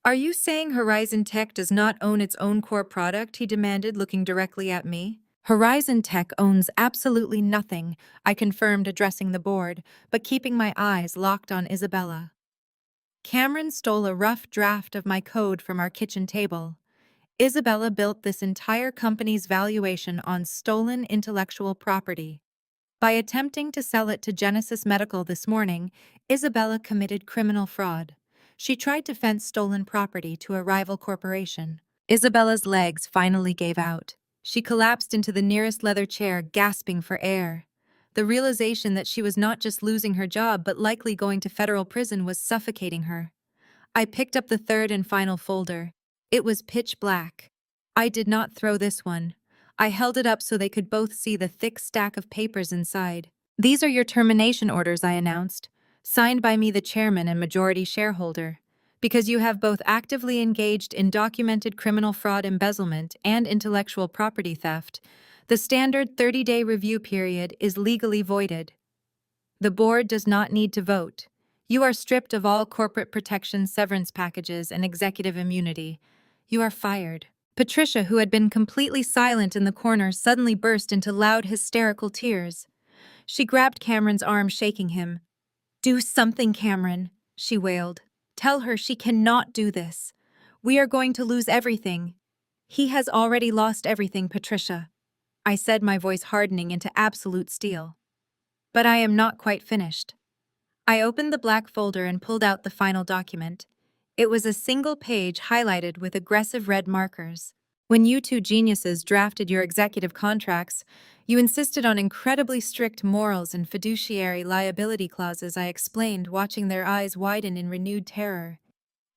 Are you saying Horizon Tech does not own its own core product? He demanded, looking directly at me. Horizon Tech owns absolutely nothing, I confirmed, addressing the board, but keeping my eyes locked on Isabella. Cameron stole a rough draft of my code from our kitchen table. Isabella built this entire company's valuation on stolen intellectual property. By attempting to sell it to Genesis Medical this morning, Isabella committed criminal fraud. She tried to fence stolen property to a rival corporation. Isabella's legs finally gave out. She collapsed into the nearest leather chair, gasping for air. The realization that she was not just losing her job but likely going to federal prison was suffocating her. I picked up the third and final folder. It was pitch black. I did not throw this one. I held it up so they could both see the thick stack of papers inside. These are your termination orders, I announced, signed by me, the chairman and majority shareholder. Because you have both actively engaged in documented criminal fraud, embezzlement, and intellectual property theft, the standard 30-day review period is legally voided. The board does not need to vote. You are stripped of all corporate protection, severance packages, and executive immunity. You are fired. Patricia, who had been completely silent in the corner, suddenly burst into loud, hysterical tears. She grabbed Cameron's arm, shaking him. Do something, Cameron, she wailed. Tell her she cannot do this. We are going to lose everything. He has already lost everything, Patricia, I said, my voice hardening into absolute steel. But I am not quite finished. I opened the black folder and pulled out the final document. It was a single page highlighted with aggressive red markers. When you two geniuses drafted your executive contracts, you insisted on incredibly strict morals and fiduciary liability clauses, I explained, watching their eyes widen in renewed terror.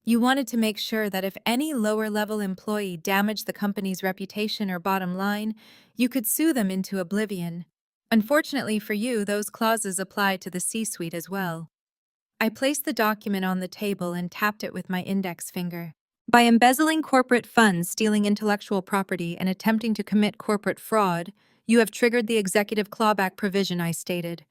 You wanted to make sure that if any lower-level employee damaged the company's reputation or bottom line, you could sue them into oblivion. Unfortunately for you, those clauses apply to the C-suite as well. I placed the document on the table and tapped it with my index finger. By embezzling corporate funds, stealing intellectual property, and attempting to commit corporate fraud, you have triggered the executive clawback provision, I stated.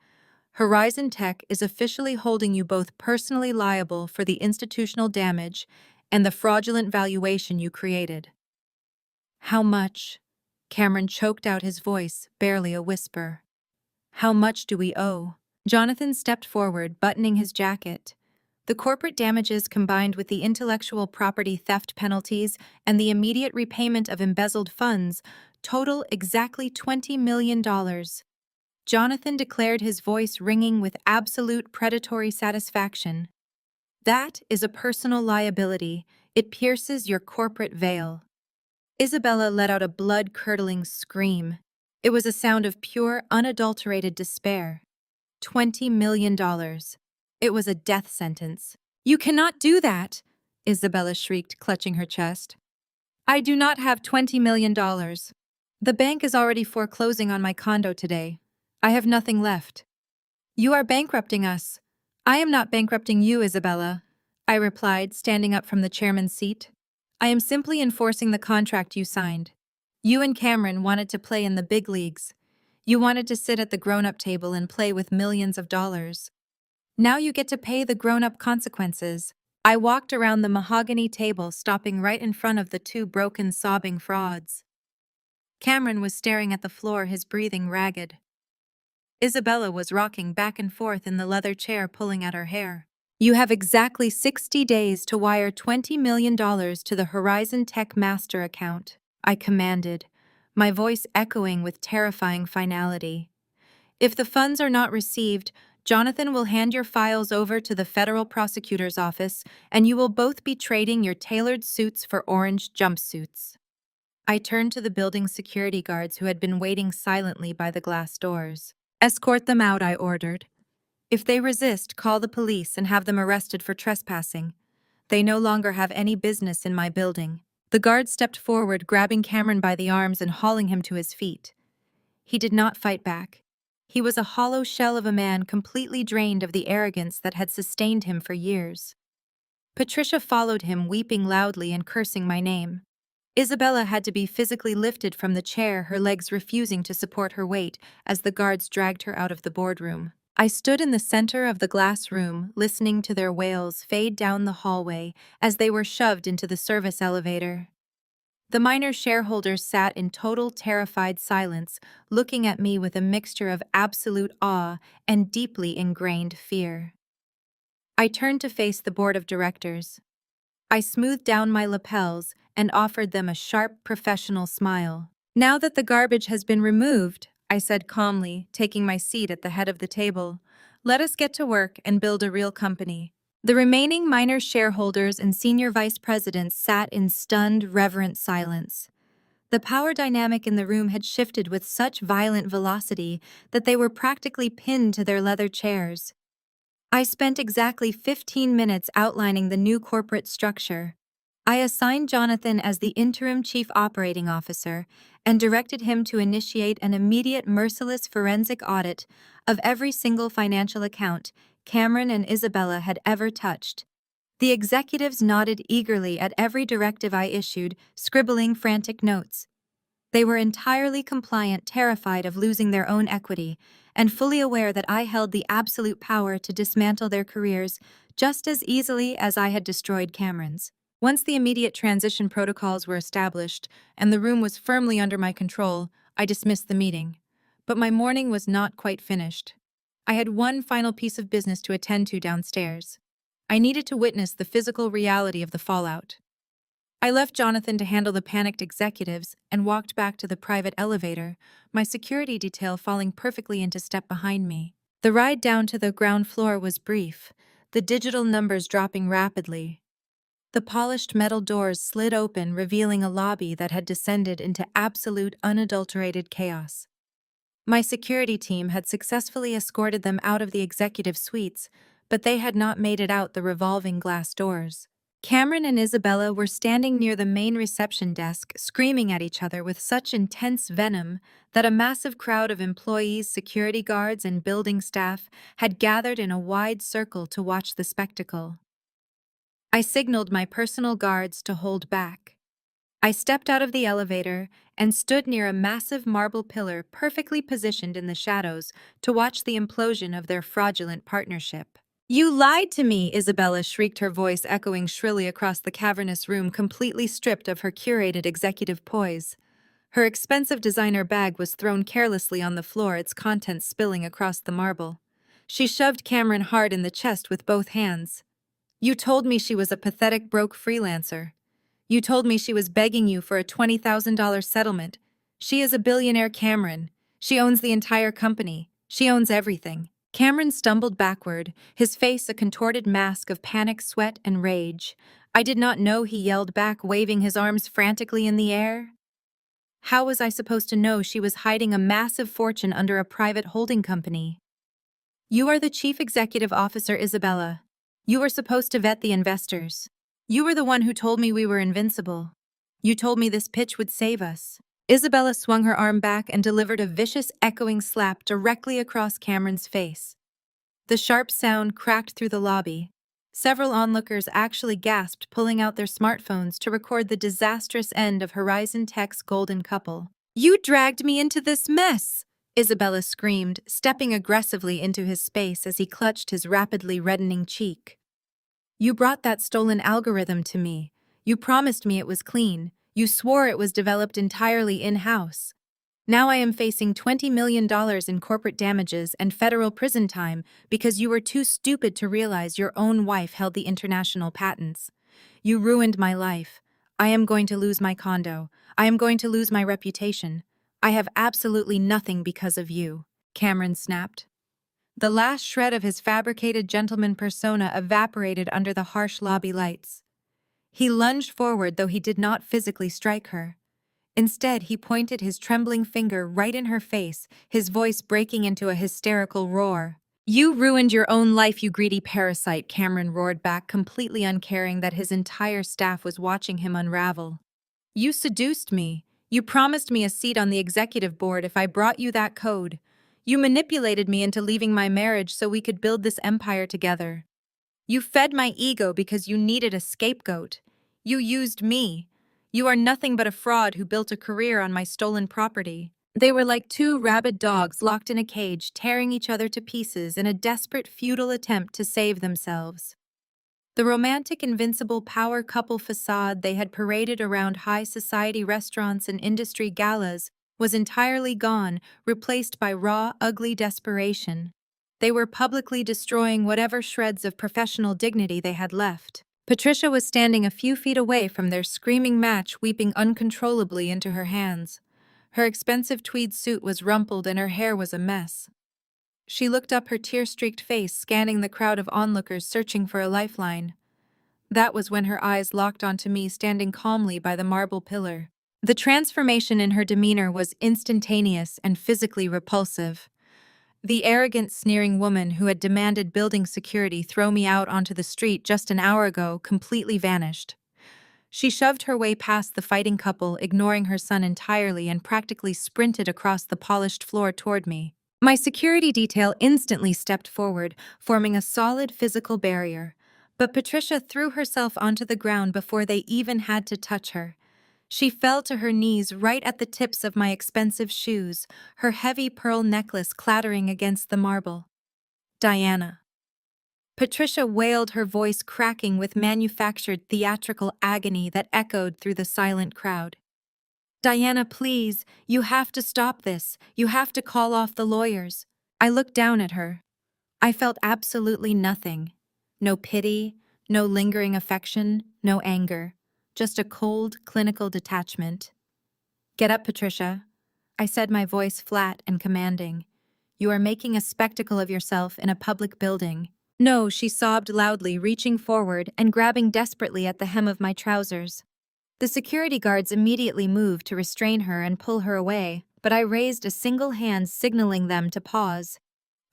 Horizon Tech is officially holding you both personally liable for the institutional damage and the fraudulent valuation you created. How much? Cameron choked out, his voice barely a whisper. How much do we owe? Jonathan stepped forward, buttoning his jacket. The corporate damages combined with the intellectual property theft penalties and the immediate repayment of embezzled funds total exactly $20 million. Jonathan declared, his voice ringing with absolute predatory satisfaction. That is a personal liability. It pierces your corporate veil. Isabella let out a blood-curdling scream. It was a sound of pure, unadulterated despair. $20 million. It was a death sentence. You cannot do that, Isabella shrieked, clutching her chest. I do not have $20 million. The bank is already foreclosing on my condo today. I have nothing left. You are bankrupting us. I am not bankrupting you, Isabella, I replied, standing up from the chairman's seat. I am simply enforcing the contract you signed. You and Cameron wanted to play in the big leagues. You wanted to sit at the grown-up table and play with millions of dollars. Now you get to pay the grown-up consequences. I walked around the mahogany table, stopping right in front of the two broken, sobbing frauds. Cameron was staring at the floor, his breathing ragged. Isabella was rocking back and forth in the leather chair, pulling at her hair. You have exactly 60 days to wire $20 million to the Horizon Tech Master account, I commanded, my voice echoing with terrifying finality. If the funds are not received, Jonathan will hand your files over to the federal prosecutor's office, and you will both be trading your tailored suits for orange jumpsuits. I turned to the building's security guards who had been waiting silently by the glass doors. Escort them out, I ordered. If they resist, call the police and have them arrested for trespassing. They no longer have any business in my building. The guard stepped forward, grabbing Cameron by the arms and hauling him to his feet. He did not fight back. He was a hollow shell of a man, completely drained of the arrogance that had sustained him for years. Patricia followed him, weeping loudly and cursing my name. Isabella had to be physically lifted from the chair, her legs refusing to support her weight as the guards dragged her out of the boardroom. I stood in the center of the glass room, listening to their wails fade down the hallway as they were shoved into the service elevator. The minor shareholders sat in total terrified silence, looking at me with a mixture of absolute awe and deeply ingrained fear. I turned to face the board of directors. I smoothed down my lapels and offered them a sharp, professional smile. Now that the garbage has been removed, I said calmly, taking my seat at the head of the table, let us get to work and build a real company. The remaining minor shareholders and senior vice presidents sat in stunned, reverent silence. The power dynamic in the room had shifted with such violent velocity that they were practically pinned to their leather chairs. I spent exactly 15 minutes outlining the new corporate structure. I assigned Jonathan as the interim chief operating officer and directed him to initiate an immediate, merciless forensic audit of every single financial account Cameron and Isabella had ever touched. The executives nodded eagerly at every directive I issued, scribbling frantic notes. They were entirely compliant, terrified of losing their own equity, and fully aware that I held the absolute power to dismantle their careers just as easily as I had destroyed Cameron's. Once the immediate transition protocols were established and the room was firmly under my control, I dismissed the meeting. But my morning was not quite finished. I had one final piece of business to attend to downstairs. I needed to witness the physical reality of the fallout. I left Jonathan to handle the panicked executives and walked back to the private elevator, my security detail falling perfectly into step behind me. The ride down to the ground floor was brief, the digital numbers dropping rapidly. The polished metal doors slid open, revealing a lobby that had descended into absolute, unadulterated chaos. My security team had successfully escorted them out of the executive suites, but they had not made it out the revolving glass doors. Cameron and Isabella were standing near the main reception desk, screaming at each other with such intense venom that a massive crowd of employees, security guards, and building staff had gathered in a wide circle to watch the spectacle. I signaled my personal guards to hold back. I stepped out of the elevator and stood near a massive marble pillar perfectly positioned in the shadows to watch the implosion of their fraudulent partnership. You lied to me, Isabella shrieked, her voice echoing shrilly across the cavernous room, completely stripped of her curated executive poise. Her expensive designer bag was thrown carelessly on the floor, its contents spilling across the marble. She shoved Cameron hard in the chest with both hands. You told me she was a pathetic, broke freelancer. You told me she was begging you for a $20,000 settlement. She is a billionaire, Cameron. She owns the entire company. She owns everything. Cameron stumbled backward, his face a contorted mask of panic, sweat, and rage. I did not know, he yelled back, waving his arms frantically in the air. How was I supposed to know she was hiding a massive fortune under a private holding company? You are the chief executive officer, Isabella. You were supposed to vet the investors. You were the one who told me we were invincible. You told me this pitch would save us. Isabella swung her arm back and delivered a vicious, echoing slap directly across Cameron's face. The sharp sound cracked through the lobby. Several onlookers actually gasped, pulling out their smartphones to record the disastrous end of Horizon Tech's golden couple. "You dragged me into this mess!" Isabella screamed, stepping aggressively into his space as he clutched his rapidly reddening cheek. "You brought that stolen algorithm to me. You promised me it was clean. You swore it was developed entirely in-house. Now I am facing $20 million in corporate damages and federal prison time because you were too stupid to realize your own wife held the international patents. You ruined my life. I am going to lose my condo. I am going to lose my reputation. I have absolutely nothing because of you," Cameron snapped. The last shred of his fabricated gentleman persona evaporated under the harsh lobby lights. He lunged forward, though he did not physically strike her. Instead, he pointed his trembling finger right in her face, his voice breaking into a hysterical roar. "You ruined your own life, you greedy parasite," Cameron roared back, completely uncaring that his entire staff was watching him unravel. "You seduced me. You promised me a seat on the executive board if I brought you that code. You manipulated me into leaving my marriage so we could build this empire together. You fed my ego because you needed a scapegoat. You used me. You are nothing but a fraud who built a career on my stolen property." They were like two rabid dogs locked in a cage, tearing each other to pieces in a desperate, futile attempt to save themselves. The romantic, invincible power couple facade they had paraded around high society restaurants and industry galas was entirely gone, replaced by raw, ugly desperation. They were publicly destroying whatever shreds of professional dignity they had left. Patricia was standing a few feet away from their screaming match, weeping uncontrollably into her hands. Her expensive tweed suit was rumpled and her hair was a mess. She looked up, her tear-streaked face scanning the crowd of onlookers searching for a lifeline. That was when her eyes locked onto me, standing calmly by the marble pillar. The transformation in her demeanor was instantaneous and physically repulsive. The arrogant, sneering woman who had demanded building security throw me out onto the street just an hour ago completely vanished. She shoved her way past the fighting couple, ignoring her son entirely, and practically sprinted across the polished floor toward me. My security detail instantly stepped forward, forming a solid physical barrier. But Patricia threw herself onto the ground before they even had to touch her. She fell to her knees right at the tips of my expensive shoes, her heavy pearl necklace clattering against the marble. "Diana." Patricia wailed, her voice cracking with manufactured theatrical agony that echoed through the silent crowd. "Diana, please, you have to stop this. You have to call off the lawyers." I looked down at her. I felt absolutely nothing. No pity, no lingering affection, no anger. Just a cold, clinical detachment. "Get up, Patricia," I said, my voice flat and commanding. "You are making a spectacle of yourself in a public building." "No," she sobbed loudly, reaching forward and grabbing desperately at the hem of my trousers. The security guards immediately moved to restrain her and pull her away, but I raised a single hand, signaling them to pause.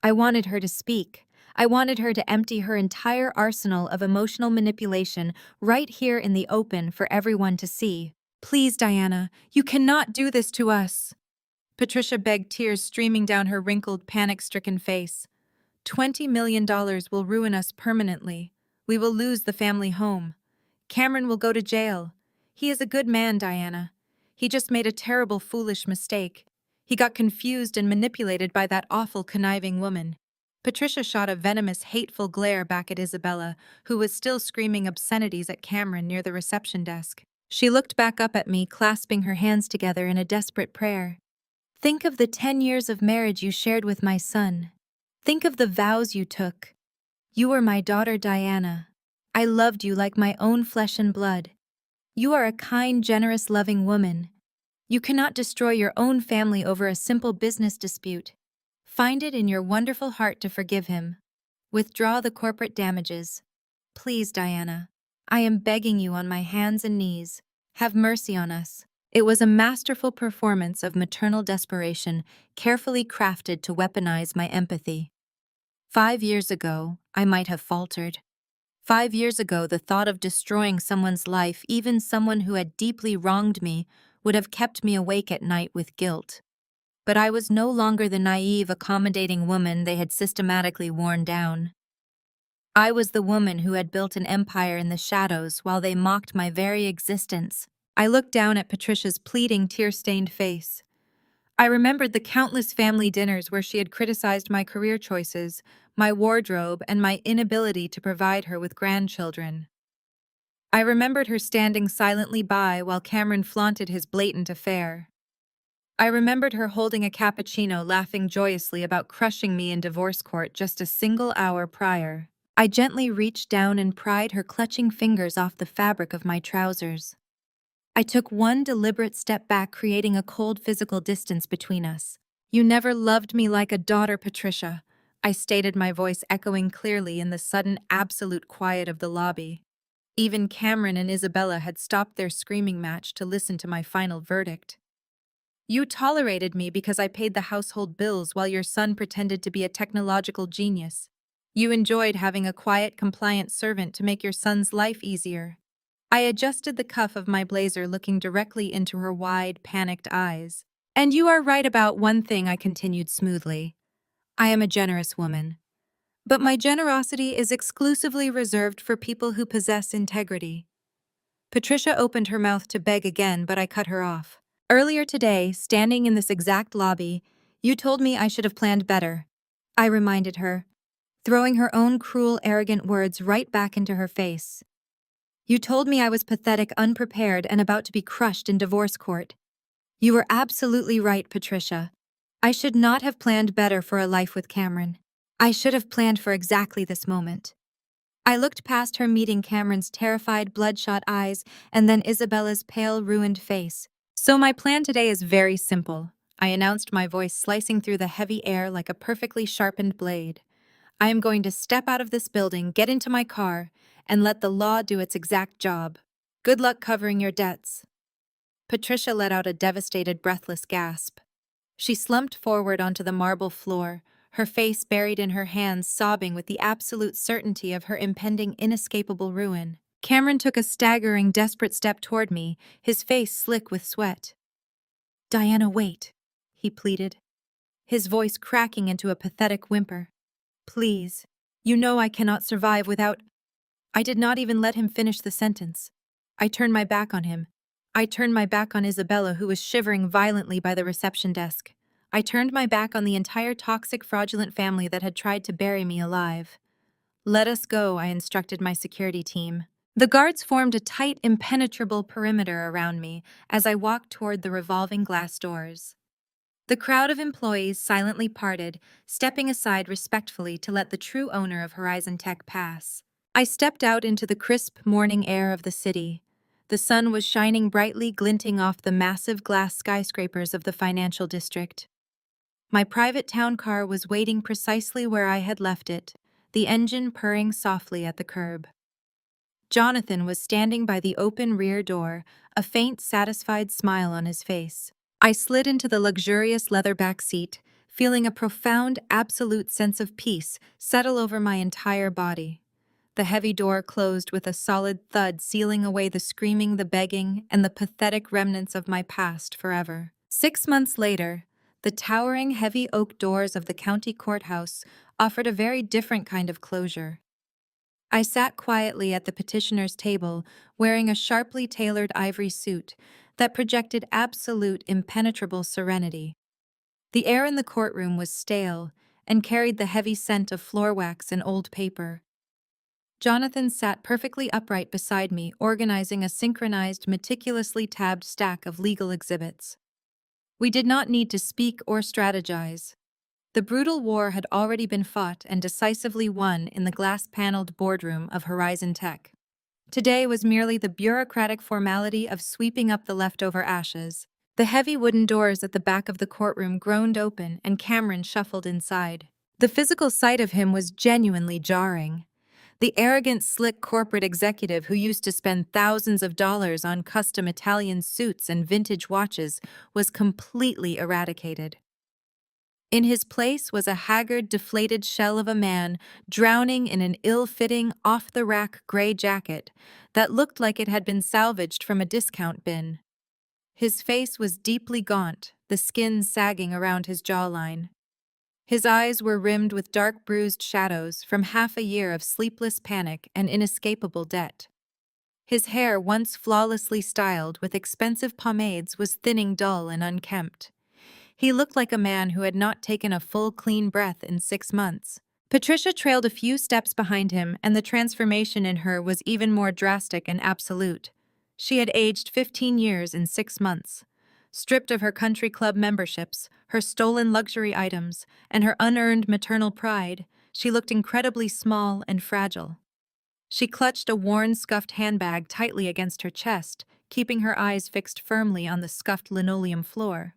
I wanted her to speak. I wanted her to empty her entire arsenal of emotional manipulation right here in the open for everyone to see. "Please, Diana, you cannot do this to us," Patricia begged, tears streaming down her wrinkled, panic-stricken face. $20 million will ruin us permanently. We will lose the family home. Cameron will go to jail. He is a good man, Diana. He just made a terrible, foolish mistake. He got confused and manipulated by that awful, conniving woman. Patricia shot a venomous, hateful glare back at Isabella, who was still screaming obscenities at Cameron near the reception desk. She looked back up at me, clasping her hands together in a desperate prayer. "Think of the 10 years of marriage you shared with my son. Think of the vows you took. You were my daughter, Diana. I loved you like my own flesh and blood. You are a kind, generous, loving woman. You cannot destroy your own family over a simple business dispute. Find it in your wonderful heart to forgive him. Withdraw the corporate damages. Please, Diana. I am begging you on my hands and knees. Have mercy on us." It was a masterful performance of maternal desperation, carefully crafted to weaponize my empathy. 5 years ago, I might have faltered. 5 years ago, the thought of destroying someone's life, even someone who had deeply wronged me, would have kept me awake at night with guilt. But I was no longer the naive, accommodating woman they had systematically worn down. I was the woman who had built an empire in the shadows while they mocked my very existence. I looked down at Patricia's pleading, tear-stained face. I remembered the countless family dinners where she had criticized my career choices, my wardrobe, and my inability to provide her with grandchildren. I remembered her standing silently by while Cameron flaunted his blatant affair. I remembered her holding a cappuccino, laughing joyously about crushing me in divorce court just a single hour prior. I gently reached down and pried her clutching fingers off the fabric of my trousers. I took one deliberate step back, creating a cold physical distance between us. "You never loved me like a daughter, Patricia," I stated, my voice echoing clearly in the sudden absolute quiet of the lobby. Even Cameron and Isabella had stopped their screaming match to listen to my final verdict. "You tolerated me because I paid the household bills while your son pretended to be a technological genius. You enjoyed having a quiet, compliant servant to make your son's life easier." I adjusted the cuff of my blazer, looking directly into her wide, panicked eyes. "And you are right about one thing," I continued smoothly. "I am a generous woman. But my generosity is exclusively reserved for people who possess integrity." Patricia opened her mouth to beg again, but I cut her off. "Earlier today, standing in this exact lobby, you told me I should have planned better," I reminded her, throwing her own cruel, arrogant words right back into her face. "You told me I was pathetic, unprepared, and about to be crushed in divorce court. You were absolutely right, Patricia. I should not have planned better for a life with Cameron. I should have planned for exactly this moment." I looked past her, meeting Cameron's terrified, bloodshot eyes and then Isabella's pale, ruined face. "So my plan today is very simple," I announced, my voice slicing through the heavy air like a perfectly sharpened blade. "I am going to step out of this building, get into my car, and let the law do its exact job. Good luck covering your debts." Patricia let out a devastated, breathless gasp. She slumped forward onto the marble floor, her face buried in her hands, sobbing with the absolute certainty of her impending, inescapable ruin. Cameron took a staggering, desperate step toward me, his face slick with sweat. "Diana, wait," he pleaded, his voice cracking into a pathetic whimper. "Please. You know I cannot survive without—" I did not even let him finish the sentence. I turned my back on him. I turned my back on Isabella, who was shivering violently by the reception desk. I turned my back on the entire toxic, fraudulent family that had tried to bury me alive. "Let us go," I instructed my security team. The guards formed a tight, impenetrable perimeter around me as I walked toward the revolving glass doors. The crowd of employees silently parted, stepping aside respectfully to let the true owner of Horizon Tech pass. I stepped out into the crisp morning air of the city. The sun was shining brightly, glinting off the massive glass skyscrapers of the financial district. My private town car was waiting precisely where I had left it, the engine purring softly at the curb. Jonathan was standing by the open rear door, a faint, satisfied smile on his face. I slid into the luxurious leather back seat, feeling a profound, absolute sense of peace settle over my entire body. The heavy door closed with a solid thud, sealing away the screaming, the begging, and the pathetic remnants of my past forever. 6 months later, the towering, heavy oak doors of the county courthouse offered a very different kind of closure. I sat quietly at the petitioner's table, wearing a sharply tailored ivory suit that projected absolute, impenetrable serenity. The air in the courtroom was stale and carried the heavy scent of floor wax and old paper. Jonathan sat perfectly upright beside me, organizing a synchronized, meticulously tabbed stack of legal exhibits. We did not need to speak or strategize. The brutal war had already been fought and decisively won in the glass-paneled boardroom of Horizon Tech. Today was merely the bureaucratic formality of sweeping up the leftover ashes. The heavy wooden doors at the back of the courtroom groaned open, and Cameron shuffled inside. The physical sight of him was genuinely jarring. The arrogant, slick corporate executive who used to spend thousands of dollars on custom Italian suits and vintage watches was completely eradicated. In his place was a haggard, deflated shell of a man drowning in an ill-fitting, off-the-rack gray jacket that looked like it had been salvaged from a discount bin. His face was deeply gaunt, the skin sagging around his jawline. His eyes were rimmed with dark bruised shadows from half a year of sleepless panic and inescapable debt. His hair, once flawlessly styled with expensive pomades, was thinning dull and unkempt. He looked like a man who had not taken a full clean breath in 6 months. Patricia trailed a few steps behind him, and the transformation in her was even more drastic and absolute. She had aged 15 years in 6 months. Stripped of her country club memberships, her stolen luxury items, and her unearned maternal pride, she looked incredibly small and fragile. She clutched a worn, scuffed handbag tightly against her chest, keeping her eyes fixed firmly on the scuffed linoleum floor.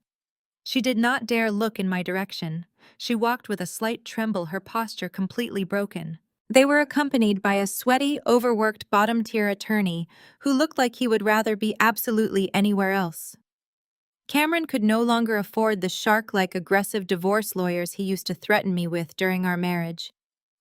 She did not dare look in my direction. She walked with a slight tremble, her posture completely broken. They were accompanied by a sweaty, overworked bottom-tier attorney who looked like he would rather be absolutely anywhere else. Cameron could no longer afford the shark-like aggressive divorce lawyers he used to threaten me with during our marriage.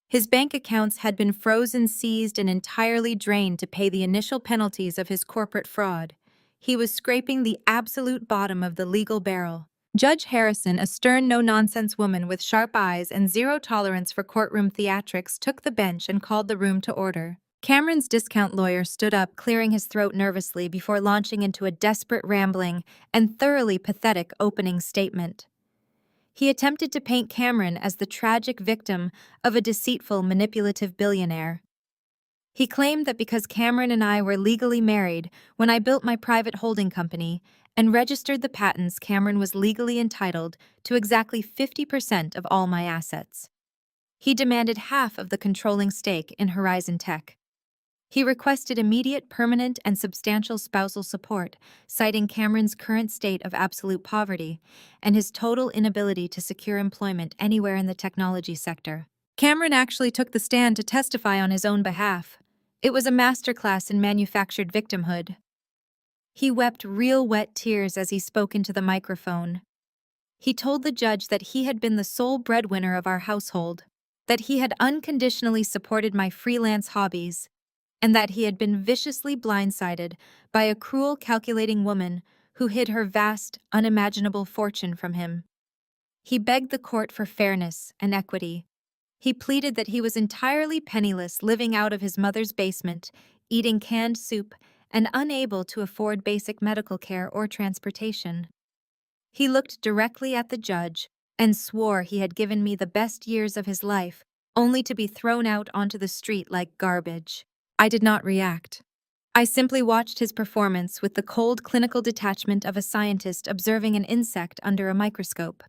His bank accounts had been frozen, seized, and entirely drained to pay the initial penalties of his corporate fraud. He was scraping the absolute bottom of the legal barrel. Judge Harrison, a stern, no-nonsense woman with sharp eyes and zero tolerance for courtroom theatrics, took the bench and called the room to order. Cameron's discount lawyer stood up, clearing his throat nervously before launching into a desperate, rambling, and thoroughly pathetic opening statement. He attempted to paint Cameron as the tragic victim of a deceitful, manipulative billionaire. He claimed that because Cameron and I were legally married when I built my private holding company and registered the patents, Cameron was legally entitled to exactly 50% of all my assets. He demanded half of the controlling stake in Horizon Tech. He requested immediate, permanent, and substantial spousal support, citing Cameron's current state of absolute poverty and his total inability to secure employment anywhere in the technology sector. Cameron actually took the stand to testify on his own behalf. It was a masterclass in manufactured victimhood. He wept real wet tears as he spoke into the microphone. He told the judge that he had been the sole breadwinner of our household, that he had unconditionally supported my freelance hobbies, and that he had been viciously blindsided by a cruel, calculating woman who hid her vast, unimaginable fortune from him. He begged the court for fairness and equity. He pleaded that he was entirely penniless, living out of his mother's basement, eating canned soup, and unable to afford basic medical care or transportation. He looked directly at the judge and swore he had given me the best years of his life, only to be thrown out onto the street like garbage. I did not react. I simply watched his performance with the cold clinical detachment of a scientist observing an insect under a microscope.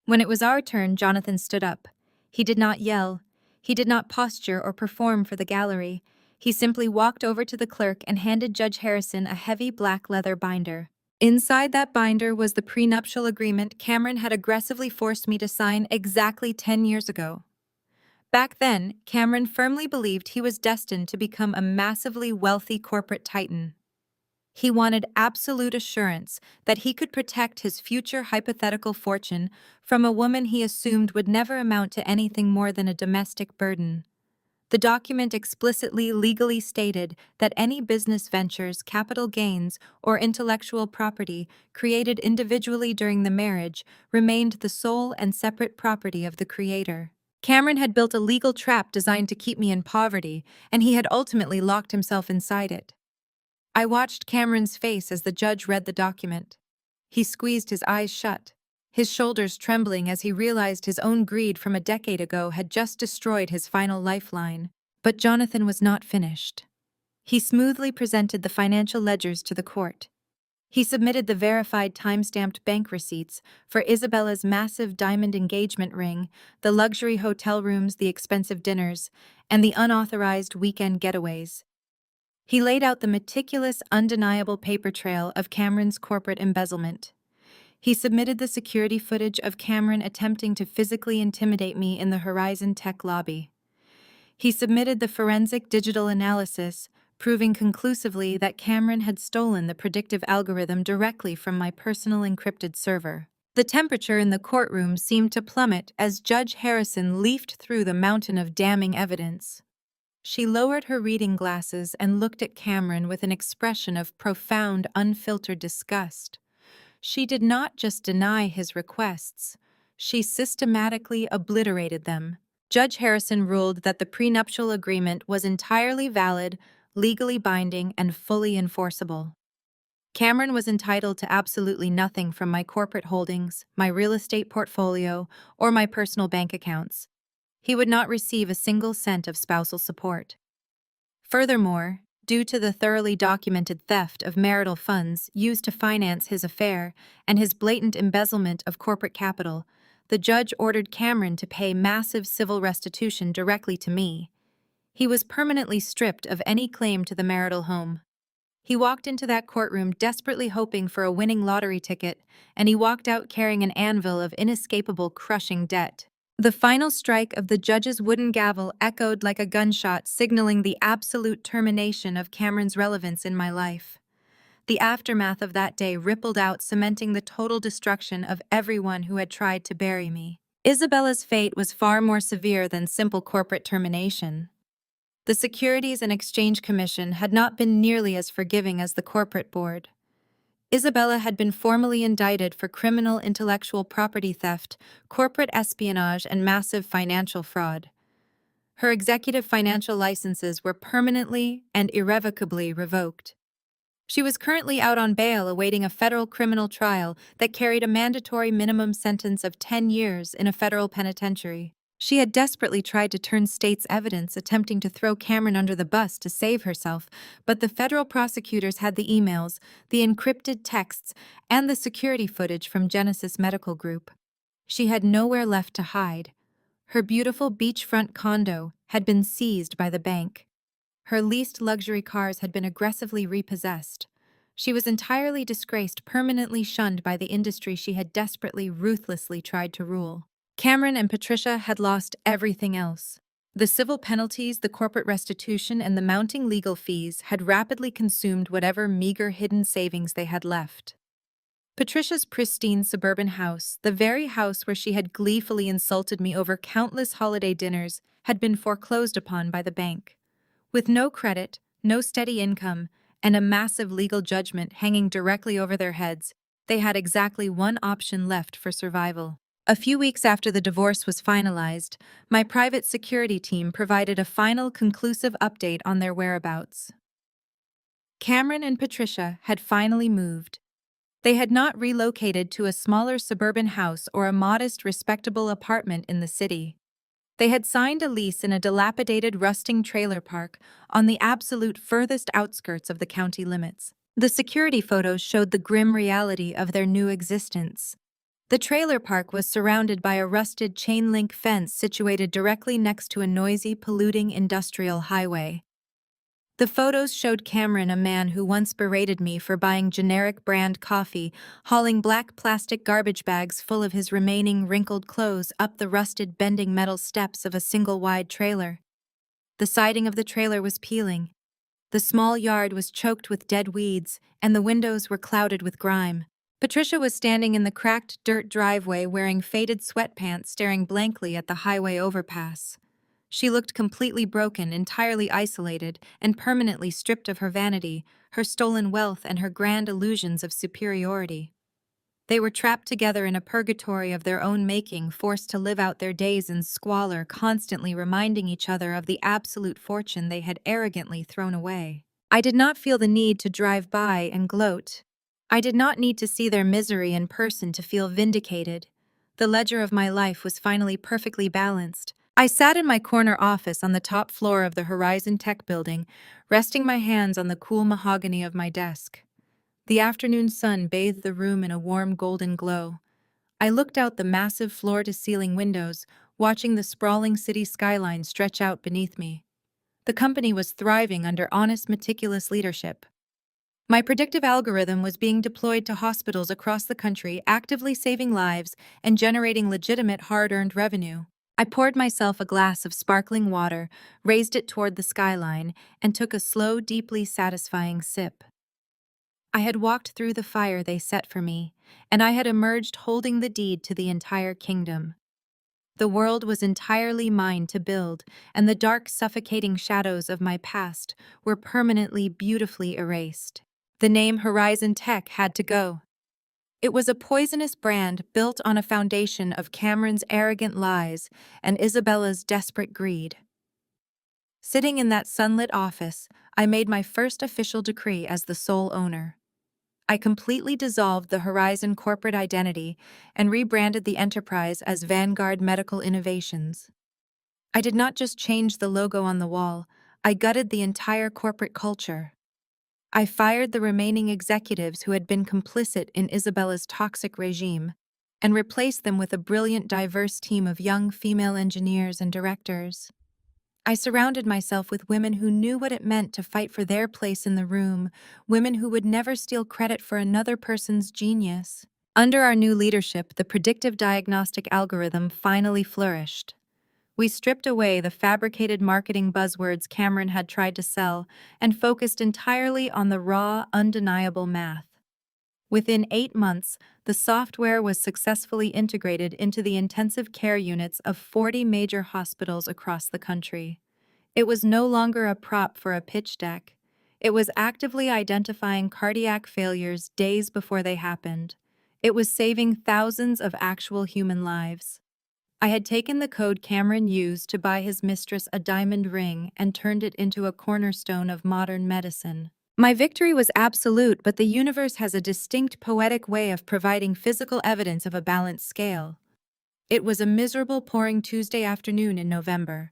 When it was our turn, Jonathan stood up. He did not yell. He did not posture or perform for the gallery. He simply walked over to the clerk and handed Judge Harrison a heavy black leather binder. Inside that binder was the prenuptial agreement Cameron had aggressively forced me to sign exactly 10 years ago. Back then, Cameron firmly believed he was destined to become a massively wealthy corporate titan. He wanted absolute assurance that he could protect his future hypothetical fortune from a woman he assumed would never amount to anything more than a domestic burden. The document explicitly legally stated that any business ventures, capital gains, or intellectual property created individually during the marriage remained the sole and separate property of the creator. Cameron had built a legal trap designed to keep me in poverty, and he had ultimately locked himself inside it. I watched Cameron's face as the judge read the document. He squeezed his eyes shut, his shoulders trembling as he realized his own greed from a decade ago had just destroyed his final lifeline. But Jonathan was not finished. He smoothly presented the financial ledgers to the court. He submitted the verified time-stamped bank receipts for Isabella's massive diamond engagement ring, the luxury hotel rooms, the expensive dinners, and the unauthorized weekend getaways. He laid out the meticulous, undeniable paper trail of Cameron's corporate embezzlement. He submitted the security footage of Cameron attempting to physically intimidate me in the Horizon Tech lobby. He submitted the forensic digital analysis, proving conclusively that Cameron had stolen the predictive algorithm directly from my personal encrypted server. The temperature in the courtroom seemed to plummet as Judge Harrison leafed through the mountain of damning evidence. She lowered her reading glasses and looked at Cameron with an expression of profound, unfiltered disgust. She did not just deny his requests. she systematically obliterated them. Judge Harrison ruled that the prenuptial agreement was entirely valid, legally binding, and fully enforceable. Cameron was entitled to absolutely nothing from my corporate holdings, my real estate portfolio, or my personal bank accounts. He would not receive a single cent of spousal support. Furthermore, due to the thoroughly documented theft of marital funds used to finance his affair and his blatant embezzlement of corporate capital, the judge ordered Cameron to pay massive civil restitution directly to me. He was permanently stripped of any claim to the marital home. He walked into that courtroom desperately hoping for a winning lottery ticket, and he walked out carrying an anvil of inescapable, crushing debt. The final strike of the judge's wooden gavel echoed like a gunshot, signaling the absolute termination of Cameron's relevance in my life. The aftermath of that day rippled out, cementing the total destruction of everyone who had tried to bury me. Isabella's fate was far more severe than simple corporate termination. The Securities and Exchange Commission had not been nearly as forgiving as the corporate board. Isabella had been formally indicted for criminal intellectual property theft, corporate espionage, and massive financial fraud. Her executive financial licenses were permanently and irrevocably revoked. She was currently out on bail awaiting a federal criminal trial that carried a mandatory minimum sentence of 10 years in a federal penitentiary. She had desperately tried to turn state's evidence, attempting to throw Cameron under the bus to save herself, but the federal prosecutors had the emails, the encrypted texts, and the security footage from Genesis Medical Group. She had nowhere left to hide. Her beautiful beachfront condo had been seized by the bank. Her leased luxury cars had been aggressively repossessed. She was entirely disgraced, permanently shunned by the industry she had desperately, ruthlessly tried to rule. Cameron and Patricia had lost everything else. The civil penalties, the corporate restitution, and the mounting legal fees had rapidly consumed whatever meager hidden savings they had left. Patricia's pristine suburban house, the very house where she had gleefully insulted me over countless holiday dinners, had been foreclosed upon by the bank. With no credit, no steady income, and a massive legal judgment hanging directly over their heads, they had exactly one option left for survival. A few weeks after the divorce was finalized, my private security team provided a final conclusive update on their whereabouts. Cameron and Patricia had finally moved. They had not relocated to a smaller suburban house or a modest, respectable apartment in the city. They had signed a lease in a dilapidated, rusting trailer park on the absolute furthest outskirts of the county limits. The security photos showed the grim reality of their new existence. The trailer park was surrounded by a rusted chain-link fence situated directly next to a noisy, polluting industrial highway. The photos showed Cameron, a man who once berated me for buying generic brand coffee, hauling black plastic garbage bags full of his remaining wrinkled clothes up the rusted, bending metal steps of a single-wide trailer. The siding of the trailer was peeling. The small yard was choked with dead weeds, and the windows were clouded with grime. Patricia was standing in the cracked dirt driveway wearing faded sweatpants, staring blankly at the highway overpass. She looked completely broken, entirely isolated, and permanently stripped of her vanity, her stolen wealth, and her grand illusions of superiority. They were trapped together in a purgatory of their own making, forced to live out their days in squalor, constantly reminding each other of the absolute fortune they had arrogantly thrown away. I did not feel the need to drive by and gloat. I did not need to see their misery in person to feel vindicated. The ledger of my life was finally perfectly balanced. I sat in my corner office on the top floor of the Horizon Tech building, resting my hands on the cool mahogany of my desk. The afternoon sun bathed the room in a warm golden glow. I looked out the massive floor-to-ceiling windows, watching the sprawling city skyline stretch out beneath me. The company was thriving under honest, meticulous leadership. My predictive algorithm was being deployed to hospitals across the country, actively saving lives and generating legitimate hard-earned revenue. I poured myself a glass of sparkling water, raised it toward the skyline, and took a slow, deeply satisfying sip. I had walked through the fire they set for me, and I had emerged holding the deed to the entire kingdom. The world was entirely mine to build, and the dark, suffocating shadows of my past were permanently, beautifully erased. The name Horizon Tech had to go. It was a poisonous brand built on a foundation of Cameron's arrogant lies and Isabella's desperate greed. Sitting in that sunlit office, I made my first official decree as the sole owner. I completely dissolved the Horizon corporate identity and rebranded the enterprise as Vanguard Medical Innovations. I did not just change the logo on the wall, I gutted the entire corporate culture. I fired the remaining executives who had been complicit in Isabella's toxic regime and replaced them with a brilliant, diverse team of young female engineers and directors. I surrounded myself with women who knew what it meant to fight for their place in the room, women who would never steal credit for another person's genius. Under our new leadership, the predictive diagnostic algorithm finally flourished. We stripped away the fabricated marketing buzzwords Cameron had tried to sell and focused entirely on the raw, undeniable math. Within 8 months, the software was successfully integrated into the intensive care units of 40 major hospitals across the country. It was no longer a prop for a pitch deck. It was actively identifying cardiac failures days before they happened. It was saving thousands of actual human lives. I had taken the code Cameron used to buy his mistress a diamond ring and turned it into a cornerstone of modern medicine. My victory was absolute, but the universe has a distinct poetic way of providing physical evidence of a balanced scale. It was a miserable pouring Tuesday afternoon in November.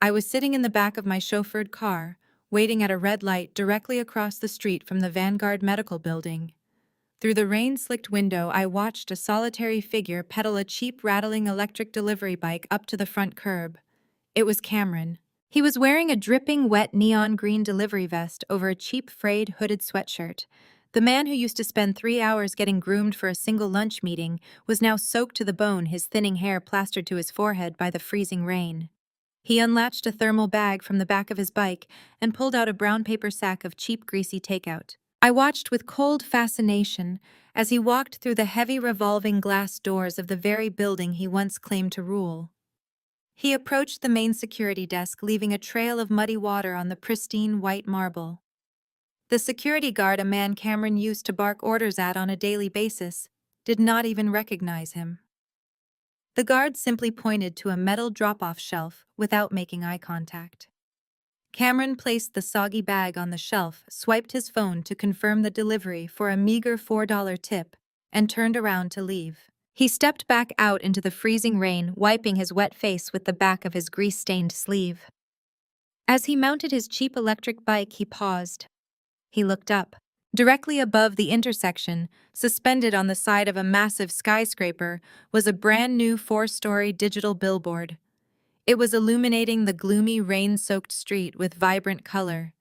I was sitting in the back of my chauffeured car, waiting at a red light directly across the street from the Vanguard Medical Building. Through the rain-slicked window, I watched a solitary figure pedal a cheap, rattling electric delivery bike up to the front curb. It was Cameron. He was wearing a dripping, wet neon green delivery vest over a cheap, frayed, hooded sweatshirt. The man who used to spend 3 hours getting groomed for a single lunch meeting was now soaked to the bone, his thinning hair plastered to his forehead by the freezing rain. He unlatched a thermal bag from the back of his bike and pulled out a brown paper sack of cheap, greasy takeout. I watched with cold fascination as he walked through the heavy revolving glass doors of the very building he once claimed to rule. He approached the main security desk, leaving a trail of muddy water on the pristine white marble. The security guard, a man Cameron used to bark orders at on a daily basis, did not even recognize him. The guard simply pointed to a metal drop-off shelf without making eye contact. Cameron placed the soggy bag on the shelf, swiped his phone to confirm the delivery for a meager $4 tip, and turned around to leave. He stepped back out into the freezing rain, wiping his wet face with the back of his grease-stained sleeve. As he mounted his cheap electric bike, he paused. He looked up. Directly above the intersection, suspended on the side of a massive skyscraper, was a brand-new 4-story digital billboard. It was illuminating the gloomy, rain-soaked street with vibrant color.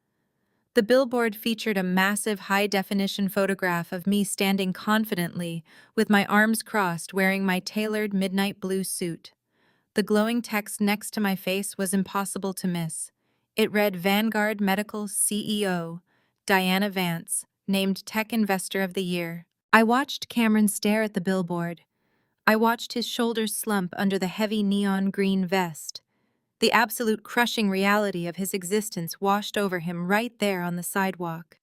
The billboard featured a massive, high-definition photograph of me standing confidently, with my arms crossed, wearing my tailored midnight blue suit. The glowing text next to my face was impossible to miss. It read, "Vanguard Medical CEO, Diana Vance, named Tech Investor of the Year." I watched Cameron stare at the billboard. I watched his shoulders slump under the heavy neon green vest. The absolute crushing reality of his existence washed over him right there on the sidewalk.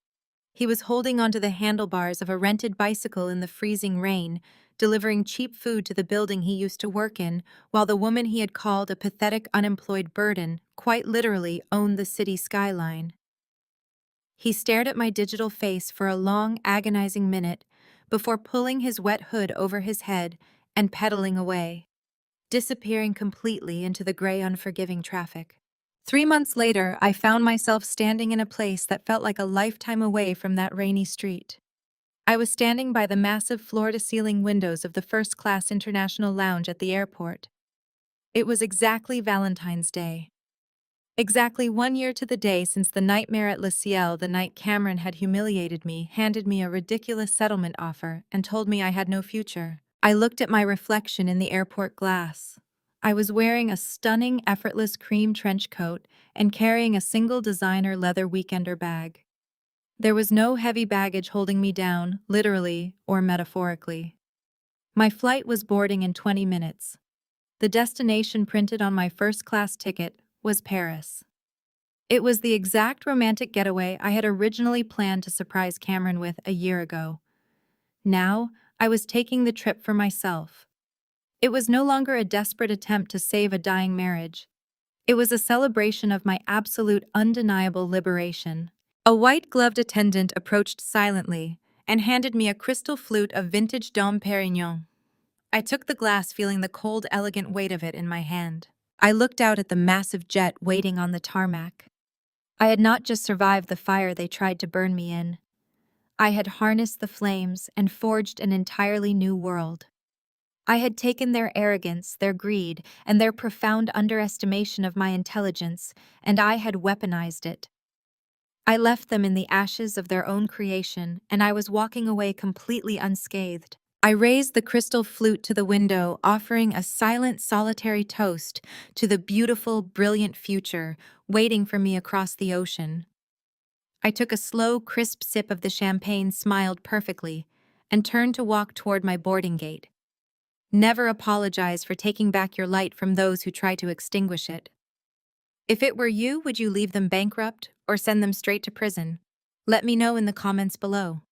He was holding onto the handlebars of a rented bicycle in the freezing rain, delivering cheap food to the building he used to work in, while the woman he had called a pathetic unemployed burden quite literally owned the city skyline. He stared at my digital face for a long, agonizing minute before pulling his wet hood over his head and pedaling away, disappearing completely into the gray, unforgiving traffic. 3 months later, I found myself standing in a place that felt like a lifetime away from that rainy street. I was standing by the massive floor-to-ceiling windows of the first-class international lounge at the airport. It was exactly Valentine's Day. Exactly 1 year to the day since the nightmare at Le Ciel, the night Cameron had humiliated me, handed me a ridiculous settlement offer, and told me I had no future. I looked at my reflection in the airport glass. I was wearing a stunning, effortless cream trench coat and carrying a single designer leather weekender bag. There was no heavy baggage holding me down, literally or metaphorically. My flight was boarding in 20 minutes. The destination printed on my first-class ticket was Paris. It was the exact romantic getaway I had originally planned to surprise Cameron with a year ago. Now, I was taking the trip for myself. It was no longer a desperate attempt to save a dying marriage. It was a celebration of my absolute undeniable liberation. A white-gloved attendant approached silently and handed me a crystal flute of vintage Dom Perignon. I took the glass, feeling the cold, elegant weight of it in my hand. I looked out at the massive jet waiting on the tarmac. I had not just survived the fire they tried to burn me in. I had harnessed the flames and forged an entirely new world. I had taken their arrogance, their greed, and their profound underestimation of my intelligence, and I had weaponized it. I left them in the ashes of their own creation, and I was walking away completely unscathed. I raised the crystal flute to the window, offering a silent, solitary toast to the beautiful, brilliant future waiting for me across the ocean. I took a slow, crisp sip of the champagne, smiled perfectly, and turned to walk toward my boarding gate. Never apologize for taking back your light from those who try to extinguish it. If it were you, would you leave them bankrupt or send them straight to prison? Let me know in the comments below.